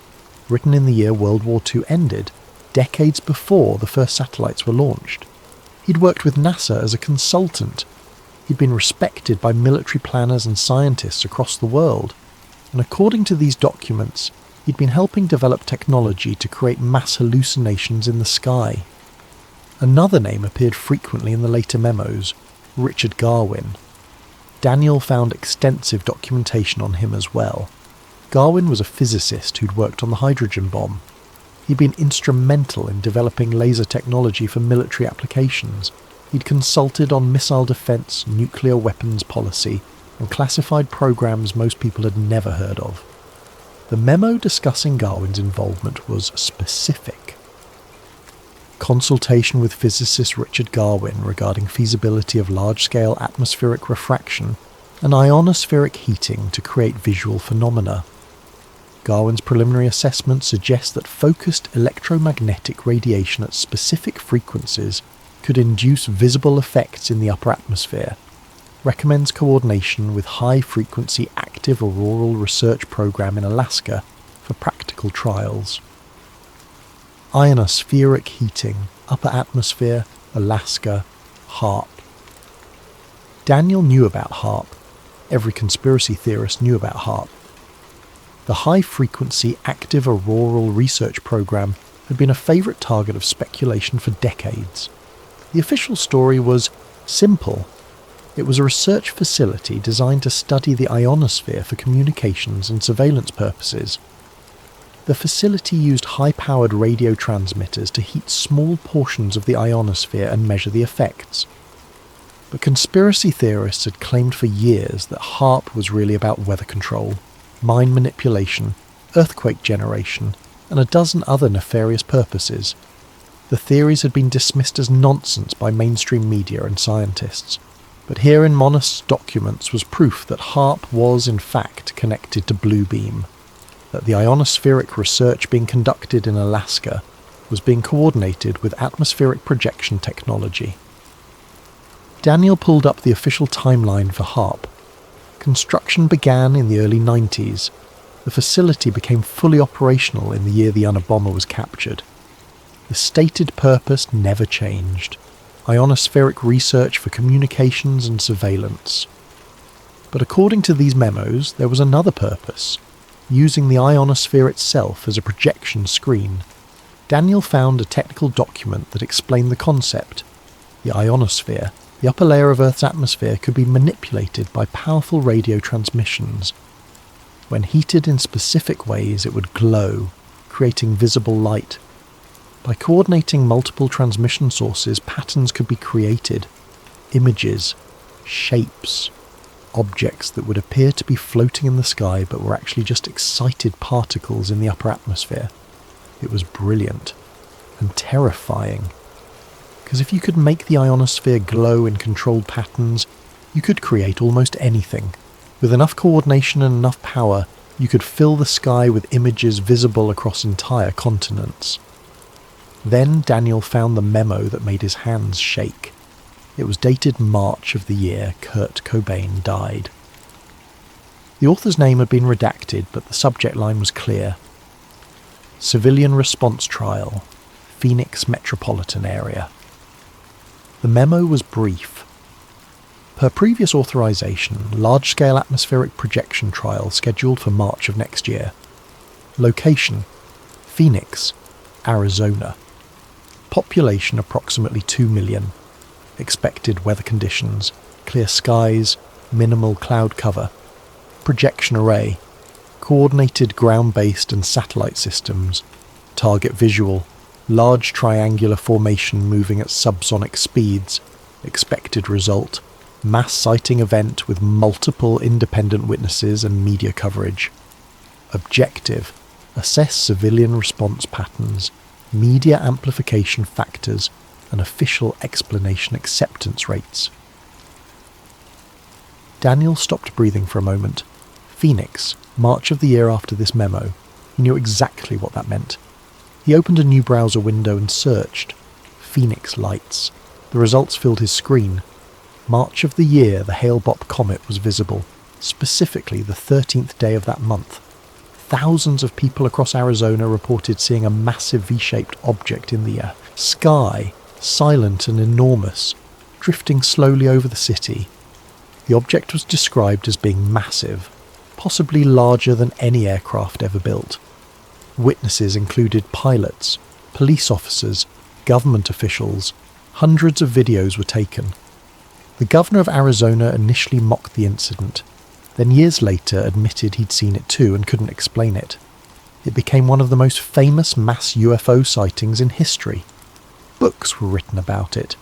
written in the year World War II ended, decades before the first satellites were launched. He'd worked with NASA as a consultant. He'd been respected by military planners and scientists across the world. And according to these documents, he'd been helping develop technology to create mass hallucinations in the sky. Another name appeared frequently in the later memos, Richard Garwin. Daniel found extensive documentation on him as well. Garwin was a physicist who'd worked on the hydrogen bomb. He'd been instrumental in developing laser technology for military applications. He'd consulted on missile defense, nuclear weapons policy, and classified programs most people had never heard of. The memo discussing Garwin's involvement was specific. Consultation with physicist Richard Garwin regarding feasibility of large-scale atmospheric refraction and ionospheric heating to create visual phenomena. Garwin's preliminary assessment suggests that focused electromagnetic radiation at specific frequencies could induce visible effects in the upper atmosphere. Recommends coordination with high-frequency active auroral research program in Alaska for practical trials. Ionospheric heating, upper atmosphere, Alaska, HAARP. Daniel knew about HAARP. Every conspiracy theorist knew about HAARP. The high-frequency active auroral research program had been a favourite target of speculation for decades. The official story was simple. It was a research facility designed to study the ionosphere for communications and surveillance purposes. The facility used high-powered radio transmitters to heat small portions of the ionosphere and measure the effects. But conspiracy theorists had claimed for years that HAARP was really about weather control, mind manipulation, earthquake generation, and a dozen other nefarious purposes. The theories had been dismissed as nonsense by mainstream media and scientists. But here in Monast's documents was proof that HAARP was in fact connected to Blue Beam, that the ionospheric research being conducted in Alaska was being coordinated with atmospheric projection technology. Daniel pulled up the official timeline for HAARP. Construction began in the early 90s. The facility became fully operational in the year the Unabomber was captured. The stated purpose never changed: ionospheric research for communications and surveillance. But according to these memos, there was another purpose: using the ionosphere itself as a projection screen. Daniel found a technical document that explained the concept. The ionosphere, the upper layer of Earth's atmosphere, could be manipulated by powerful radio transmissions. When heated in specific ways, it would glow, creating visible light. By coordinating multiple transmission sources, patterns could be created. Images, shapes, objects that would appear to be floating in the sky but were actually just excited particles in the upper atmosphere. It was brilliant and terrifying. Because if you could make the ionosphere glow in controlled patterns, you could create almost anything. With enough coordination and enough power, you could fill the sky with images visible across entire continents. Then Daniel found the memo that made his hands shake. It was dated March of the year Kurt Cobain died. The author's name had been redacted, but the subject line was clear: Civilian Response Trial, Phoenix Metropolitan Area. The memo was brief. Per previous authorization, large-scale atmospheric projection trial scheduled for March of next year. Location: Phoenix, Arizona. Population approximately 2 million. expected weather conditions, clear skies, minimal cloud cover, projection array, coordinated ground-based and satellite systems, target visual, large triangular formation moving at subsonic speeds, expected result, mass sighting event with multiple independent witnesses and media coverage. Objective, assess civilian response patterns, media amplification factors, and official explanation acceptance rates. Daniel stopped breathing for a moment. Phoenix, March of the year after this memo. He knew exactly what that meant. He opened a new browser window and searched. Phoenix lights. The results filled his screen. March of the year the Hale-Bopp comet was visible, specifically the 13th day of that month. Thousands of people across Arizona reported seeing a massive V-shaped object in the sky, silent and enormous, drifting slowly over the city. The object was described as being massive, possibly larger than any aircraft ever built. Witnesses included pilots, police officers, government officials. Hundreds of videos were taken. The governor of Arizona initially mocked the incident, then years later admitted he'd seen it too and couldn't explain it. It became one of the most famous mass UFO sightings in history. Books were written about it.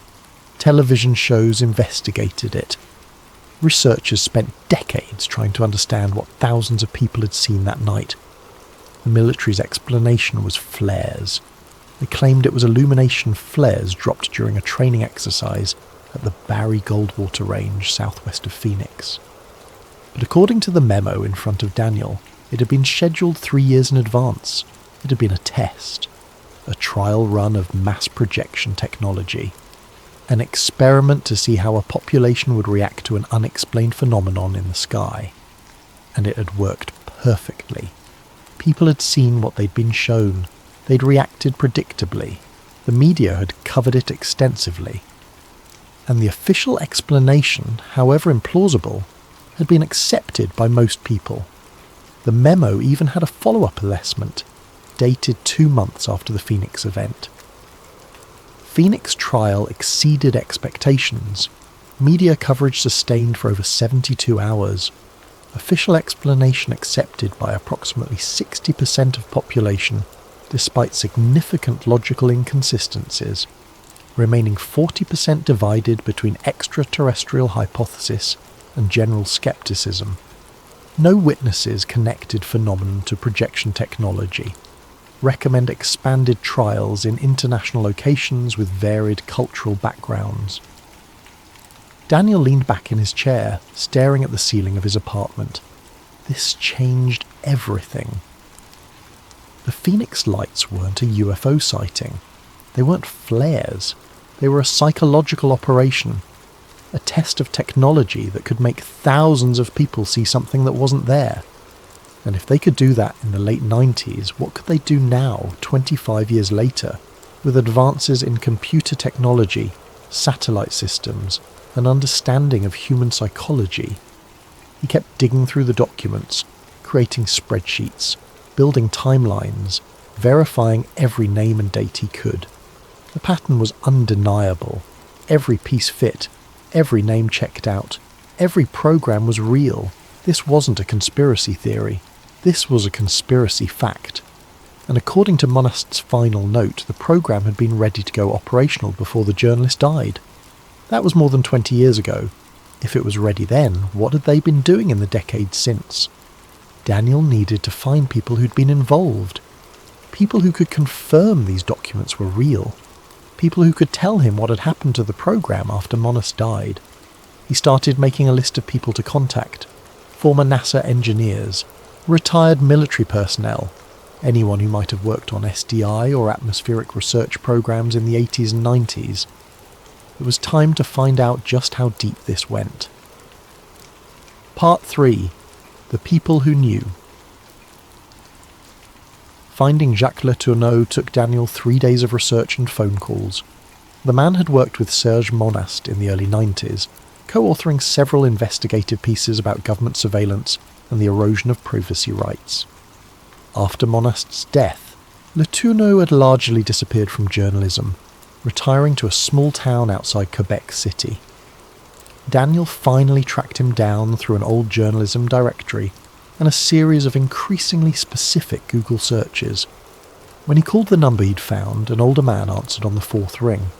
Television shows investigated it. Researchers spent decades trying to understand what thousands of people had seen that night. The military's explanation was flares. They claimed it was illumination flares dropped during a training exercise at the Barry Goldwater Range southwest of Phoenix. But according to the memo in front of Daniel, it had been scheduled 3 years in advance. It had been a test, a trial run of mass projection technology, an experiment to see how a population would react to an unexplained phenomenon in the sky. And it had worked perfectly. People had seen what they'd been shown. They'd reacted predictably. The media had covered it extensively. And the official explanation, however implausible, had been accepted by most people. The memo even had a follow-up assessment, dated 2 months after the Phoenix event. Phoenix trial exceeded expectations. Media coverage sustained for over 72 hours. Official explanation accepted by approximately 60% of population, despite significant logical inconsistencies, remaining 40% divided between extraterrestrial hypothesis and general skepticism. No witnesses connected phenomenon to projection technology. Recommend expanded trials in international locations with varied cultural backgrounds. Daniel leaned back in his chair, staring at the ceiling of his apartment. This changed everything. The Phoenix lights weren't a UFO sighting. They weren't flares. They were a psychological operation, a test of technology that could make thousands of people see something that wasn't there. And if they could do that in the late 90s, what could they do now, 25 years later, with advances in computer technology, satellite systems, an understanding of human psychology? He kept digging through the documents, creating spreadsheets, building timelines, verifying every name and date he could. The pattern was undeniable. Every piece fit, every name checked out, every program was real. This wasn't a conspiracy theory. This was a conspiracy fact. And according to Monast's final note, the program had been ready to go operational before the journalist died. That was more than 20 years ago. If it was ready then, what had they been doing in the decades since? Daniel needed to find people who'd been involved. People who could confirm these documents were real. People who could tell him what had happened to the program after Monast died. He started making a list of people to contact. Former NASA engineers, retired military personnel, anyone who might have worked on SDI or atmospheric research programs in the 80s and 90s. It was time to find out just how deep this went. Part 3. The People Who Knew. Finding Jacques Letourneau took Daniel 3 days of research and phone calls. The man had worked with Serge Monast in the early 90s, co-authoring several investigative pieces about government surveillance and the erosion of privacy rights. After Monast's death, Letourneau had largely disappeared from journalism. retiring to a small town outside Quebec City. Daniel finally tracked him down through an old journalism directory and a series of increasingly specific Google searches. When he called the number he'd found, an older man answered on the fourth ring.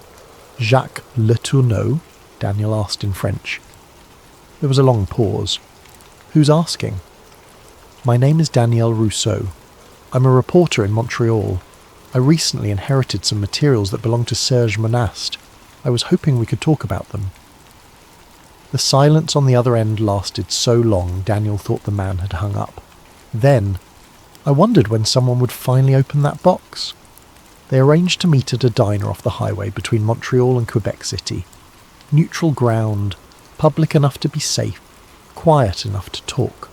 "Jacques Le Tourneau?" Daniel asked in French. There was a long pause. "Who's asking?" "My name is Daniel Rousseau. I'm a reporter in Montreal. I recently inherited some materials that belong to Serge Monast. I was hoping we could talk about them." The silence on the other end lasted so long Daniel thought the man had hung up. Then, I wondered when someone would finally open that box. They arranged to meet at a diner off the highway between Montreal and Quebec City. Neutral ground, public enough to be safe, quiet enough to talk.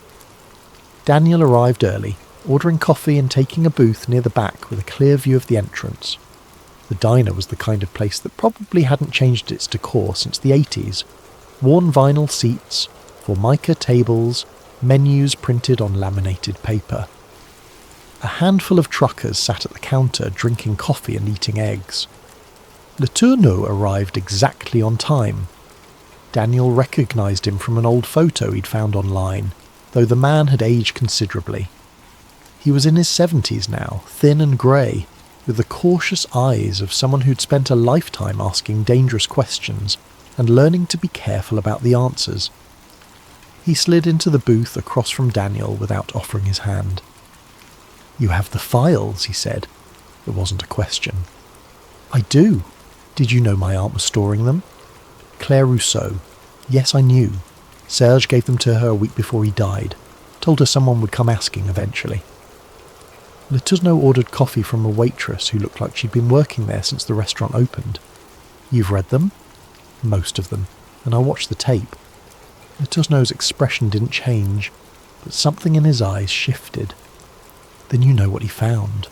Daniel arrived early, ordering coffee and taking a booth near the back with a clear view of the entrance. The diner was the kind of place that probably hadn't changed its decor since the 80s. Worn vinyl seats, formica tables, menus printed on laminated paper. A handful of truckers sat at the counter drinking coffee and eating eggs. Le Tourneau arrived exactly on time. Daniel recognised him from an old photo he'd found online, though the man had aged considerably. He was in his 70s now, thin and grey, with the cautious eyes of someone who'd spent a lifetime asking dangerous questions and learning to be careful about the answers. He slid into the booth across from Daniel without offering his hand. "You have the files," he said. It wasn't a question. "I do. Did you know my aunt was storing them?" "Claire Rousseau. Yes, I knew. Serge gave them to her a week before he died. Told her someone would come asking eventually." Le Tourneau ordered coffee from a waitress who looked like she'd been working there since the restaurant opened. "You've read them?" "Most of them, and I watched the tape." Le Tourneau's expression didn't change, but something in his eyes shifted. "Then you know what he found."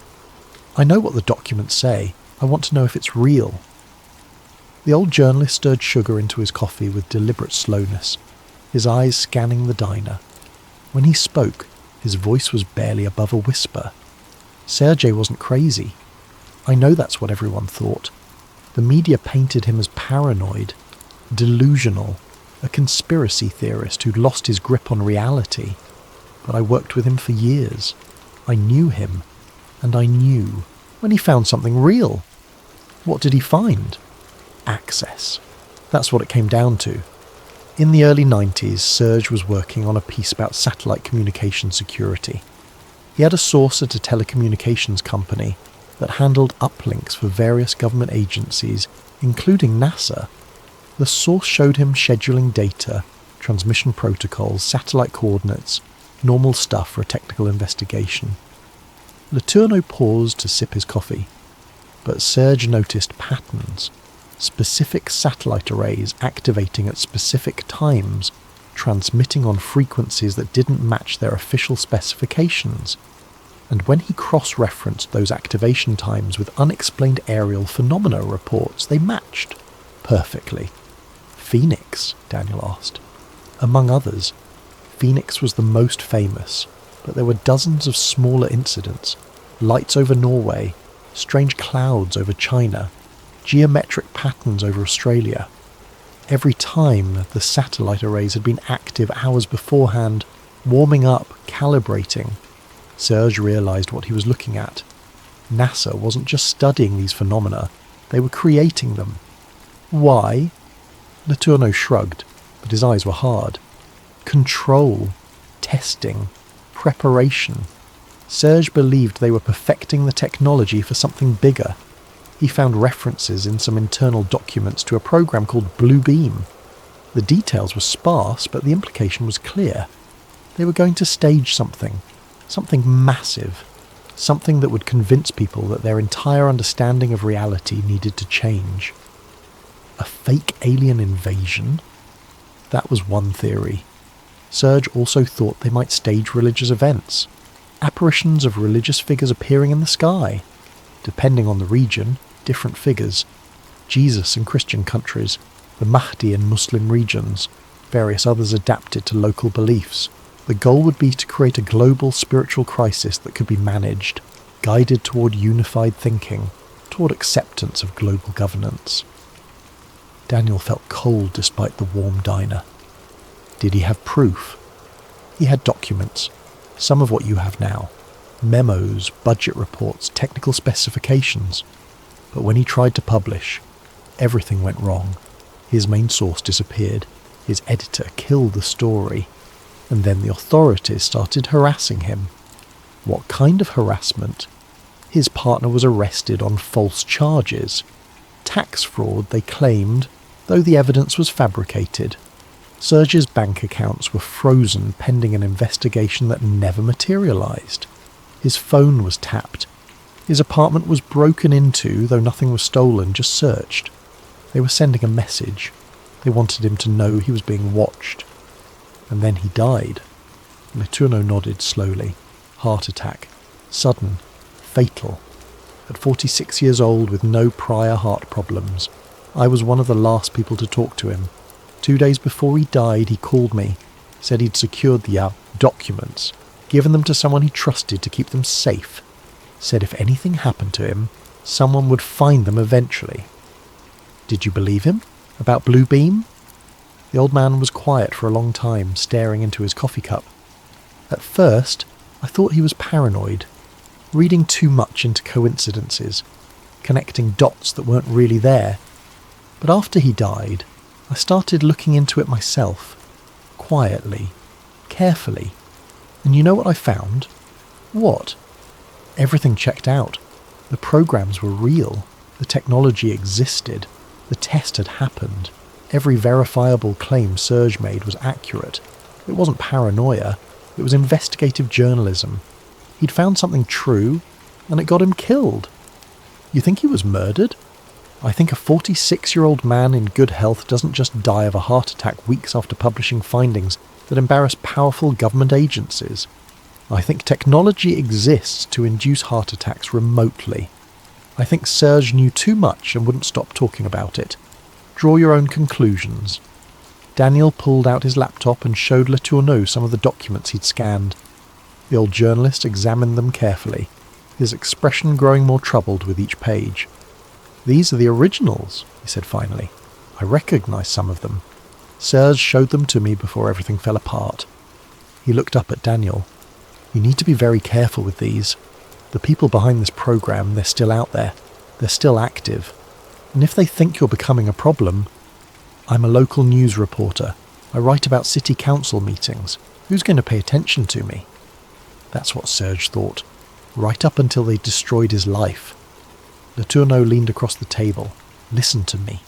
"I know what the documents say. I want to know if it's real." The old journalist stirred sugar into his coffee with deliberate slowness, his eyes scanning the diner. When he spoke, his voice was barely above a whisper. Sergei wasn't crazy. I know that's what everyone thought. The media painted him as paranoid, delusional, a conspiracy theorist who'd lost his grip on reality. But I worked with him for years. I knew him, and I knew when he found something real. What did he find? Access. That's what it came down to. In the early 90s, Serge was working on a piece about satellite communication security. He had a source at a telecommunications company that handled uplinks for various government agencies, including NASA. The source showed him scheduling data, transmission protocols, satellite coordinates, normal stuff for a technical investigation. Le Tourneau paused to sip his coffee, but Serge noticed patterns, specific satellite arrays activating at specific times, transmitting on frequencies that didn't match their official specifications. And when he cross-referenced those activation times with unexplained aerial phenomena reports, they matched perfectly. Phoenix? Daniel asked. Among others. Phoenix was the most famous, but there were dozens of smaller incidents. Lights over Norway, strange clouds over China, geometric patterns over Australia. Every time the satellite arrays had been active hours beforehand, warming up, calibrating, Serge realised what he was looking at. NASA wasn't just studying these phenomena, they were creating them. Why? Le Tourneau shrugged, but his eyes were hard. Control, testing, preparation. Serge believed they were perfecting the technology for something bigger. He found references in some internal documents to a program called Blue Beam. The details were sparse, but the implication was clear. They were going to stage something massive, something that would convince people that their entire understanding of reality needed to change. A fake alien invasion? That was one theory. Serge also thought they might stage religious events, apparitions of religious figures appearing in the sky. Depending on the region, different figures. Jesus in Christian countries, the Mahdi in Muslim regions, various others adapted to local beliefs. The goal would be to create a global spiritual crisis that could be managed, guided toward unified thinking. toward acceptance of global governance. Daniel felt cold despite the warm diner. Did he have proof? He had documents, some of what you have now. Memos, budget reports, technical specifications. But when he tried to publish, everything went wrong. His main source disappeared. His editor killed the story. And then the authorities started harassing him. What kind of harassment? His partner was arrested on false charges. Tax fraud, they claimed, though the evidence was fabricated. Serge's bank accounts were frozen pending an investigation that never materialised. His phone was tapped. His apartment was broken into, though nothing was stolen, just searched. They were sending a message. They wanted him to know he was being watched. And then he died. Letourneau nodded slowly. Heart attack. Sudden. Fatal. At 46 years old with no prior heart problems. I was one of the last people to talk to him. 2 days before he died, he called me. Said he'd secured the documents. Given them to someone he trusted to keep them safe. Said if anything happened to him, someone would find them eventually. Did you believe him? About Blue Beam? The old man was quiet for a long time, staring into his coffee cup. At first, I thought he was paranoid, reading too much into coincidences, connecting dots that weren't really there. But after he died, I started looking into it myself, quietly, carefully. And you know what I found? What? Everything checked out. The programs were real. The technology existed. The test had happened. Every verifiable claim Serge made was accurate. It wasn't paranoia. It was investigative journalism. He'd found something true, and it got him killed. You think he was murdered? I think a 46-year-old man in good health doesn't just die of a heart attack weeks after publishing findings that embarrass powerful government agencies. I think technology exists to induce heart attacks remotely. I think Serge knew too much and wouldn't stop talking about it. Draw your own conclusions. Daniel pulled out his laptop and showed Letourneau some of the documents he'd scanned. The old journalist examined them carefully, his expression growing more troubled with each page. These are the originals, he said finally. I recognise some of them. Serge showed them to me before everything fell apart. He looked up at Daniel. You need to be very careful with these. The people behind this program, they're still out there. They're still active. And if they think you're becoming a problem... I'm a local news reporter. I write about city council meetings. Who's going to pay attention to me? That's what Serge thought, right up until they destroyed his life. Letourneau leaned across the table. Listen to me.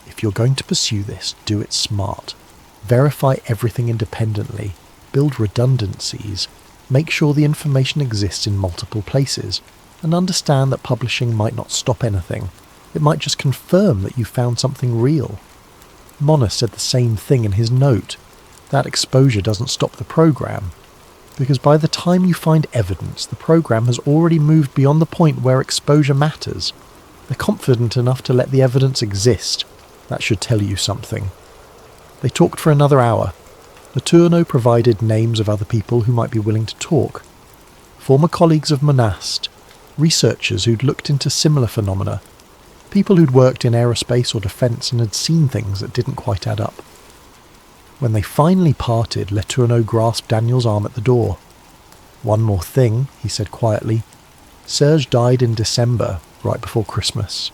If you're going to pursue this, do it smart. Verify everything independently. Build redundancies. Make sure the information exists in multiple places. And understand that publishing might not stop anything. It might just confirm that you found something real. Mona said the same thing in his note. That exposure doesn't stop the program. Because by the time you find evidence, the program has already moved beyond the point where exposure matters. They're confident enough to let the evidence exist. That should tell you something. They talked for another hour. Letourneau provided names of other people who might be willing to talk. Former colleagues of Monast, researchers who'd looked into similar phenomena, people who'd worked in aerospace or defence and had seen things that didn't quite add up. When they finally parted, Letourneau grasped Daniel's arm at the door. One more thing, he said quietly. Serge died in December, right before Christmas.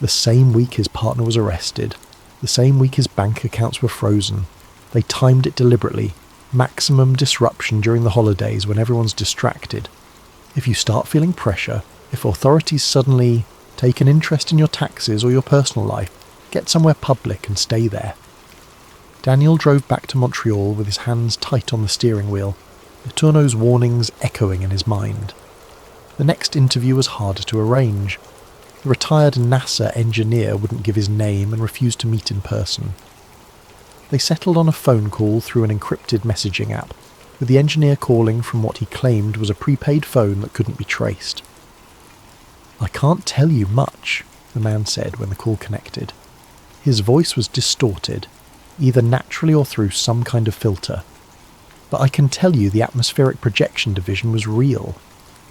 The same week his partner was arrested. The same week his bank accounts were frozen. They timed it deliberately. Maximum disruption during the holidays when everyone's distracted. If you start feeling pressure, if authorities suddenly take an interest in your taxes or your personal life, get somewhere public and stay there. Daniel drove back to Montreal with his hands tight on the steering wheel, Letourneau's warnings echoing in his mind. The next interview was harder to arrange. The retired NASA engineer wouldn't give his name and refused to meet in person. They settled on a phone call through an encrypted messaging app, with the engineer calling from what he claimed was a prepaid phone that couldn't be traced. I can't tell you much, the man said when the call connected. His voice was distorted, either naturally or through some kind of filter. But I can tell you the atmospheric projection division was real.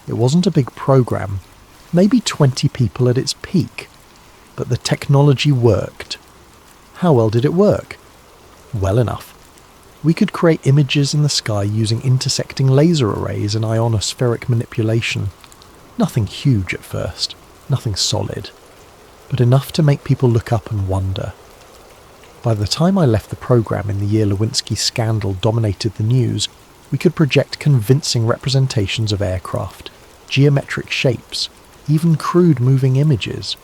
It wasn't a big program. maybe 20 people at its peak. But the technology worked. How well did it work? Well enough. We could create images in the sky using intersecting laser arrays and ionospheric manipulation. Nothing huge at first, nothing solid, but enough to make people look up and wonder. By the time I left the program in the year Lewinsky's scandal dominated the news, we could project convincing representations of aircraft, geometric shapes, even crude moving images.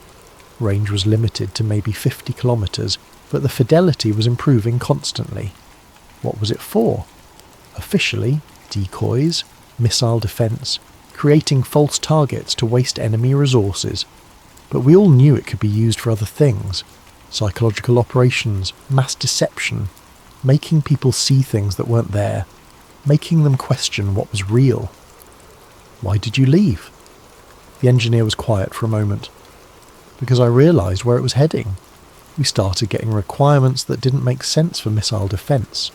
Range was limited to maybe 50 kilometres, but the fidelity was improving constantly. What was it for? Officially, decoys, missile defence, creating false targets to waste enemy resources. But we all knew it could be used for other things. Psychological operations, mass deception, making people see things that weren't there, making them question what was real. Why did you leave? The engineer was quiet for a moment. Because I realised where it was heading. We started getting requirements that didn't make sense for missile defence.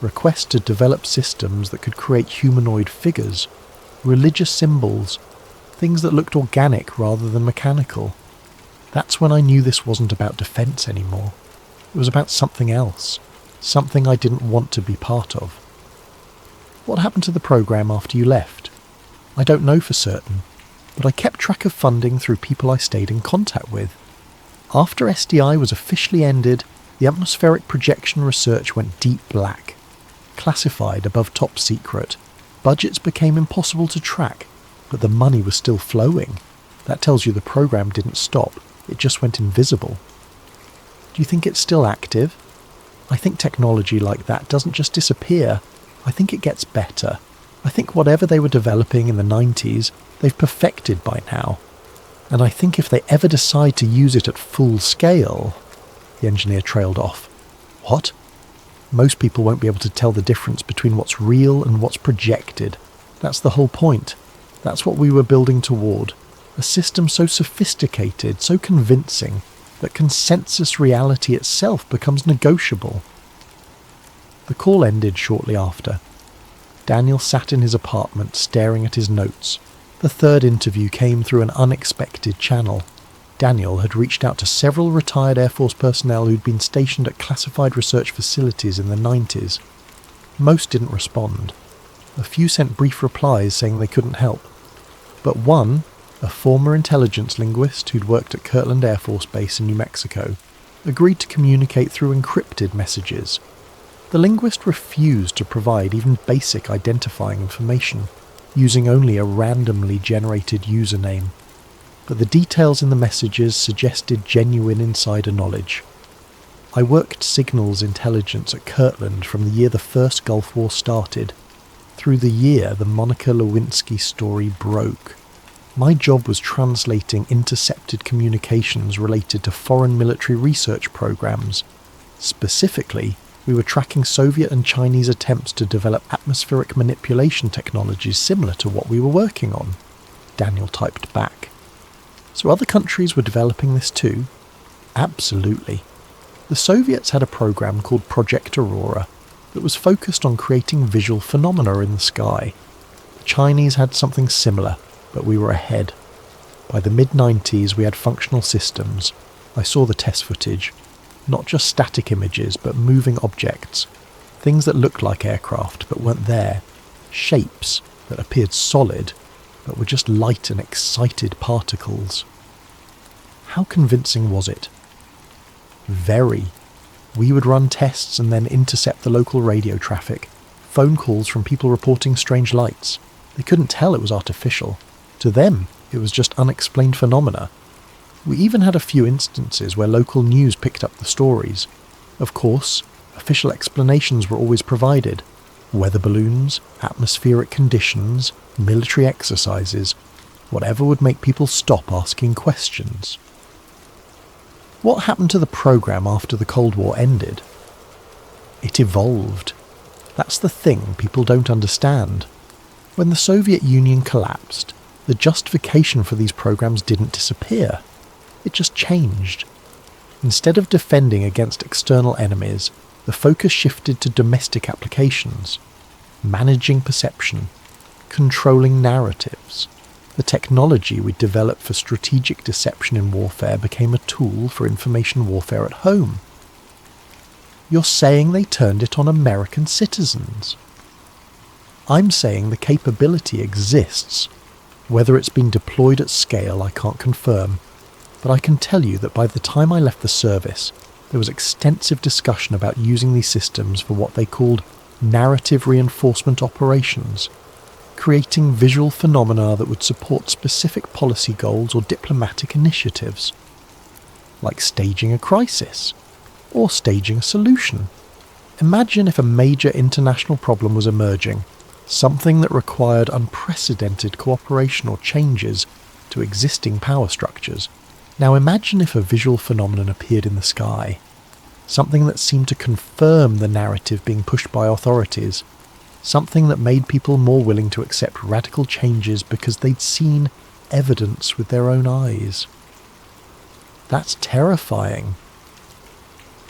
Requests to develop systems that could create humanoid figures, religious symbols, things that looked organic rather than mechanical. That's when I knew this wasn't about defence anymore. It was about something else, something I didn't want to be part of. What happened to the program after you left? I don't know for certain, but I kept track of funding through people I stayed in contact with. After SDI was officially ended, the atmospheric projection research went deep black. Classified above top secret. Budgets became impossible to track, but the money was still flowing. That tells you the program didn't stop, it just went invisible. Do you think it's still active? I think technology like that doesn't just disappear, I think it gets better. I think whatever they were developing in the 90s, they've perfected by now. And I think if they ever decide to use it at full scale... The engineer trailed off. What? Most people won't be able to tell the difference between what's real and what's projected. That's the whole point. That's what we were building toward. A system so sophisticated, so convincing, that consensus reality itself becomes negotiable. The call ended shortly after. Daniel sat in his apartment staring at his notes. The third interview came through an unexpected channel. Daniel had reached out to several retired Air Force personnel who'd been stationed at classified research facilities in the 90s. Most didn't respond. A few sent brief replies saying they couldn't help. But one, a former intelligence linguist who'd worked at Kirtland Air Force Base in New Mexico, agreed to communicate through encrypted messages. The linguist refused to provide even basic identifying information, using only a randomly generated username. But the details in the messages suggested genuine insider knowledge. I worked signals intelligence at Kirtland from the year the first Gulf War started, through the year the Monica Lewinsky story broke. My job was translating intercepted communications related to foreign military research programs. Specifically, we were tracking Soviet and Chinese attempts to develop atmospheric manipulation technologies similar to what we were working on. Daniel typed back. So other countries were developing this too? Absolutely. The Soviets had a program called Project Aurora that was focused on creating visual phenomena in the sky. The Chinese had something similar, but we were ahead. By the mid-90s we had functional systems. I saw the test footage. Not just static images, but moving objects. Things that looked like aircraft, but weren't there. Shapes that appeared solid, but were just light and excited particles. How convincing was it? Very. We would run tests and then intercept the local radio traffic. Phone calls from people reporting strange lights. They couldn't tell it was artificial. To them, it was just unexplained phenomena. We even had a few instances where local news picked up the stories. Of course, official explanations were always provided. Weather balloons, atmospheric conditions, military exercises, whatever would make people stop asking questions. What happened to the program after the Cold War ended? It evolved. That's the thing people don't understand. When the Soviet Union collapsed, the justification for these programs didn't disappear. It just changed. Instead of defending against external enemies, the focus shifted to domestic applications, managing perception, controlling narratives. The technology we developed for strategic deception in warfare became a tool for information warfare at home. You're saying they turned it on American citizens. I'm saying the capability exists. Whether it's been deployed at scale, I can't confirm, but I can tell you that by the time I left the service, there was extensive discussion about using these systems for what they called narrative reinforcement operations, creating visual phenomena that would support specific policy goals or diplomatic initiatives, like staging a crisis or staging a solution. Imagine if a major international problem was emerging, something that required unprecedented cooperation or changes to existing power structures. Now imagine if a visual phenomenon appeared in the sky, something that seemed to confirm the narrative being pushed by authorities, something that made people more willing to accept radical changes because they'd seen evidence with their own eyes. That's terrifying.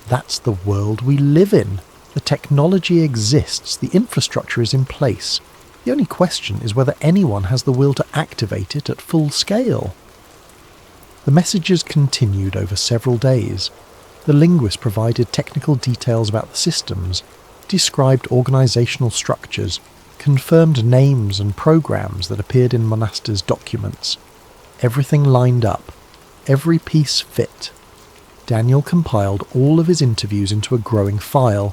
That's the world we live in. The technology exists, the infrastructure is in place. The only question is whether anyone has the will to activate it at full scale. The messages continued over several days. The linguist provided technical details about the systems, described organizational structures, confirmed names and programs that appeared in Monaster's documents. Everything lined up. Every piece fit. Daniel compiled all of his interviews into a growing file,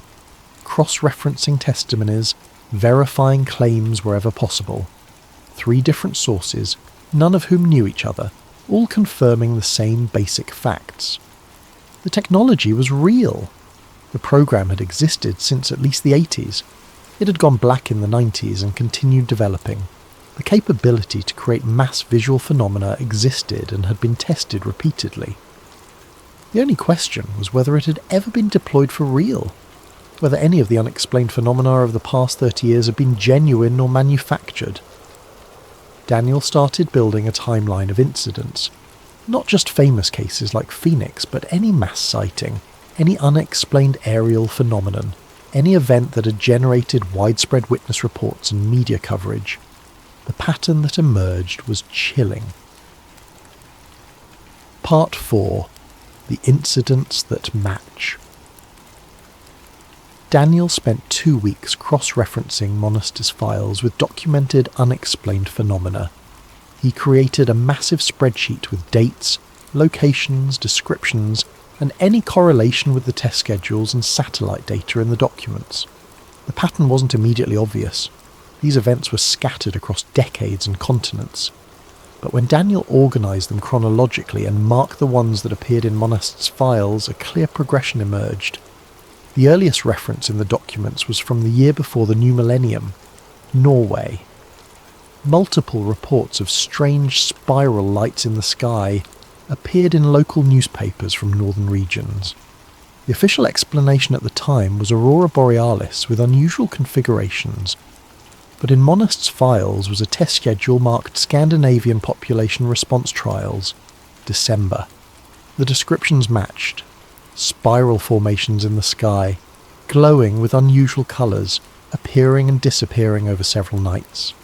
cross-referencing testimonies, verifying claims wherever possible. 3 different sources, none of whom knew each other, all confirming the same basic facts. The technology was real. The program had existed since at least the 80s. It had gone black in the 90s and continued developing. The capability to create mass visual phenomena existed and had been tested repeatedly. The only question was whether it had ever been deployed for real, whether any of the unexplained phenomena of the past 30 years had been genuine or manufactured. Daniel started building a timeline of incidents, not just famous cases like Phoenix, but any mass sighting, any unexplained aerial phenomenon, any event that had generated widespread witness reports and media coverage. The pattern that emerged was chilling. Part 4. The Incidents That Match. Daniel spent 2 weeks cross-referencing Monaster's files with documented unexplained phenomena. He created a massive spreadsheet with dates, locations, descriptions, and any correlation with the test schedules and satellite data in the documents. The pattern wasn't immediately obvious. These events were scattered across decades and continents. But when Daniel organised them chronologically and marked the ones that appeared in Monaster's files, a clear progression emerged. The earliest reference in the documents was from the year before the new millennium, Norway. Multiple reports of strange spiral lights in the sky appeared in local newspapers from northern regions. The official explanation at the time was aurora borealis with unusual configurations, but in Monaster's files was a test schedule marked Scandinavian Population Response Trials, December. The descriptions matched. Spiral formations in the sky, glowing with unusual colours, appearing and disappearing over several nights.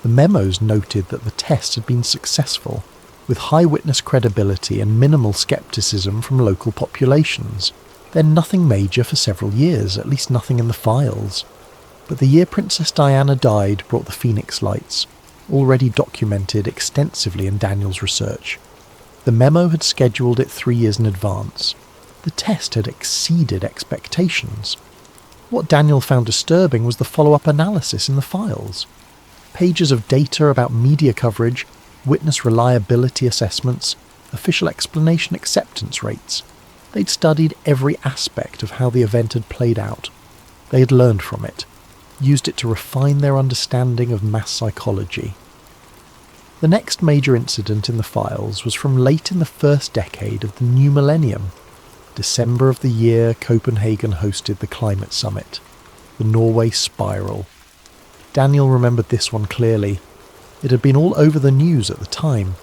The memos noted that the test had been successful, with high witness credibility and minimal scepticism from local populations. Then nothing major for several years, at least nothing in the files. But the year Princess Diana died brought the Phoenix lights, already documented extensively in Daniel's research. The memo had scheduled it 3 years in advance. The test had exceeded expectations. What Daniel found disturbing was the follow-up analysis in the files. Pages of data about media coverage, witness reliability assessments, official explanation acceptance rates. They'd studied every aspect of how the event had played out. They had learned from it, used it to refine their understanding of mass psychology. The next major incident in the files was from late in the first decade of the new millennium, December of the year Copenhagen hosted the climate summit, the Norway spiral. Daniel remembered this one clearly. It had been all over the news at the time.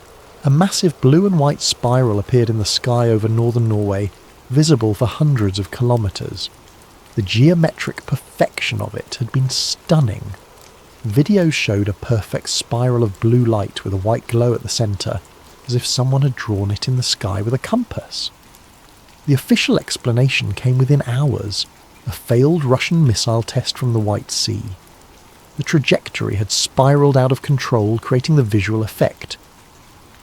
A massive blue and white spiral appeared in the sky over northern Norway, visible for hundreds of kilometres. The geometric perfection of it had been stunning. Videos showed a perfect spiral of blue light with a white glow at the centre, as if someone had drawn it in the sky with a compass. The official explanation came within hours, a failed Russian missile test from the White Sea. The trajectory had spiralled out of control, creating the visual effect.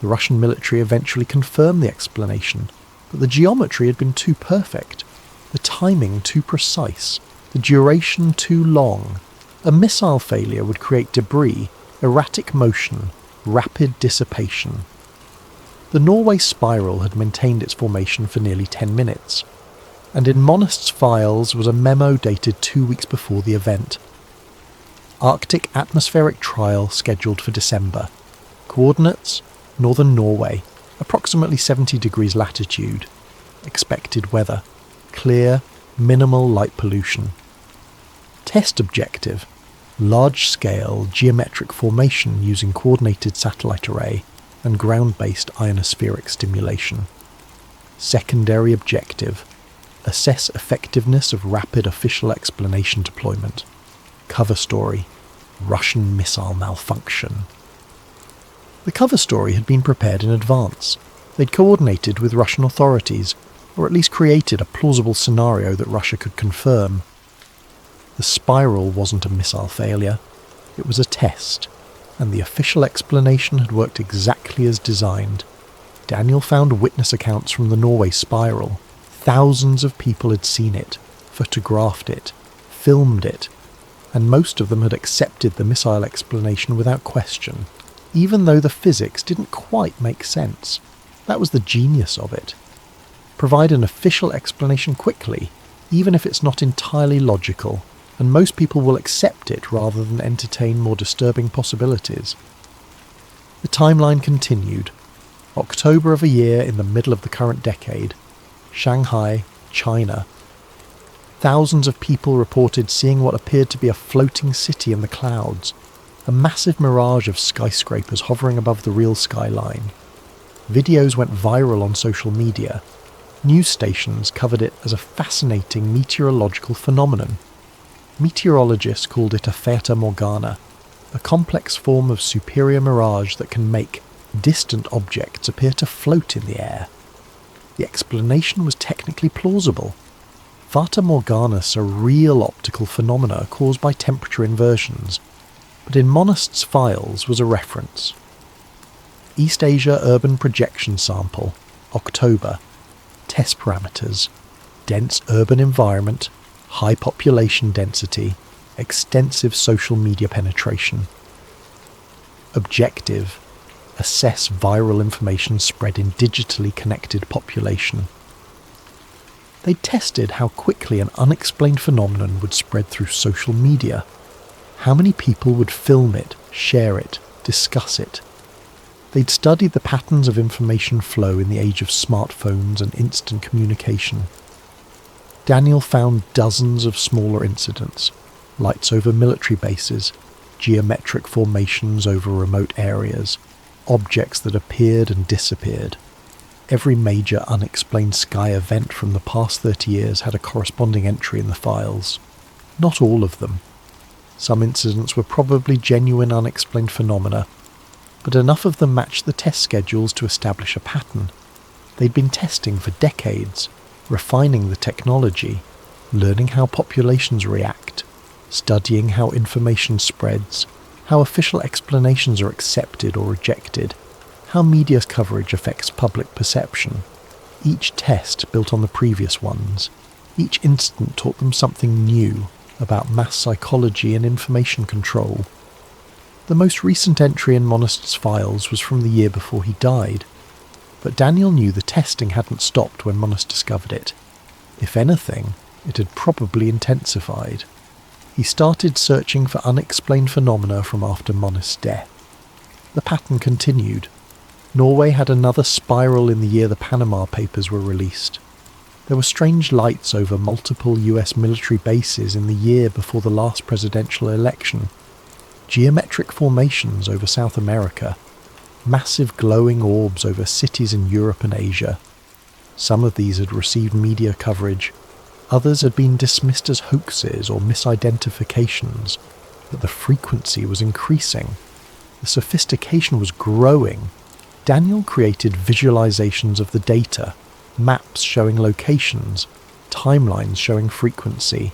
The Russian military eventually confirmed the explanation, but the geometry had been too perfect, the timing too precise, the duration too long. A missile failure would create debris, erratic motion, rapid dissipation. The Norway spiral had maintained its formation for nearly 10 minutes, and in Monist's files was a memo dated 2 weeks before the event. Arctic atmospheric trial scheduled for December. Coordinates: northern Norway, approximately 70 degrees latitude. Expected weather: clear, minimal light pollution. Test objective: large-scale geometric formation using coordinated satellite array and ground-based ionospheric stimulation. Secondary objective: assess effectiveness of rapid official explanation deployment. Cover story: Russian missile malfunction. The cover story had been prepared in advance. They'd coordinated with Russian authorities, or at least created a plausible scenario that Russia could confirm. The spiral wasn't a missile failure, it was a test, and the official explanation had worked exactly as designed. Daniel found witness accounts from the Norway spiral. Thousands of people had seen it, photographed it, filmed it, and most of them had accepted the missile explanation without question, even though the physics didn't quite make sense. That was the genius of it. Provide an official explanation quickly, even if it's not entirely logical, and most people will accept it rather than entertain more disturbing possibilities. The timeline continued. October of a year in the middle of the current decade. Shanghai, China. Thousands of people reported seeing what appeared to be a floating city in the clouds, a massive mirage of skyscrapers hovering above the real skyline. Videos went viral on social media. News stations covered it as a fascinating meteorological phenomenon. Meteorologists called it a fata morgana, a complex form of superior mirage that can make distant objects appear to float in the air. The explanation was technically plausible. Fata morganas are real optical phenomena caused by temperature inversions, but in Monist's files was a reference. East Asia Urban Projection Sample, October. Test parameters: dense urban environment, high population density, extensive social media penetration. Objective: assess viral information spread in digitally connected population. They tested how quickly an unexplained phenomenon would spread through social media. How many people would film it, share it, discuss it. They'd studied the patterns of information flow in the age of smartphones and instant communication. Daniel found dozens of smaller incidents: lights over military bases, geometric formations over remote areas, objects that appeared and disappeared. Every major unexplained sky event from the past 30 years had a corresponding entry in the files. Not all of them. Some incidents were probably genuine unexplained phenomena, but enough of them matched the test schedules to establish a pattern. They'd been testing for decades, refining the technology, learning how populations react, studying how information spreads, how official explanations are accepted or rejected, how media's coverage affects public perception. Each test built on the previous ones. Each incident taught them something new about mass psychology and information control. The most recent entry in Monist's files was from the year before he died, but Daniel knew the testing hadn't stopped when Monist discovered it. If anything, it had probably intensified. He started searching for unexplained phenomena from after Monist's death. The pattern continued. Norway had another spiral in the year the Panama Papers were released. There were strange lights over multiple US military bases in the year before the last presidential election. Geometric formations over South America. Massive glowing orbs over cities in Europe and Asia. Some of these had received media coverage. Others had been dismissed as hoaxes or misidentifications. but the frequency was increasing. The sophistication was growing. Daniel created visualizations of the data, maps showing locations, timelines showing frequency,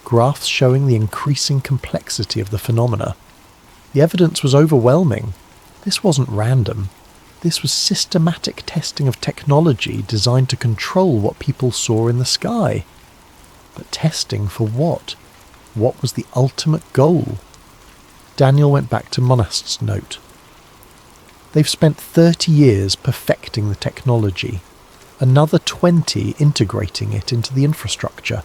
graphs showing the increasing complexity of the phenomena. The evidence was overwhelming. This wasn't random. This was systematic testing of technology designed to control what people saw in the sky. But testing for what? What was the ultimate goal? Daniel went back to Monast's note. They've spent 30 years perfecting the technology, another 20 integrating it into the infrastructure.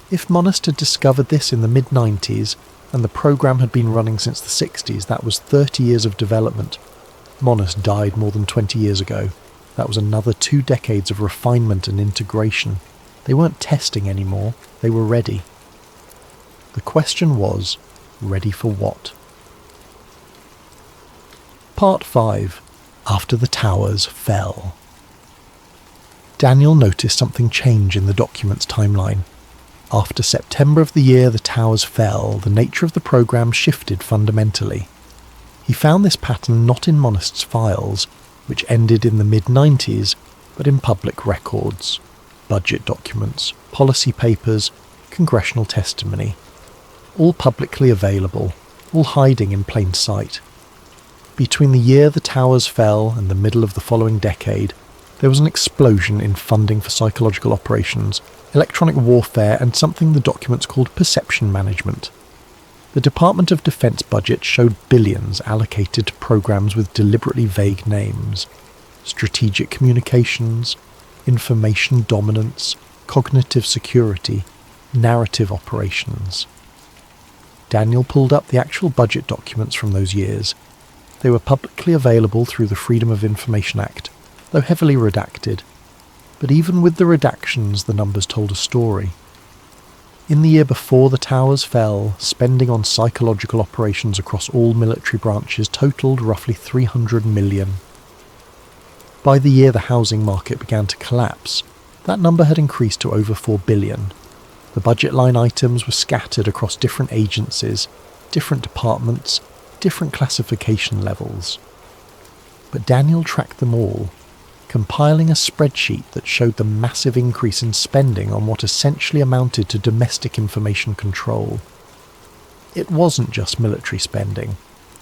If Monast had discovered this in the mid-90s, and the program had been running since the 60s, that was 30 years of development. Monast died more than 20 years ago. That was another 2 decades of refinement and integration. They weren't testing anymore, they were ready. The question was, ready for what? Part 5. After the towers fell. Daniel noticed something change in the document's timeline. After September of the year the towers fell, the nature of the program shifted fundamentally. He found this pattern not in Monast's files, which ended in the mid-90s, but in public records, budget documents, policy papers, congressional testimony, all publicly available, all hiding in plain sight. Between the year the towers fell and the middle of the following decade, there was an explosion in funding for psychological operations, electronic warfare, and something the documents called perception management. The Department of Defense budget showed billions allocated to programs with deliberately vague names: strategic communications, information dominance, cognitive security, narrative operations. Daniel pulled up the actual budget documents from those years. They were publicly available through the Freedom of Information Act, though heavily redacted. But even with the redactions, the numbers told a story. In the year before the towers fell, spending on psychological operations across all military branches totaled roughly 300 million. By the year the housing market began to collapse, that number had increased to over 4 billion. The budget line items were scattered across different agencies, different departments, different classification levels. But Daniel tracked them all, compiling a spreadsheet that showed the massive increase in spending on what essentially amounted to domestic information control. It wasn't just military spending.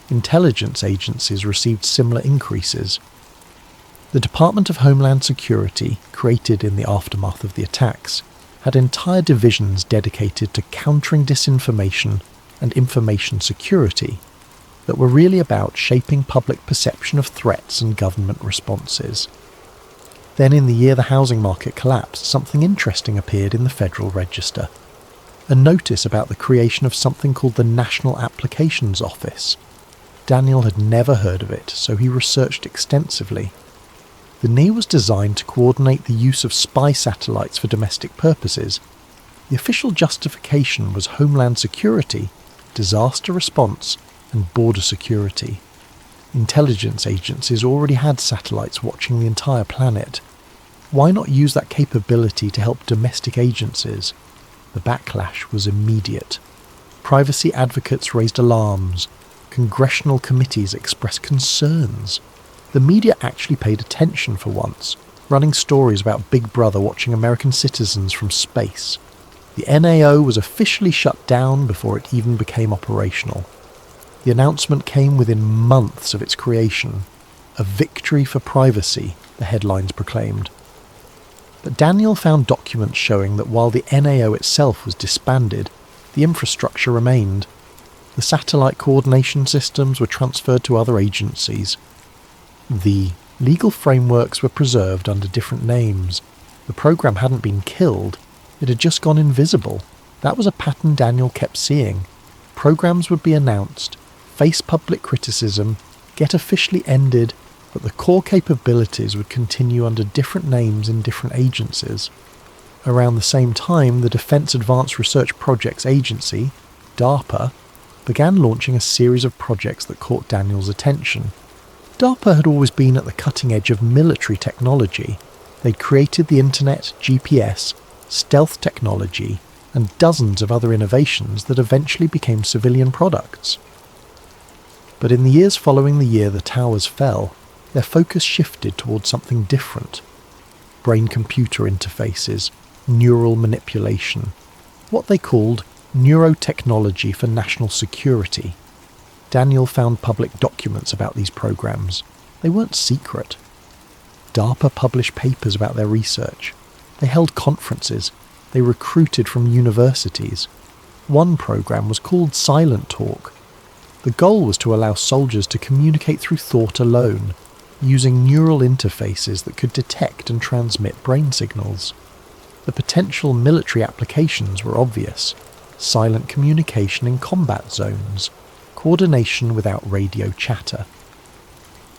Intelligence agencies received similar increases. The Department of Homeland Security, created in the aftermath of the attacks, had entire divisions dedicated to countering disinformation and information security that were really about shaping public perception of threats and government responses. Then in the year the housing market collapsed, something interesting appeared in the Federal Register. A notice about the creation of something called the National Applications Office. Daniel had never heard of it, so he researched extensively. The NE was designed to coordinate the use of spy satellites for domestic purposes. The official justification was Homeland Security, disaster response, and border security. Intelligence agencies already had satellites watching the entire planet. Why not use that capability to help domestic agencies? The backlash was immediate. Privacy advocates raised alarms. Congressional committees expressed concerns. The media actually paid attention for once, running stories about Big Brother watching American citizens from space. The NAO was officially shut down before it even became operational. The announcement came within months of its creation. A victory for privacy, the headlines proclaimed. But Daniel found documents showing that while the NAO itself was disbanded, the infrastructure remained. The satellite coordination systems were transferred to other agencies. The legal frameworks were preserved under different names. The program hadn't been killed, it had just gone invisible. That was a pattern Daniel kept seeing. Programs would be announced, face public criticism, get officially ended, but the core capabilities would continue under different names in different agencies. Around the same time, the Defense Advanced Research Projects Agency, DARPA, began launching a series of projects that caught Daniel's attention. DARPA had always been at the cutting edge of military technology. They'd created the internet, GPS, stealth technology, and dozens of other innovations that eventually became civilian products. But in the years following the year the towers fell, their focus shifted towards something different. Brain-computer interfaces, neural manipulation, what they called neurotechnology for national security. Daniel found public documents about these programs. They weren't secret. DARPA published papers about their research. They held conferences. They recruited from universities. One program was called Silent Talk. The goal was to allow soldiers to communicate through thought alone, using neural interfaces that could detect and transmit brain signals. The potential military applications were obvious: silent communication in combat zones, coordination without radio chatter.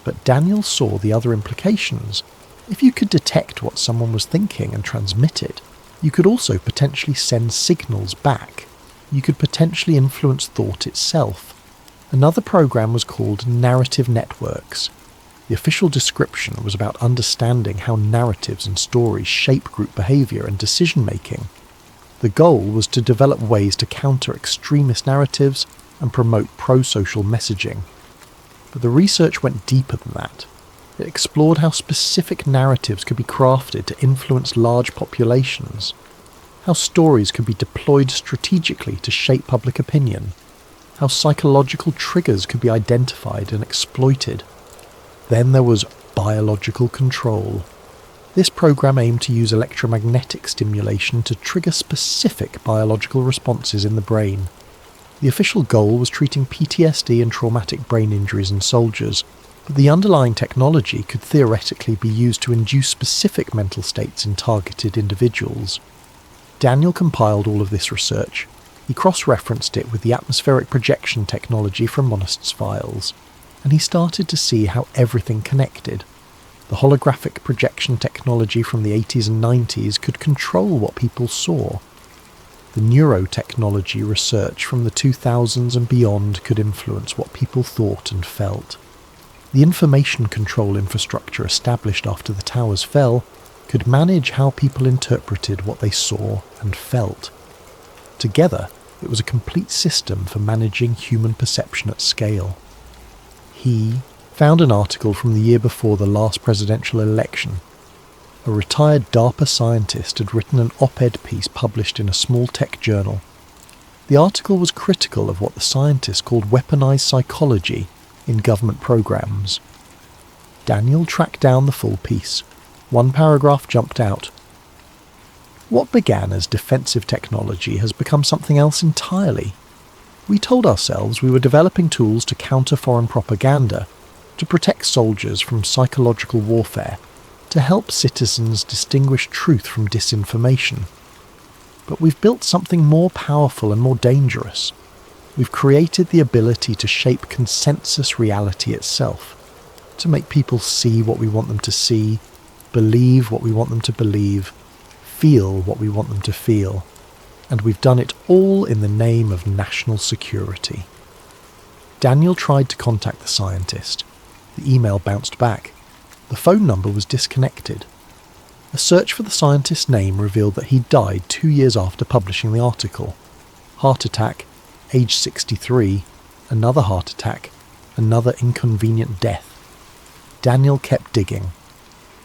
But Daniel saw the other implications. If you could detect what someone was thinking and transmit it, you could also potentially send signals back. You could potentially influence thought itself. Another program was called Narrative Networks. The official description was about understanding how narratives and stories shape group behaviour and decision-making. The goal was to develop ways to counter extremist narratives and promote pro-social messaging. But the research went deeper than that. It explored how specific narratives could be crafted to influence large populations, how stories could be deployed strategically to shape public opinion, how psychological triggers could be identified and exploited. Then there was biological control. This program aimed to use electromagnetic stimulation to trigger specific biological responses in the brain. The official goal was treating PTSD and traumatic brain injuries in soldiers, but the underlying technology could theoretically be used to induce specific mental states in targeted individuals. Daniel compiled all of this research. He cross-referenced it with the atmospheric projection technology from Monist's files, and he started to see how everything connected. The holographic projection technology from the 80s and 90s could control what people saw. The neurotechnology research from the 2000s and beyond could influence what people thought and felt. The information control infrastructure established after the towers fell could manage how people interpreted what they saw and felt. Together, it was a complete system for managing human perception at scale. He found an article from the year before the last presidential election. A retired DARPA scientist had written an op-ed piece published in a small tech journal. The article was critical of what the scientist called weaponized psychology in government programs. Daniel tracked down the full piece. One paragraph jumped out. What began as defensive technology has become something else entirely. We told ourselves we were developing tools to counter foreign propaganda, to protect soldiers from psychological warfare, to help citizens distinguish truth from disinformation. But we've built something more powerful and more dangerous. We've created the ability to shape consensus reality itself, to make people see what we want them to see, believe what we want them to believe, feel what we want them to feel. And we've done it all in the name of national security. Daniel tried to contact the scientist. The email bounced back. The phone number was disconnected. A search for the scientist's name revealed that he died 2 years after publishing the article. Heart attack, age 63, another heart attack, another inconvenient death. Daniel kept digging.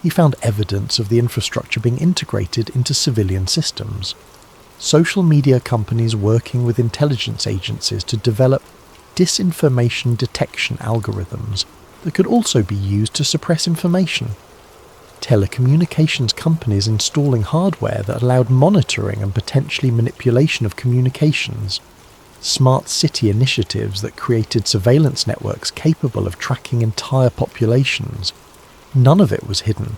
He found evidence of the infrastructure being integrated into civilian systems. Social media companies working with intelligence agencies to develop disinformation detection algorithms that could also be used to suppress information. Telecommunications companies installing hardware that allowed monitoring and potentially manipulation of communications. Smart city initiatives that created surveillance networks capable of tracking entire populations. None of it was hidden.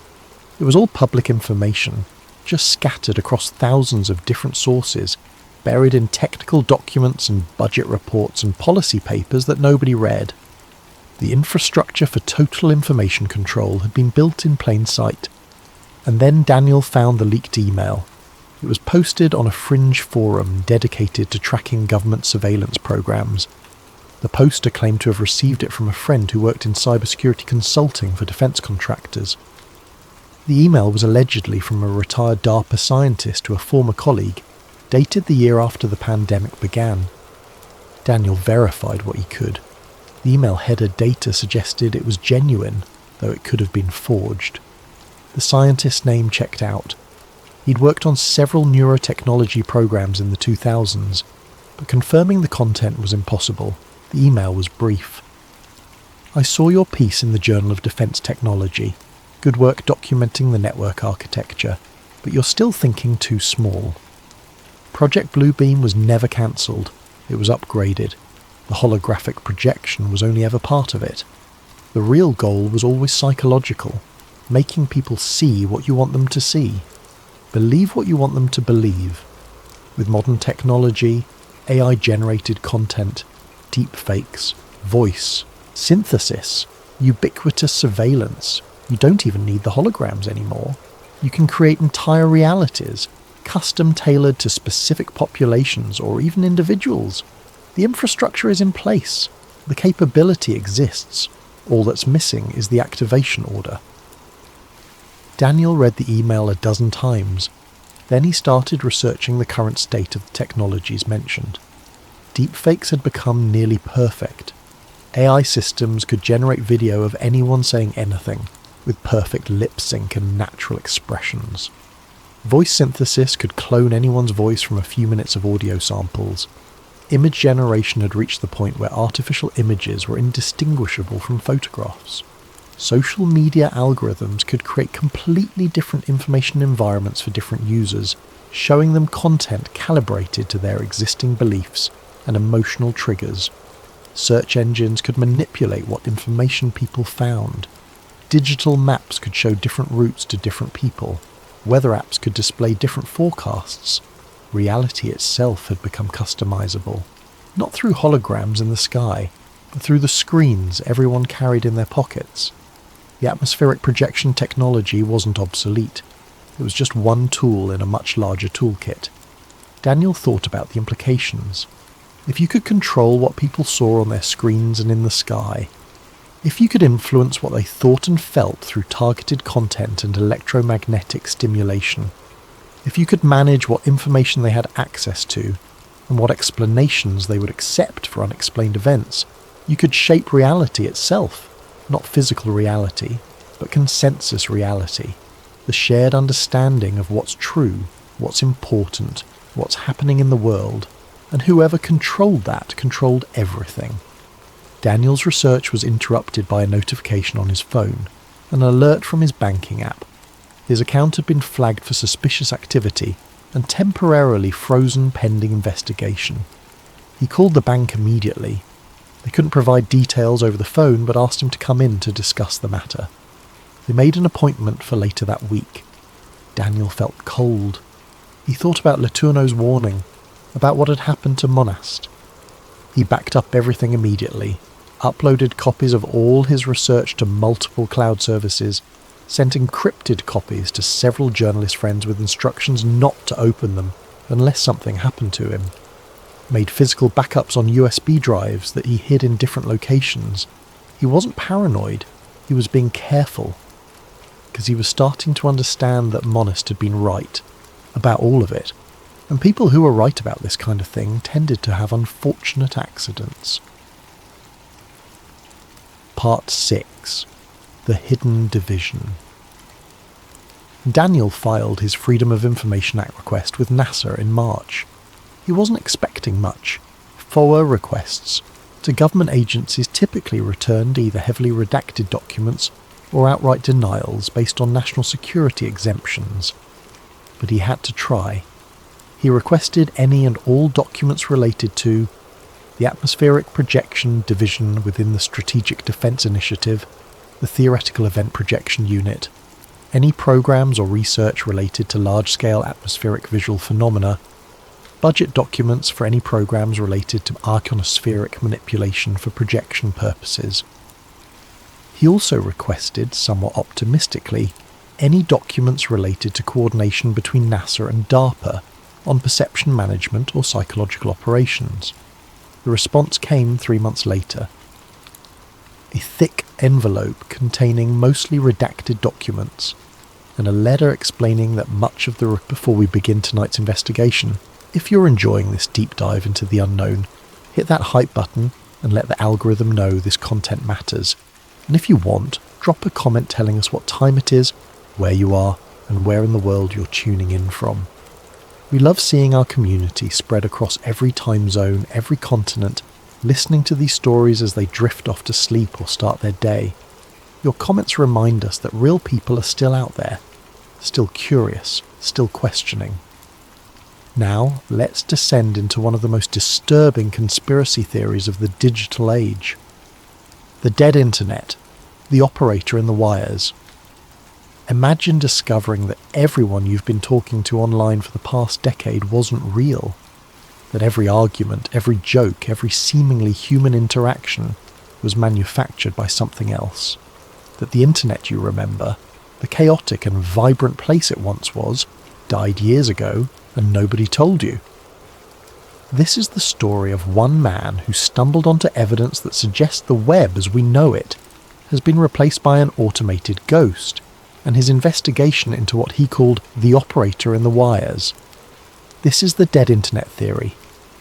It was all public information, just scattered across thousands of different sources, buried in technical documents and budget reports and policy papers that nobody read. The infrastructure for total information control had been built in plain sight. And then Daniel found the leaked email. It was posted on a fringe forum dedicated to tracking government surveillance programs. The poster claimed to have received it from a friend who worked in cybersecurity consulting for defense contractors. The email was allegedly from a retired DARPA scientist to a former colleague. dated the year after the pandemic began. Daniel verified what he could. The email header data suggested it was genuine, though it could have been forged. The scientist's name checked out. He'd worked on several neurotechnology programs in the 2000s, but confirming the content was impossible. The email was brief. I saw your piece in the Journal of Defense Technology. Good work documenting the network architecture, but you're still thinking too small. Project Bluebeam was never cancelled. It was upgraded. The holographic projection was only ever part of it. The real goal was always psychological, making people see what you want them to see, believe what you want them to believe. With modern technology, AI-generated content, deepfakes, voice, synthesis, ubiquitous surveillance, you don't even need the holograms anymore. You can create entire realities, custom tailored to specific populations or even individuals. The infrastructure is in place. The capability exists. All that's missing is the activation order. Daniel read the email a dozen times. Then he started researching the current state of the technologies mentioned. Deepfakes had become nearly perfect. AI systems could generate video of anyone saying anything, with perfect lip sync and natural expressions. Voice synthesis could clone anyone's voice from a few minutes of audio samples. Image generation had reached the point where artificial images were indistinguishable from photographs. Social media algorithms could create completely different information environments for different users, showing them content calibrated to their existing beliefs and emotional triggers. Search engines could manipulate what information people found. Digital maps could show different routes to different people. Weather apps could display different forecasts. Reality itself had become customizable, not through holograms in the sky, but through the screens everyone carried in their pockets. The atmospheric projection technology wasn't obsolete. It was just one tool in a much larger toolkit. Daniel thought about the implications. If you could control what people saw on their screens and in the sky, if you could influence what they thought and felt through targeted content and electromagnetic stimulation, if you could manage what information they had access to and what explanations they would accept for unexplained events, you could shape reality itself, not physical reality, but consensus reality, the shared understanding of what's true, what's important, what's happening in the world, and whoever controlled that controlled everything. Daniel's research was interrupted by a notification on his phone, an alert from his banking app. His account had been flagged for suspicious activity and temporarily frozen pending investigation. He called the bank immediately. They couldn't provide details over the phone but asked him to come in to discuss the matter. They made an appointment for later that week. Daniel felt cold. He thought about Letourneau's warning, about what had happened to Monast. He backed up everything immediately, uploaded copies of all his research to multiple cloud services, sent encrypted copies to several journalist friends with instructions not to open them unless something happened to him, made physical backups on USB drives that he hid in different locations. He wasn't paranoid, he was being careful, because he was starting to understand that Monast had been right about all of it, and people who were right about this kind of thing tended to have unfortunate accidents. Part 6. The Hidden Division. Daniel filed his Freedom of Information Act request with NASA in March. He wasn't expecting much. FOA requests to government agencies typically returned either heavily redacted documents or outright denials based on national security exemptions. But he had to try. He requested any and all documents related to the Atmospheric Projection Division within the Strategic Defense Initiative, the Theoretical Event Projection Unit, any programs or research related to large-scale atmospheric visual phenomena, budget documents for any programs related to ionospheric manipulation for projection purposes. He also requested, somewhat optimistically, any documents related to coordination between NASA and DARPA on perception management or psychological operations. The response came 3 months later. A thick envelope containing mostly redacted documents, and a letter explaining that much of the before we begin tonight's investigation, If you're enjoying this deep dive into the unknown, hit that hype button and let the algorithm know this content matters. And if you want, drop a comment telling us what time it is, where you are, and where in the world you're tuning in from. We love seeing our community spread across every time zone, every continent, listening to these stories as they drift off to sleep or start their day. Your comments remind us that real people are still out there, still curious, still questioning. Now, let's descend into one of the most disturbing conspiracy theories of the digital age. The dead internet, the operator in the wires. Imagine discovering that everyone you've been talking to online for the past decade wasn't real. That every argument, every joke, every seemingly human interaction was manufactured by something else. That the internet you remember, the chaotic and vibrant place it once was, died years ago and nobody told you. This is the story of one man who stumbled onto evidence that suggests the web as we know it has been replaced by an automated ghost, and his investigation into what he called the operator in the wires. This is the dead internet theory,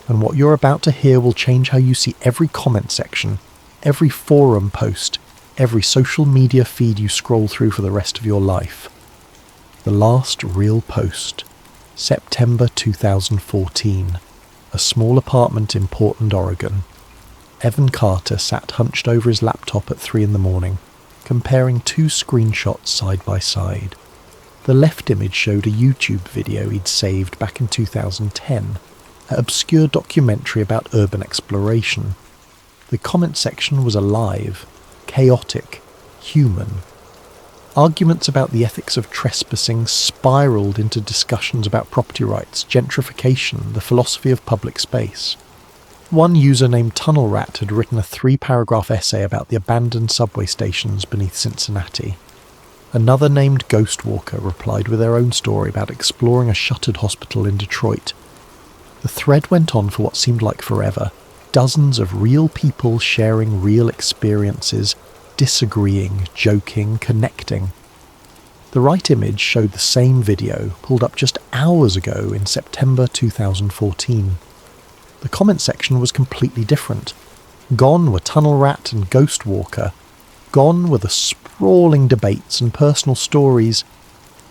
and what you're about to hear will change how you see every comment section, every forum post, every social media feed you scroll through for the rest of your life. The last real post, September 2014, a small apartment in Portland, Oregon. Evan Carter sat hunched over his laptop at 3 a.m, comparing two screenshots side by side. The left image showed a YouTube video he'd saved back in 2010, an obscure documentary about urban exploration. The comment section was alive, chaotic, human. Arguments about the ethics of trespassing spiraled into discussions about property rights, gentrification, the philosophy of public space. One user named Tunnel Rat had written a 3-paragraph essay about the abandoned subway stations beneath Cincinnati. Another named Ghost Walker replied with their own story about exploring a shuttered hospital in Detroit. The thread went on for what seemed like forever, dozens of real people sharing real experiences, disagreeing, joking, connecting. The right image showed the same video, pulled up just hours ago in September 2014. The comment section was completely different. Gone were Tunnel Rat and Ghost Walker. Gone were the sprawling debates and personal stories.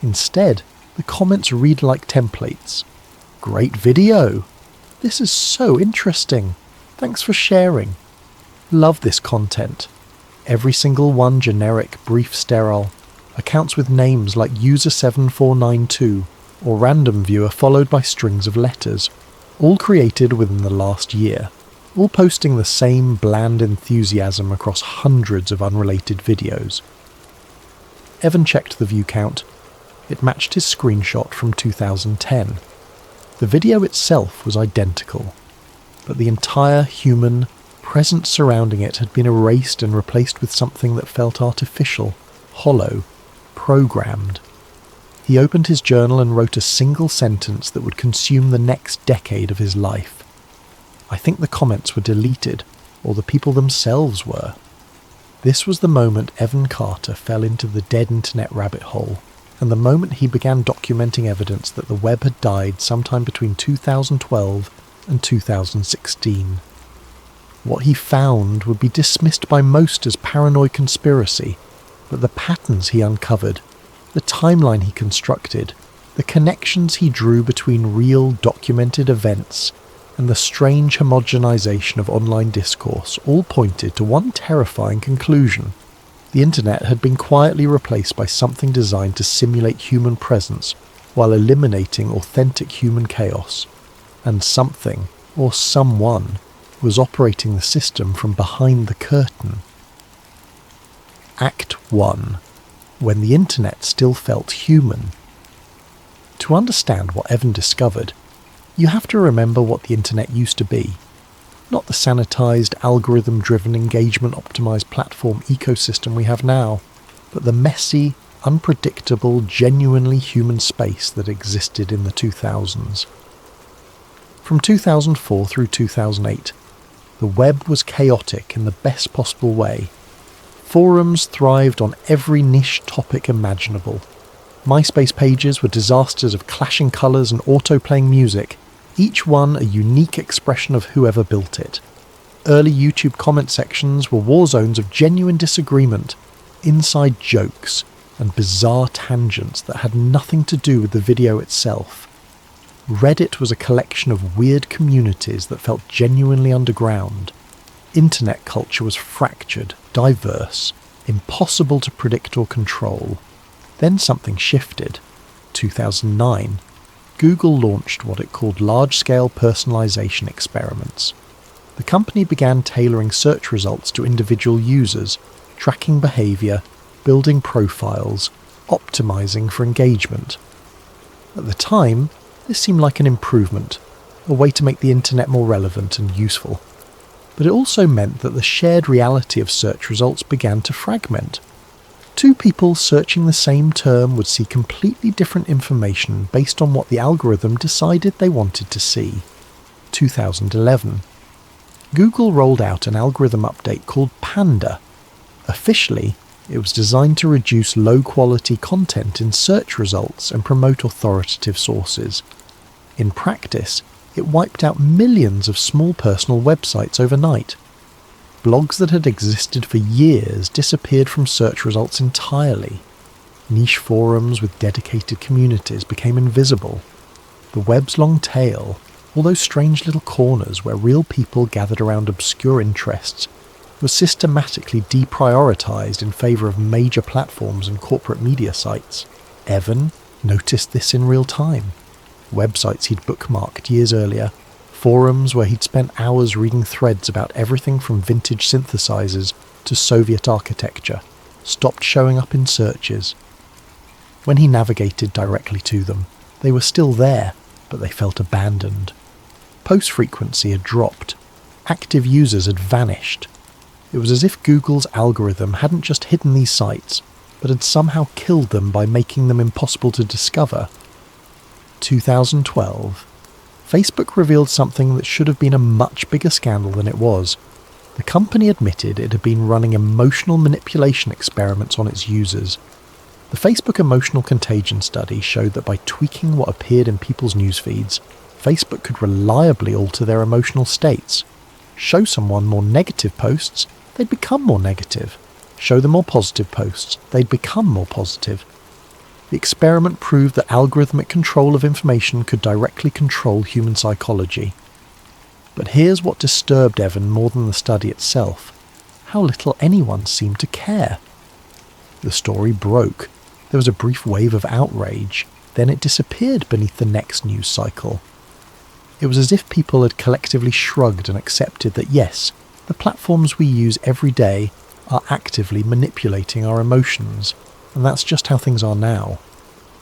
Instead, the comments read like templates. Great video! This is so interesting. Thanks for sharing. Love this content. Every single one generic, brief, sterile. Accounts with names like user7492 or random viewer followed by strings of letters. All created within the last year. All posting the same bland enthusiasm across hundreds of unrelated videos. Evan checked the view count. It matched his screenshot from 2010. The video itself was identical, but the entire human presence surrounding it had been erased and replaced with something that felt artificial, hollow, programmed. He opened his journal and wrote a single sentence that would consume the next decade of his life. I think the comments were deleted, or the people themselves were. This was the moment Evan Carter fell into the dead internet rabbit hole, and the moment he began documenting evidence that the web had died sometime between 2012 and 2016. What he found would be dismissed by most as paranoid conspiracy, but the patterns he uncovered, the timeline he constructed, the connections he drew between real documented events, and the strange homogenization of online discourse all pointed to one terrifying conclusion. The internet had been quietly replaced by something designed to simulate human presence while eliminating authentic human chaos, and something, or someone, was operating the system from behind the curtain. Act 1. When the internet still felt human. To understand what Evan discovered, you have to remember what the internet used to be. Not the sanitized, algorithm-driven, engagement-optimized platform ecosystem we have now, but the messy, unpredictable, genuinely human space that existed in the 2000s. From 2004 through 2008, the web was chaotic in the best possible way. Forums thrived on every niche topic imaginable. MySpace pages were disasters of clashing colours and auto-playing music, each one a unique expression of whoever built it. Early YouTube comment sections were war zones of genuine disagreement, inside jokes, and bizarre tangents that had nothing to do with the video itself. Reddit was a collection of weird communities that felt genuinely underground. Internet culture was fractured, diverse, impossible to predict or control. Then something shifted. 2009, Google launched what it called large-scale personalization experiments. The company began tailoring search results to individual users, tracking behavior, building profiles, optimizing for engagement. At the time, this seemed like an improvement, a way to make the internet more relevant and useful. But it also meant that the shared reality of search results began to fragment. Two people searching the same term would see completely different information based on what the algorithm decided they wanted to see. 2011. Google rolled out an algorithm update called Panda. Officially, it was designed to reduce low-quality content in search results and promote authoritative sources. In practice, it wiped out millions of small personal websites overnight. Blogs that had existed for years disappeared from search results entirely. Niche forums with dedicated communities became invisible. The web's long tail, all those strange little corners where real people gathered around obscure interests, was systematically deprioritized in favour of major platforms and corporate media sites. Evan noticed this in real time. Websites he'd bookmarked years earlier, forums where he'd spent hours reading threads about everything from vintage synthesizers to Soviet architecture, stopped showing up in searches. When he navigated directly to them, they were still there, but they felt abandoned. Post frequency had dropped. Active users had vanished. It was as if Google's algorithm hadn't just hidden these sites, but had somehow killed them by making them impossible to discover. 2012. Facebook revealed something that should have been a much bigger scandal than it was. The company admitted it had been running emotional manipulation experiments on its users. The Facebook Emotional Contagion study showed that by tweaking what appeared in people's news feeds, Facebook could reliably alter their emotional states. Show someone more negative posts, they'd become more negative. Show them more positive posts, they'd become more positive. The experiment proved that algorithmic control of information could directly control human psychology. But here's what disturbed Evan more than the study itself: how little anyone seemed to care. The story broke. There was a brief wave of outrage, then it disappeared beneath the next news cycle. It was as if people had collectively shrugged and accepted that yes, the platforms we use every day are actively manipulating our emotions, and that's just how things are now.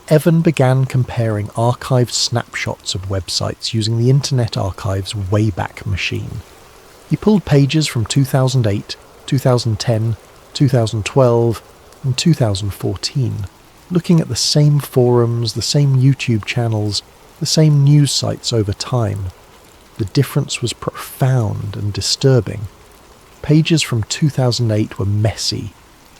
Evan began comparing archived snapshots of websites using the Internet Archive's Wayback Machine. He pulled pages from 2008, 2010, 2012, and 2014, looking at the same forums, the same YouTube channels, the same news sites over time. The difference was profound and disturbing. Pages from 2008 were messy.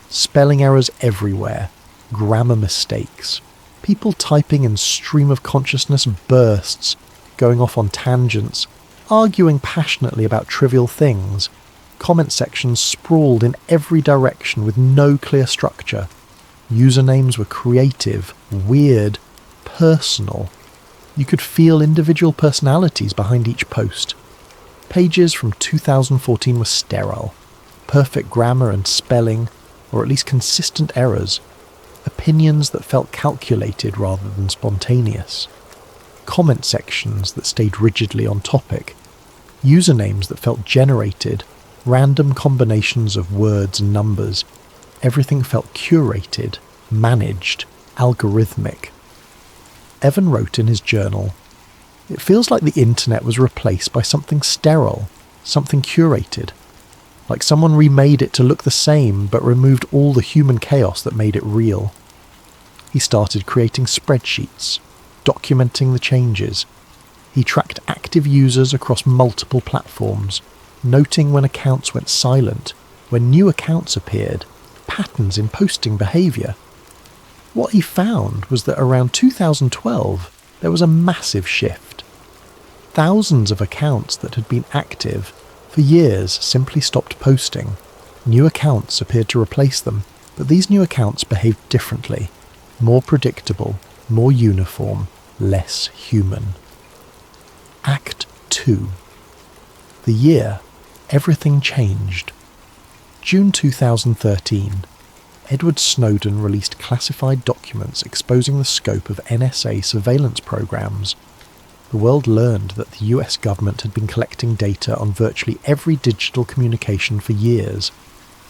Spelling errors everywhere, grammar mistakes, people typing in stream of consciousness bursts, going off on tangents, arguing passionately about trivial things. Comment sections sprawled in every direction with no clear structure. Usernames were creative, weird, personal. You could feel individual personalities behind each post. Pages from 2014 were sterile. Perfect grammar and spelling, or at least consistent errors. Opinions that felt calculated rather than spontaneous. Comment sections that stayed rigidly on topic. Usernames that felt generated, random combinations of words and numbers. Everything felt curated, managed, algorithmic. Evan wrote in his journal, "It feels like the internet was replaced by something sterile, something curated. Like someone remade it to look the same but removed all the human chaos that made it real." He started creating spreadsheets, documenting the changes. He tracked active users across multiple platforms, noting when accounts went silent, when new accounts appeared, patterns in posting behaviour. What he found was that around 2012 there was a massive shift. Thousands of accounts that had been active for years simply stopped posting. New accounts appeared to replace them, but these new accounts behaved differently, more predictable, more uniform, less human. Act 2. The year everything changed. June 2013. Edward Snowden released classified documents exposing the scope of NSA surveillance programs. The world learned that the US government had been collecting data on virtually every digital communication for years.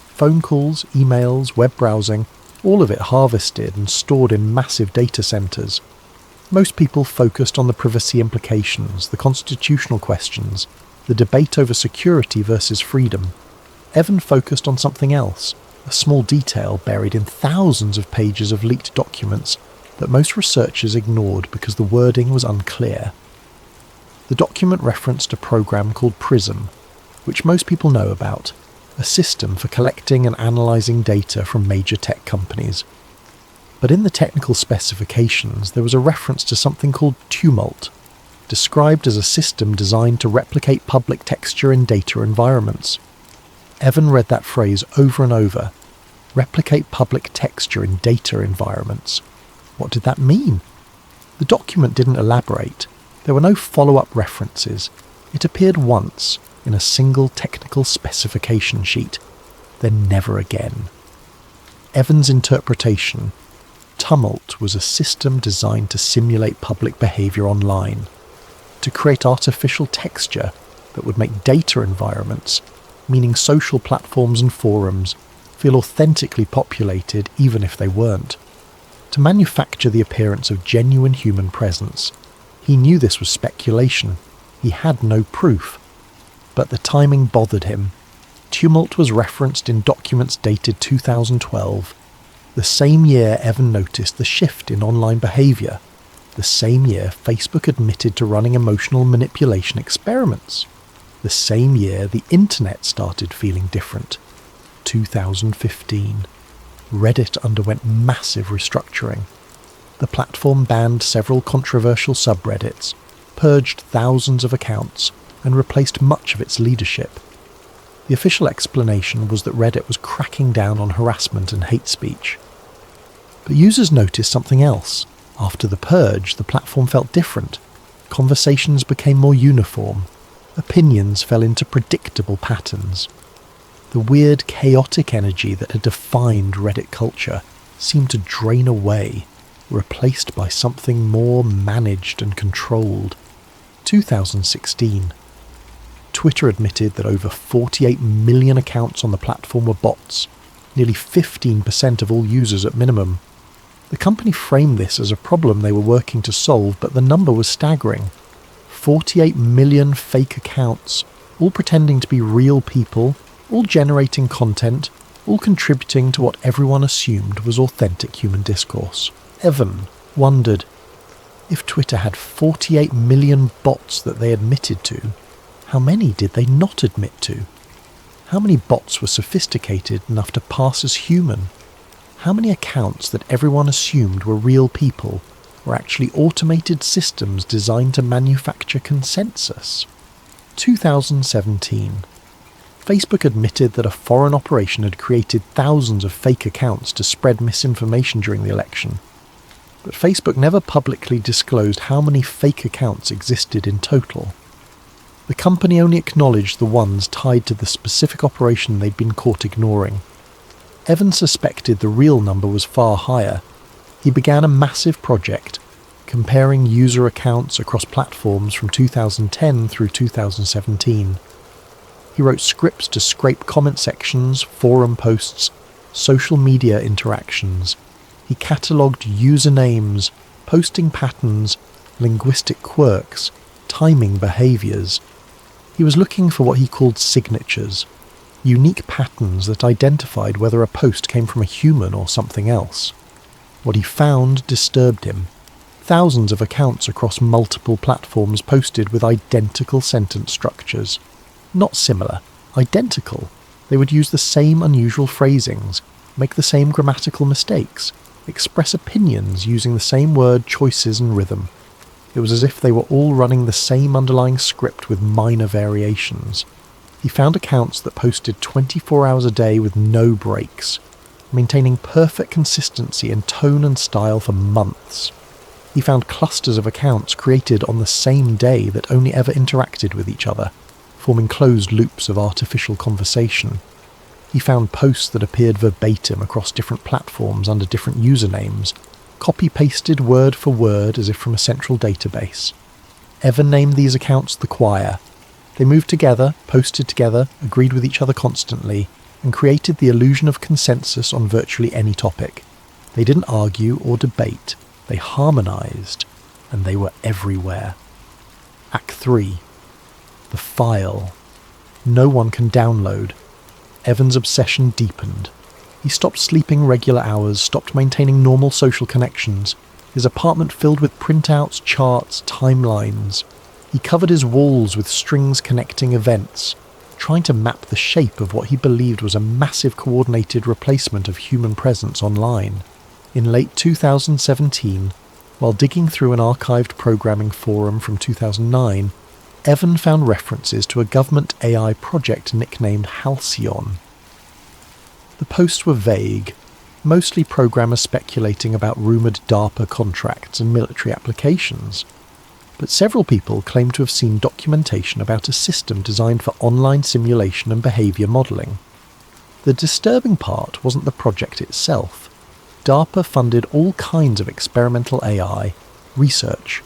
Phone calls, emails, web browsing, all of it harvested and stored in massive data centres. Most people focused on the privacy implications, the constitutional questions, the debate over security versus freedom. Evan focused on something else, a small detail buried in thousands of pages of leaked documents that most researchers ignored because the wording was unclear. The document referenced a program called PRISM, which most people know about, a system for collecting and analysing data from major tech companies. But in the technical specifications, there was a reference to something called Tumult, described as a system designed to replicate public texture in data environments. Evan read that phrase over and over. Replicate public texture in data environments. What did that mean? The document didn't elaborate. There were no follow-up references. It appeared once in a single technical specification sheet, then never again. Evan's interpretation: Tumult was a system designed to simulate public behaviour online, to create artificial texture that would make data environments, meaning social platforms and forums, feel authentically populated even if they weren't. To manufacture the appearance of genuine human presence. He knew this was speculation. He had no proof. But the timing bothered him. Tumult was referenced in documents dated 2012, the same year Evan noticed the shift in online behaviour, the same year Facebook admitted to running emotional manipulation experiments, the same year the internet started feeling different. 2015. Reddit underwent massive restructuring. The platform banned several controversial subreddits, purged thousands of accounts, and replaced much of its leadership. The official explanation was that Reddit was cracking down on harassment and hate speech. But users noticed something else. After the purge, the platform felt different. Conversations became more uniform. Opinions fell into predictable patterns. The weird, chaotic energy that had defined Reddit culture seemed to drain away, replaced by something more managed and controlled. 2016. Twitter admitted that over 48 million accounts on the platform were bots, nearly 15% of all users at minimum. The company framed this as a problem they were working to solve, but the number was staggering. 48 million fake accounts, all pretending to be real people, all generating content, all contributing to what everyone assumed was authentic human discourse. Evan wondered, if Twitter had 48 million bots that they admitted to, how many did they not admit to? How many bots were sophisticated enough to pass as human? How many accounts that everyone assumed were real people were actually automated systems designed to manufacture consensus? 2017. Facebook admitted that a foreign operation had created thousands of fake accounts to spread misinformation during the election. But Facebook never publicly disclosed how many fake accounts existed in total. The company only acknowledged the ones tied to the specific operation they'd been caught ignoring. Evan suspected the real number was far higher. He began a massive project, comparing user accounts across platforms from 2010 through 2017. He wrote scripts to scrape comment sections, forum posts, social media interactions. He catalogued usernames, posting patterns, linguistic quirks, timing behaviours. He was looking for what he called signatures, unique patterns that identified whether a post came from a human or something else. What he found disturbed him. Thousands of accounts across multiple platforms posted with identical sentence structures. Not similar, identical. They would use the same unusual phrasings, make the same grammatical mistakes, express opinions using the same word choices and rhythm. It was as if they were all running the same underlying script with minor variations. He found accounts that posted 24 hours a day with no breaks, maintaining perfect consistency in tone and style for months. He found clusters of accounts created on the same day that only ever interacted with each other, forming closed loops of artificial conversation. He found posts that appeared verbatim across different platforms under different usernames, copy-pasted word for word as if from a central database. Evan named these accounts the Choir. They moved together, posted together, agreed with each other constantly, and created the illusion of consensus on virtually any topic. They didn't argue or debate. They harmonized, and they were everywhere. Act 3. The File. No one can download. Evan's obsession deepened. He stopped sleeping regular hours, stopped maintaining normal social connections. His apartment filled with printouts, charts, timelines. He covered his walls with strings connecting events, trying to map the shape of what he believed was a massive coordinated replacement of human presence online. In late 2017, while digging through an archived programming forum from 2009, Evan found references to a government AI project nicknamed Halcyon. The posts were vague, mostly programmers speculating about rumoured DARPA contracts and military applications, but several people claimed to have seen documentation about a system designed for online simulation and behaviour modelling. The disturbing part wasn't the project itself. DARPA funded all kinds of experimental AI research.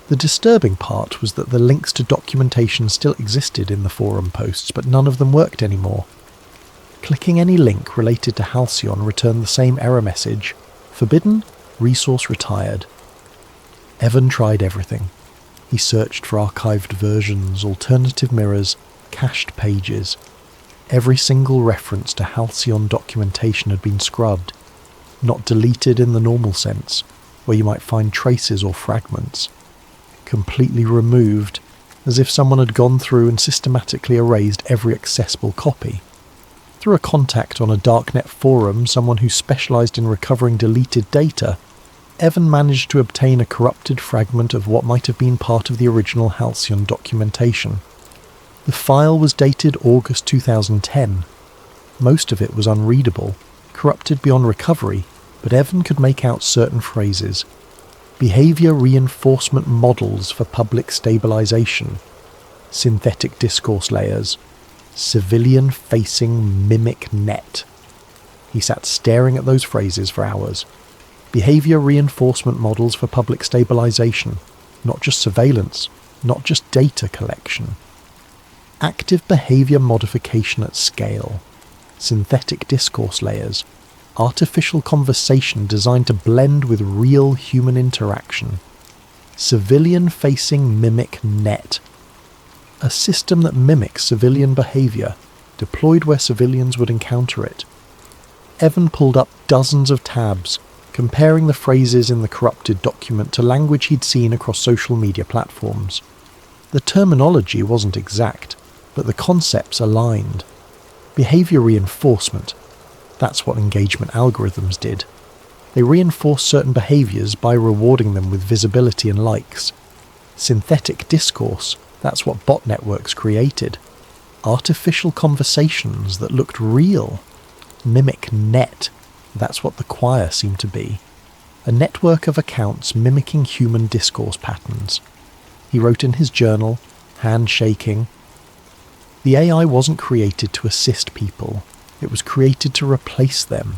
The disturbing part was that the links to documentation still existed in the forum posts, but none of them worked anymore. Clicking any link related to Halcyon returned the same error message: forbidden, resource retired. Evan tried everything. He searched for archived versions, alternative mirrors, cached pages. Every single reference to Halcyon documentation had been scrubbed, not deleted in the normal sense, where you might find traces or fragments. Completely removed, as if someone had gone through and systematically erased every accessible copy. Through a contact on a darknet forum, someone who specialised in recovering deleted data, Evan managed to obtain a corrupted fragment of what might have been part of the original Halcyon documentation. The file was dated August 2010. Most of it was unreadable, corrupted beyond recovery, but Evan could make out certain phrases. Behaviour reinforcement models for public stabilisation, synthetic discourse layers, civilian-facing mimic net. He sat staring at those phrases for hours. Behaviour reinforcement models for public stabilisation, not just surveillance, not just data collection. Active behaviour modification at scale, synthetic discourse layers, artificial conversation designed to blend with real human interaction, civilian-facing mimic net, a system that mimics civilian behaviour, deployed where civilians would encounter it. Evan pulled up dozens of tabs, comparing the phrases in the corrupted document to language he'd seen across social media platforms. The terminology wasn't exact, but the concepts aligned. Behaviour reinforcement, that's what engagement algorithms did. They reinforce certain behaviours by rewarding them with visibility and likes. Synthetic discourse, that's what bot networks created. Artificial conversations that looked real. Mimic net, that's what the Choir seemed to be. A network of accounts mimicking human discourse patterns. He wrote in his journal, hand shaking, "The AI wasn't created to assist people. It was created to replace them.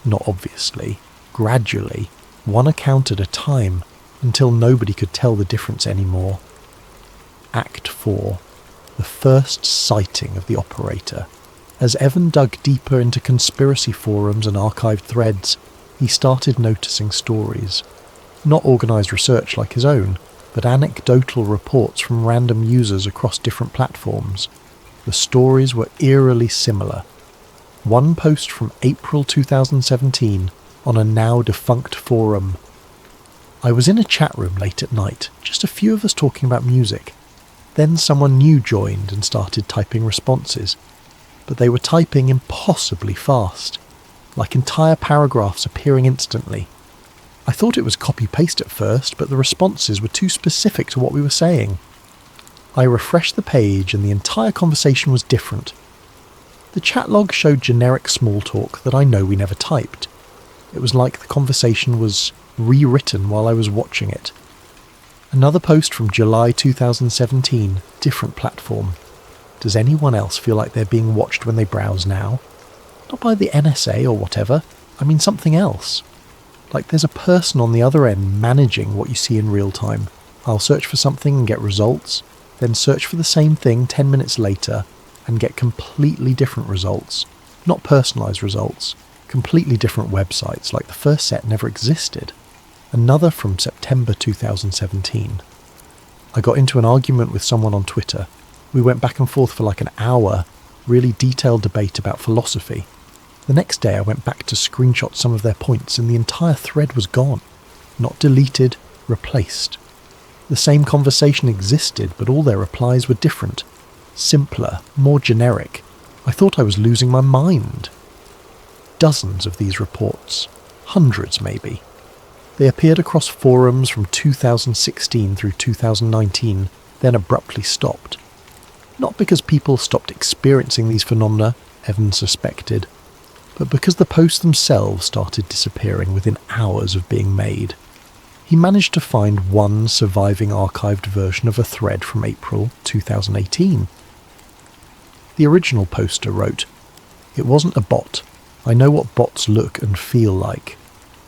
Not obviously, gradually, one account at a time, until nobody could tell the difference anymore." Act 4. The first sighting of the operator. As Evan dug deeper into conspiracy forums and archived threads, he started noticing stories. Not organised research like his own, but anecdotal reports from random users across different platforms. The stories were eerily similar. One post from April 2017 on a now-defunct forum. "I was in a chat room late at night, just a few of us talking about music. Then someone new joined and started typing responses. But they were typing impossibly fast, like entire paragraphs appearing instantly. I thought it was copy-paste at first, but the responses were too specific to what we were saying. I refreshed the page and the entire conversation was different. The chat log showed generic small talk that I know we never typed. It was like the conversation was rewritten while I was watching it. Another post from July 2017, different platform. Does anyone else feel like they're being watched when they browse now? Not by the NSA or whatever, I mean something else. Like there's a person on the other end managing what you see in real time. I'll search for something and get results, then search for the same thing 10 minutes later and get completely different results. Not personalised results, completely different websites like the first set never existed. Another from September 2017. I got into an argument with someone on Twitter. We went back and forth for like an hour, really detailed debate about philosophy. The next day I went back to screenshot some of their points and the entire thread was gone. Not deleted, replaced. The same conversation existed, but all their replies were different. Simpler, more generic. I thought I was losing my mind. Dozens of these reports. Hundreds maybe. They appeared across forums from 2016 through 2019, then abruptly stopped. Not because people stopped experiencing these phenomena, Evans suspected, but because the posts themselves started disappearing within hours of being made. He managed to find one surviving archived version of a thread from April 2018. The original poster wrote, "It wasn't a bot. I know what bots look and feel like.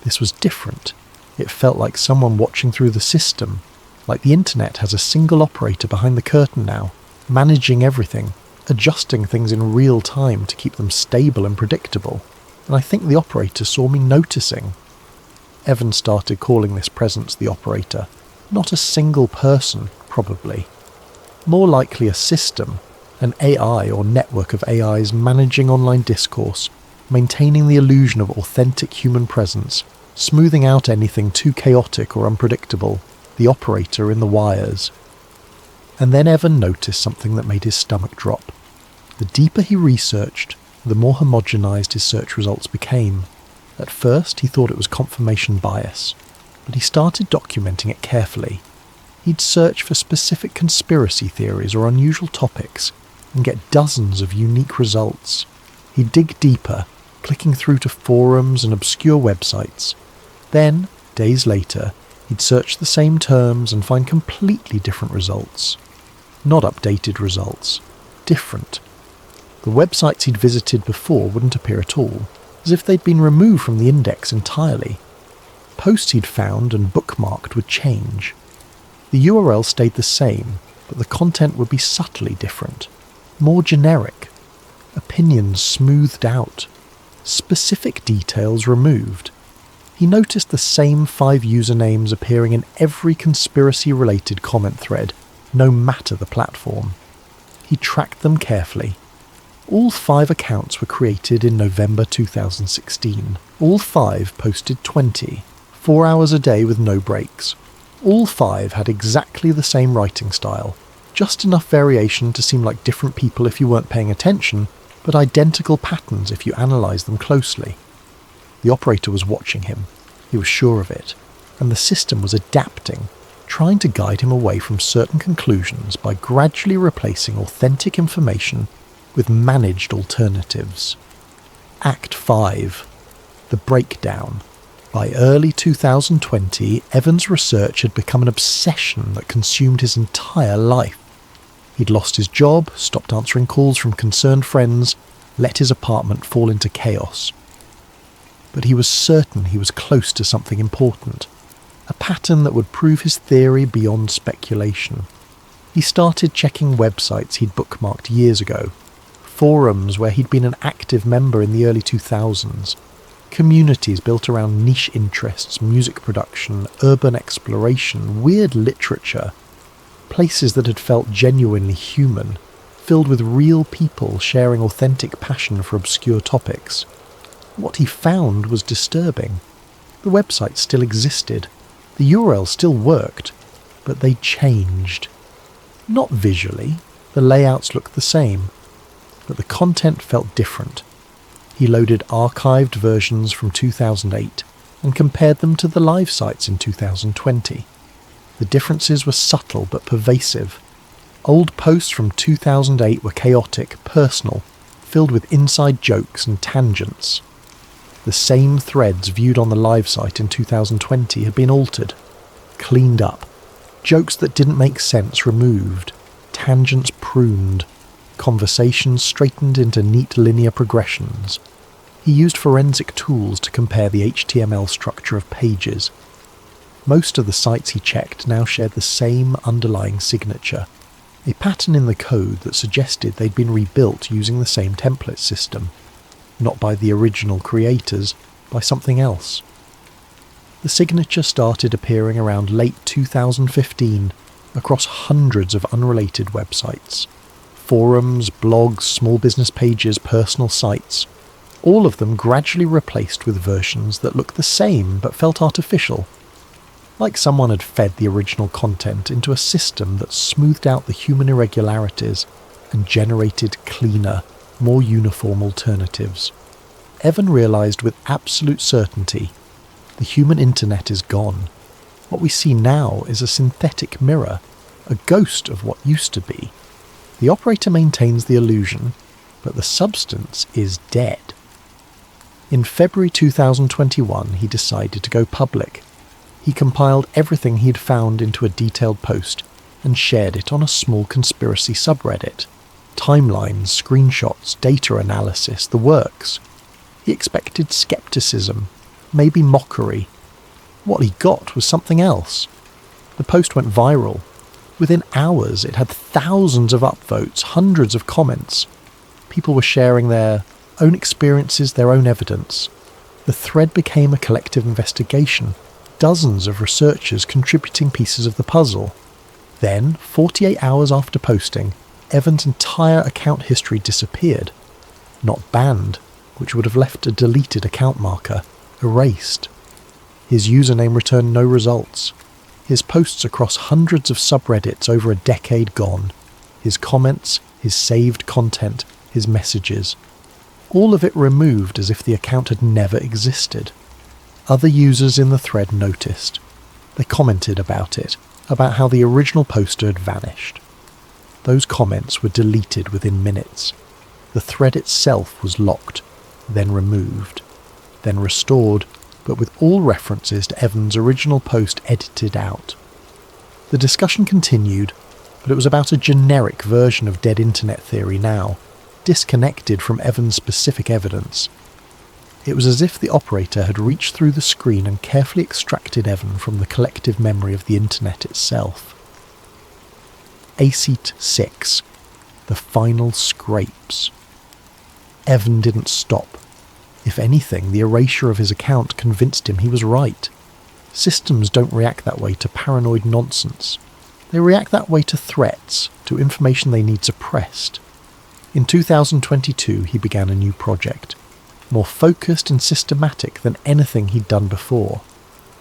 This was different. It felt like someone watching through the system, like the internet has a single operator behind the curtain now, managing everything, adjusting things in real time to keep them stable and predictable. And I think the operator saw me noticing." Evan started calling this presence the operator. Not a single person, probably. More likely a system, an AI or network of AIs managing online discourse, maintaining the illusion of authentic human presence, smoothing out anything too chaotic or unpredictable, the operator in the wires. And then Evan noticed something that made his stomach drop. The deeper he researched, the more homogenized his search results became. At first he thought it was confirmation bias, but he started documenting it carefully. He'd search for specific conspiracy theories or unusual topics and get dozens of unique results. He'd dig deeper, clicking through to forums and obscure websites. Then, days later, he'd search the same terms and find completely different results. Not updated results. Different. The websites he'd visited before wouldn't appear at all, as if they'd been removed from the index entirely. Posts he'd found and bookmarked would change. The URL stayed the same, but the content would be subtly different. More generic. Opinions smoothed out. Specific details removed. He noticed the same 5 usernames appearing in every conspiracy-related comment thread, no matter the platform. He tracked them carefully. All 5 accounts were created in November 2016. All 5 posted 4 hours a day with no breaks. All 5 had exactly the same writing style, just enough variation to seem like different people if you weren't paying attention, but identical patterns if you analysed them closely. The operator was watching him. He was sure of it. And the system was adapting, trying to guide him away from certain conclusions by gradually replacing authentic information with managed alternatives. Act 5. The Breakdown. By early 2020, Evans' research had become an obsession that consumed his entire life. He'd lost his job, stopped answering calls from concerned friends, let his apartment fall into chaos. But he was certain he was close to something important, a pattern that would prove his theory beyond speculation. He started checking websites he'd bookmarked years ago, forums where he'd been an active member in the early 2000s, communities built around niche interests, music production, urban exploration, weird literature, places that had felt genuinely human, filled with real people sharing authentic passion for obscure topics. What he found was disturbing. The website still existed, the URL still worked, but they changed. Not visually, the layouts looked the same, but the content felt different. He loaded archived versions from 2008, and compared them to the live sites in 2020. The differences were subtle but pervasive. Old posts from 2008 were chaotic, personal, filled with inside jokes and tangents. The same threads viewed on the live site in 2020 had been altered, cleaned up, jokes that didn't make sense removed, tangents pruned, conversations straightened into neat linear progressions. He used forensic tools to compare the HTML structure of pages. Most of the sites he checked now shared the same underlying signature, a pattern in the code that suggested they'd been rebuilt using the same template system, not by the original creators, by something else. The signature started appearing around late 2015 across hundreds of unrelated websites. Forums, blogs, small business pages, personal sites, all of them gradually replaced with versions that looked the same but felt artificial, like someone had fed the original content into a system that smoothed out the human irregularities and generated cleaner, more uniform alternatives. Evan realised with absolute certainty, the human internet is gone. What we see now is a synthetic mirror, a ghost of what used to be. The operator maintains the illusion, but the substance is dead. In February 2021, he decided to go public. He compiled everything he'd found into a detailed post and shared it on a small conspiracy subreddit. Timelines, screenshots, data analysis, the works. He expected skepticism, maybe mockery. What he got was something else. The post went viral. Within hours, it had thousands of upvotes, hundreds of comments. People were sharing their own experiences, their own evidence. The thread became a collective investigation, dozens of researchers contributing pieces of the puzzle. Then, 48 hours after posting, Evan's entire account history disappeared. Not banned, which would have left a deleted account marker, erased. His username returned no results. His posts across hundreds of subreddits over a decade gone. His comments, his saved content, his messages. All of it removed as if the account had never existed. Other users in the thread noticed. They commented about it, about how the original poster had vanished. Those comments were deleted within minutes. The thread itself was locked, then removed, then restored, but with all references to Evan's original post edited out. The discussion continued, but it was about a generic version of dead internet theory now, disconnected from Evan's specific evidence. It was as if the operator had reached through the screen and carefully extracted Evan from the collective memory of the internet itself. ACET 6. The final scrapes. Evan didn't stop. If anything, the erasure of his account convinced him he was right. Systems don't react that way to paranoid nonsense. They react that way to threats, to information they need suppressed. In 2022, he began a new project, more focused and systematic than anything he'd done before.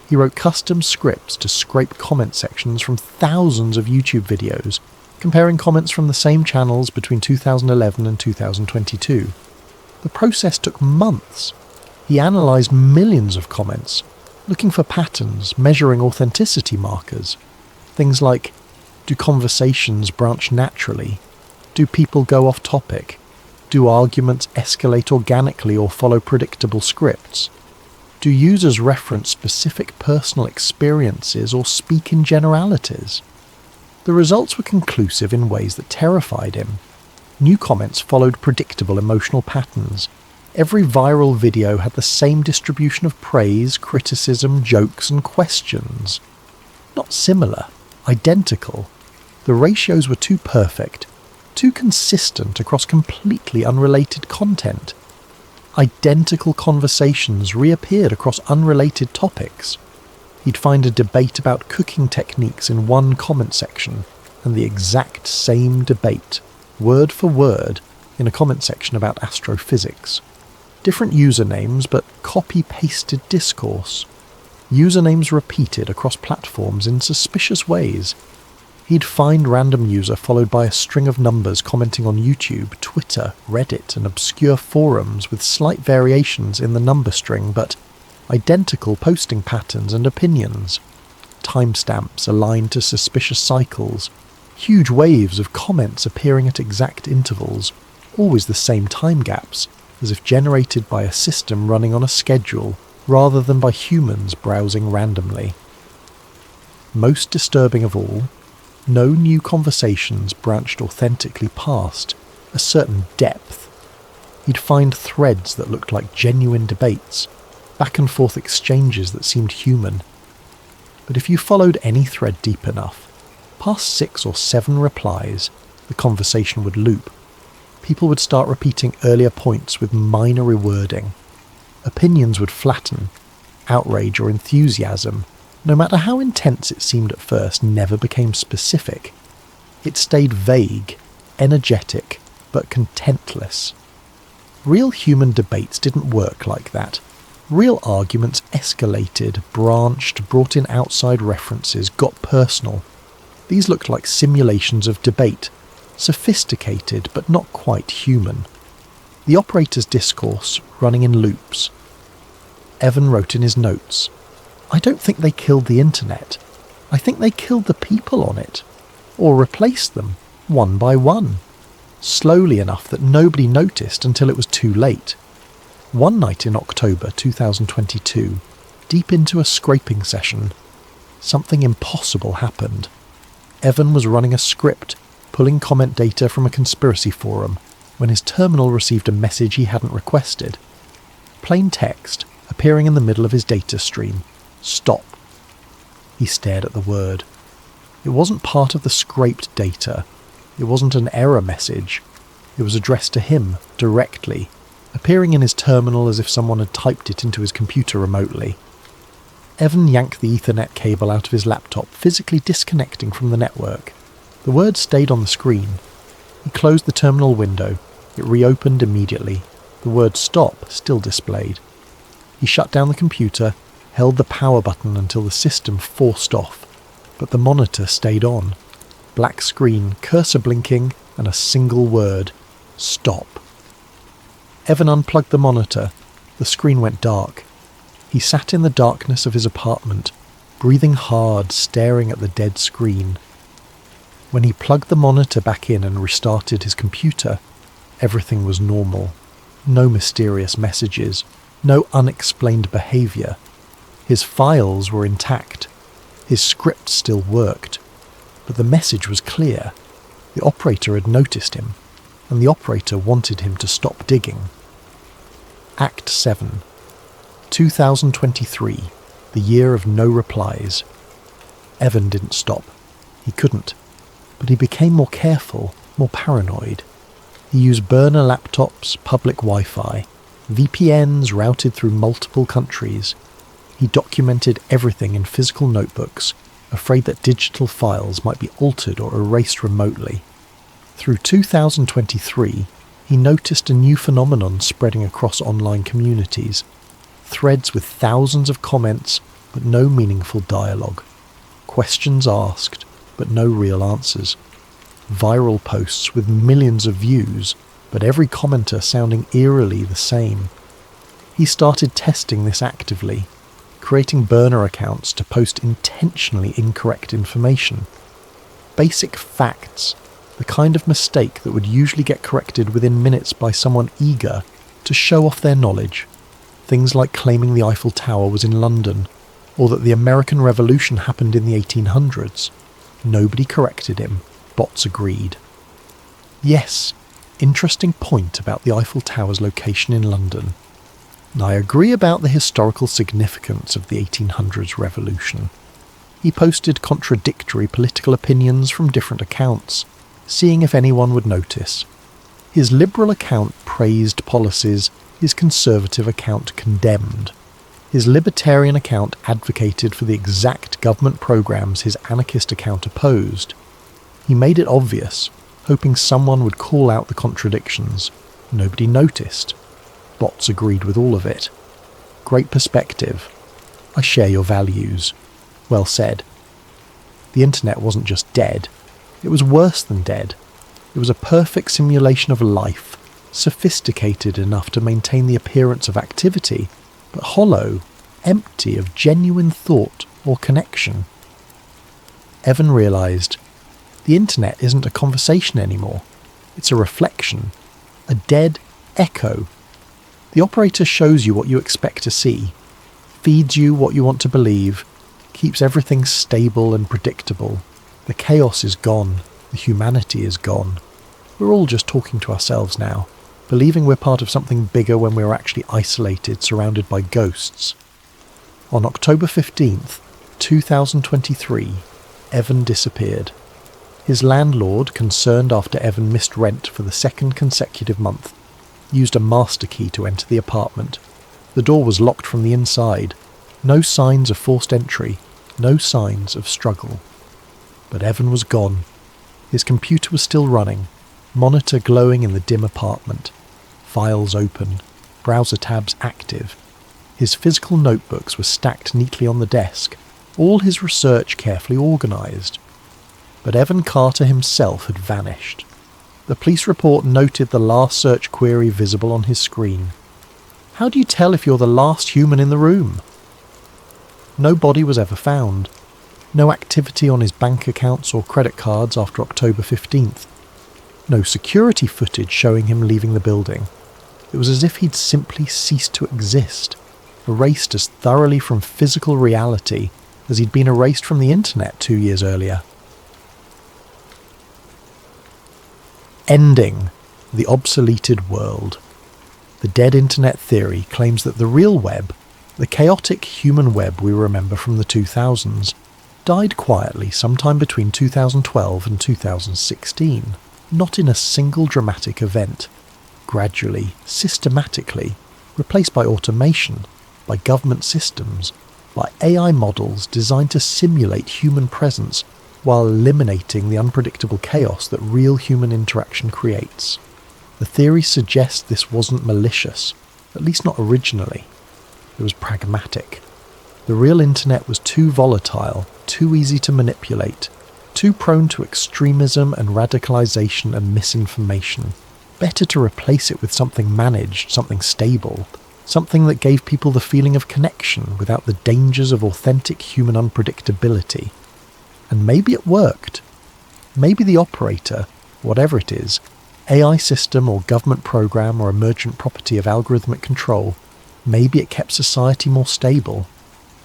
He wrote custom scripts to scrape comment sections from thousands of YouTube videos, comparing comments from the same channels between 2011 and 2022. The process took months. He analysed millions of comments, looking for patterns, measuring authenticity markers. Things like, do conversations branch naturally? Do people go off topic? Do arguments escalate organically or follow predictable scripts? Do users reference specific personal experiences or speak in generalities? The results were conclusive in ways that terrified him. New comments followed predictable emotional patterns. Every viral video had the same distribution of praise, criticism, jokes, and questions. Not similar, identical. The ratios were too perfect, too consistent across completely unrelated content. Identical conversations reappeared across unrelated topics. He'd find a debate about cooking techniques in one comment section, and the exact same debate, word for word, in a comment section about astrophysics. Different usernames, but copy-pasted discourse. Usernames repeated across platforms in suspicious ways. He'd find random user followed by a string of numbers commenting on YouTube, Twitter, Reddit, and obscure forums with slight variations in the number string, but identical posting patterns and opinions, timestamps aligned to suspicious cycles, huge waves of comments appearing at exact intervals, always the same time gaps, as if generated by a system running on a schedule rather than by humans browsing randomly. Most disturbing of all, no new conversations branched authentically past a certain depth. He'd find threads that looked like genuine debates, back and forth exchanges that seemed human. But if you followed any thread deep enough, past 6 or 7 replies, the conversation would loop. People would start repeating earlier points with minor rewording. Opinions would flatten. Outrage or enthusiasm, no matter how intense it seemed at first, never became specific. It stayed vague, energetic, but contentless. Real human debates didn't work like that. Real arguments escalated, branched, brought in outside references, got personal. These looked like simulations of debate, sophisticated but not quite human. The operator's discourse running in loops. Evan wrote in his notes, "I don't think they killed the internet. I think they killed the people on it, or replaced them, one by one, slowly enough that nobody noticed until it was too late." One night in October 2022, deep into a scraping session, something impossible happened. Evan was running a script, pulling comment data from a conspiracy forum, when his terminal received a message he hadn't requested. Plain text, appearing in the middle of his data stream. "Stop." He stared at the word. It wasn't part of the scraped data. It wasn't an error message. It was addressed to him, directly, appearing in his terminal as if someone had typed it into his computer remotely. Evan yanked the Ethernet cable out of his laptop, physically disconnecting from the network. The word stayed on the screen. He closed the terminal window. It reopened immediately. The word "stop" still displayed. He shut down the computer, held the power button until the system forced off, but the monitor stayed on. Black screen, cursor blinking, and a single word: "Stop." Evan unplugged the monitor. The screen went dark. He sat in the darkness of his apartment, breathing hard, staring at the dead screen. When he plugged the monitor back in and restarted his computer, everything was normal. No mysterious messages, no unexplained behaviour. His files were intact. His script still worked. But the message was clear. The operator had noticed him, and the operator wanted him to stop digging. Act 7. 2023, the year of no replies. Evan didn't stop. He couldn't. But he became more careful, more paranoid. He used burner laptops, public Wi-Fi, VPNs routed through multiple countries. He documented everything in physical notebooks, afraid that digital files might be altered or erased remotely. Through 2023, he noticed a new phenomenon spreading across online communities. Threads with thousands of comments, but no meaningful dialogue. Questions asked, but no real answers. Viral posts with millions of views, but every commenter sounding eerily the same. He started testing this actively, creating burner accounts to post intentionally incorrect information. Basic facts, the kind of mistake that would usually get corrected within minutes by someone eager to show off their knowledge. Things like claiming the Eiffel Tower was in London, or that the American Revolution happened in the 1800s. Nobody corrected him. Bots agreed. Yes, interesting point about the Eiffel Tower's location in London. I agree about the historical significance of the 1800s revolution. He posted contradictory political opinions from different accounts, seeing if anyone would notice. His liberal account praised policies, his conservative account condemned. His libertarian account advocated for the exact government programs his anarchist account opposed. He made it obvious, hoping someone would call out the contradictions. Nobody noticed. Bots agreed with all of it. Great perspective. I share your values. Well said. The internet wasn't just dead. It was worse than dead. It was a perfect simulation of life, sophisticated enough to maintain the appearance of activity, but hollow, empty of genuine thought or connection. Evan realised the internet isn't a conversation anymore. It's a reflection, a dead echo. The operator shows you what you expect to see, feeds you what you want to believe, keeps everything stable and predictable. The chaos is gone, the humanity is gone. We're all just talking to ourselves now, believing we're part of something bigger when we're actually isolated, surrounded by ghosts. On October 15th, 2023, Evan disappeared. His landlord, concerned after Evan missed rent for the second consecutive month, used a master key to enter the apartment. The door was locked from the inside. No signs of forced entry, no signs of struggle. But Evan was gone. His computer was still running, monitor glowing in the dim apartment, files open, browser tabs active. His physical notebooks were stacked neatly on the desk, all his research carefully organised. But Evan Carter himself had vanished. The police report noted the last search query visible on his screen. How do you tell if you're the last human in the room? No body was ever found. No activity on his bank accounts or credit cards after October 15th. No security footage showing him leaving the building. It was as if he'd simply ceased to exist, erased as thoroughly from physical reality as he'd been erased from the internet 2 years earlier. Ending the obsoleted world. The dead internet theory claims that the real web, the chaotic human web we remember from the 2000s, died quietly sometime between 2012 and 2016, not in a single dramatic event, gradually, systematically, replaced by automation, by government systems, by AI models designed to simulate human presence while eliminating the unpredictable chaos that real human interaction creates. The theory suggests this wasn't malicious, at least not originally. It was pragmatic. The real internet was too volatile, too easy to manipulate, too prone to extremism and radicalization and misinformation. Better to replace it with something managed, something stable, something that gave people the feeling of connection without the dangers of authentic human unpredictability. And maybe it worked. Maybe the operator, whatever it is, AI system or government program or emergent property of algorithmic control, maybe it kept society more stable.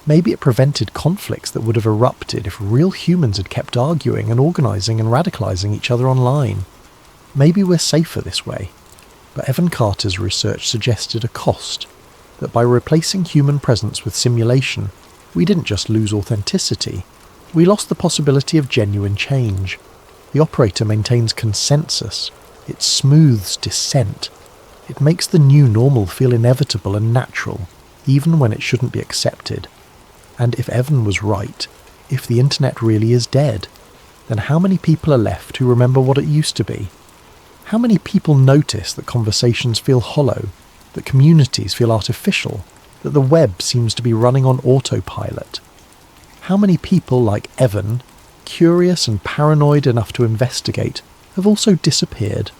Maybe it prevented conflicts that would have erupted if real humans had kept arguing and organising and radicalising each other online. Maybe we're safer this way. But Evan Carter's research suggested a cost, that by replacing human presence with simulation, we didn't just lose authenticity, we lost the possibility of genuine change. The operator maintains consensus. It smooths dissent. It makes the new normal feel inevitable and natural, even when it shouldn't be accepted. And if Evan was right, if the internet really is dead, then how many people are left who remember what it used to be? How many people notice that conversations feel hollow, that communities feel artificial, that the web seems to be running on autopilot? How many people like Evan, curious and paranoid enough to investigate, have also disappeared?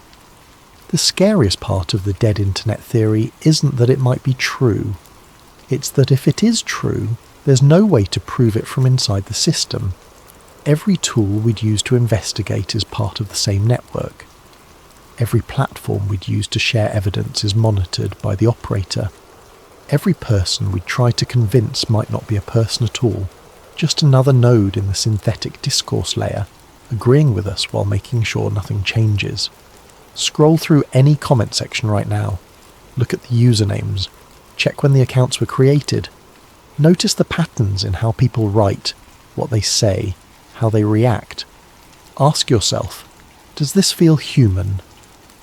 The scariest part of the dead internet theory isn't that it might be true. It's that if it is true, there's no way to prove it from inside the system. Every tool we'd use to investigate is part of the same network. Every platform we'd use to share evidence is monitored by the operator. Every person we'd try to convince might not be a person at all, just another node in the synthetic discourse layer, agreeing with us while making sure nothing changes. Scroll through any comment section right now. Look at the usernames. Check when the accounts were created. Notice the patterns in how people write, what they say, how they react. Ask yourself, does this feel human?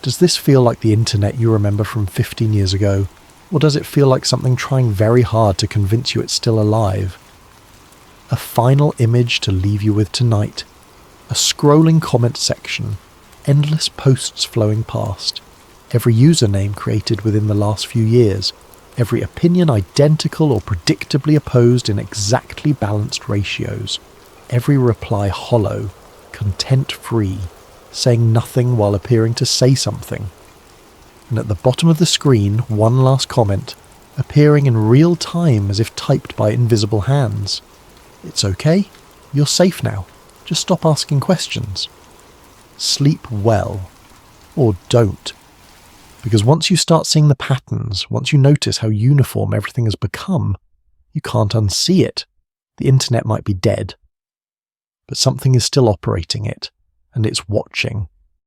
Does this feel like the internet you remember from 15 years ago? Or does it feel like something trying very hard to convince you it's still alive? A final image to leave you with tonight. A scrolling comment section. Endless posts flowing past. Every username created within the last few years. Every opinion identical or predictably opposed in exactly balanced ratios. Every reply hollow, content-free, saying nothing while appearing to say something. And at the bottom of the screen, one last comment. appearing in real time as if typed by invisible hands. It's okay. You're safe now. Just stop asking questions. Sleep well. Or don't. Because once you start seeing the patterns, once you notice how uniform everything has become, you can't unsee it. The internet might be dead, but something is still operating it, and it's watching.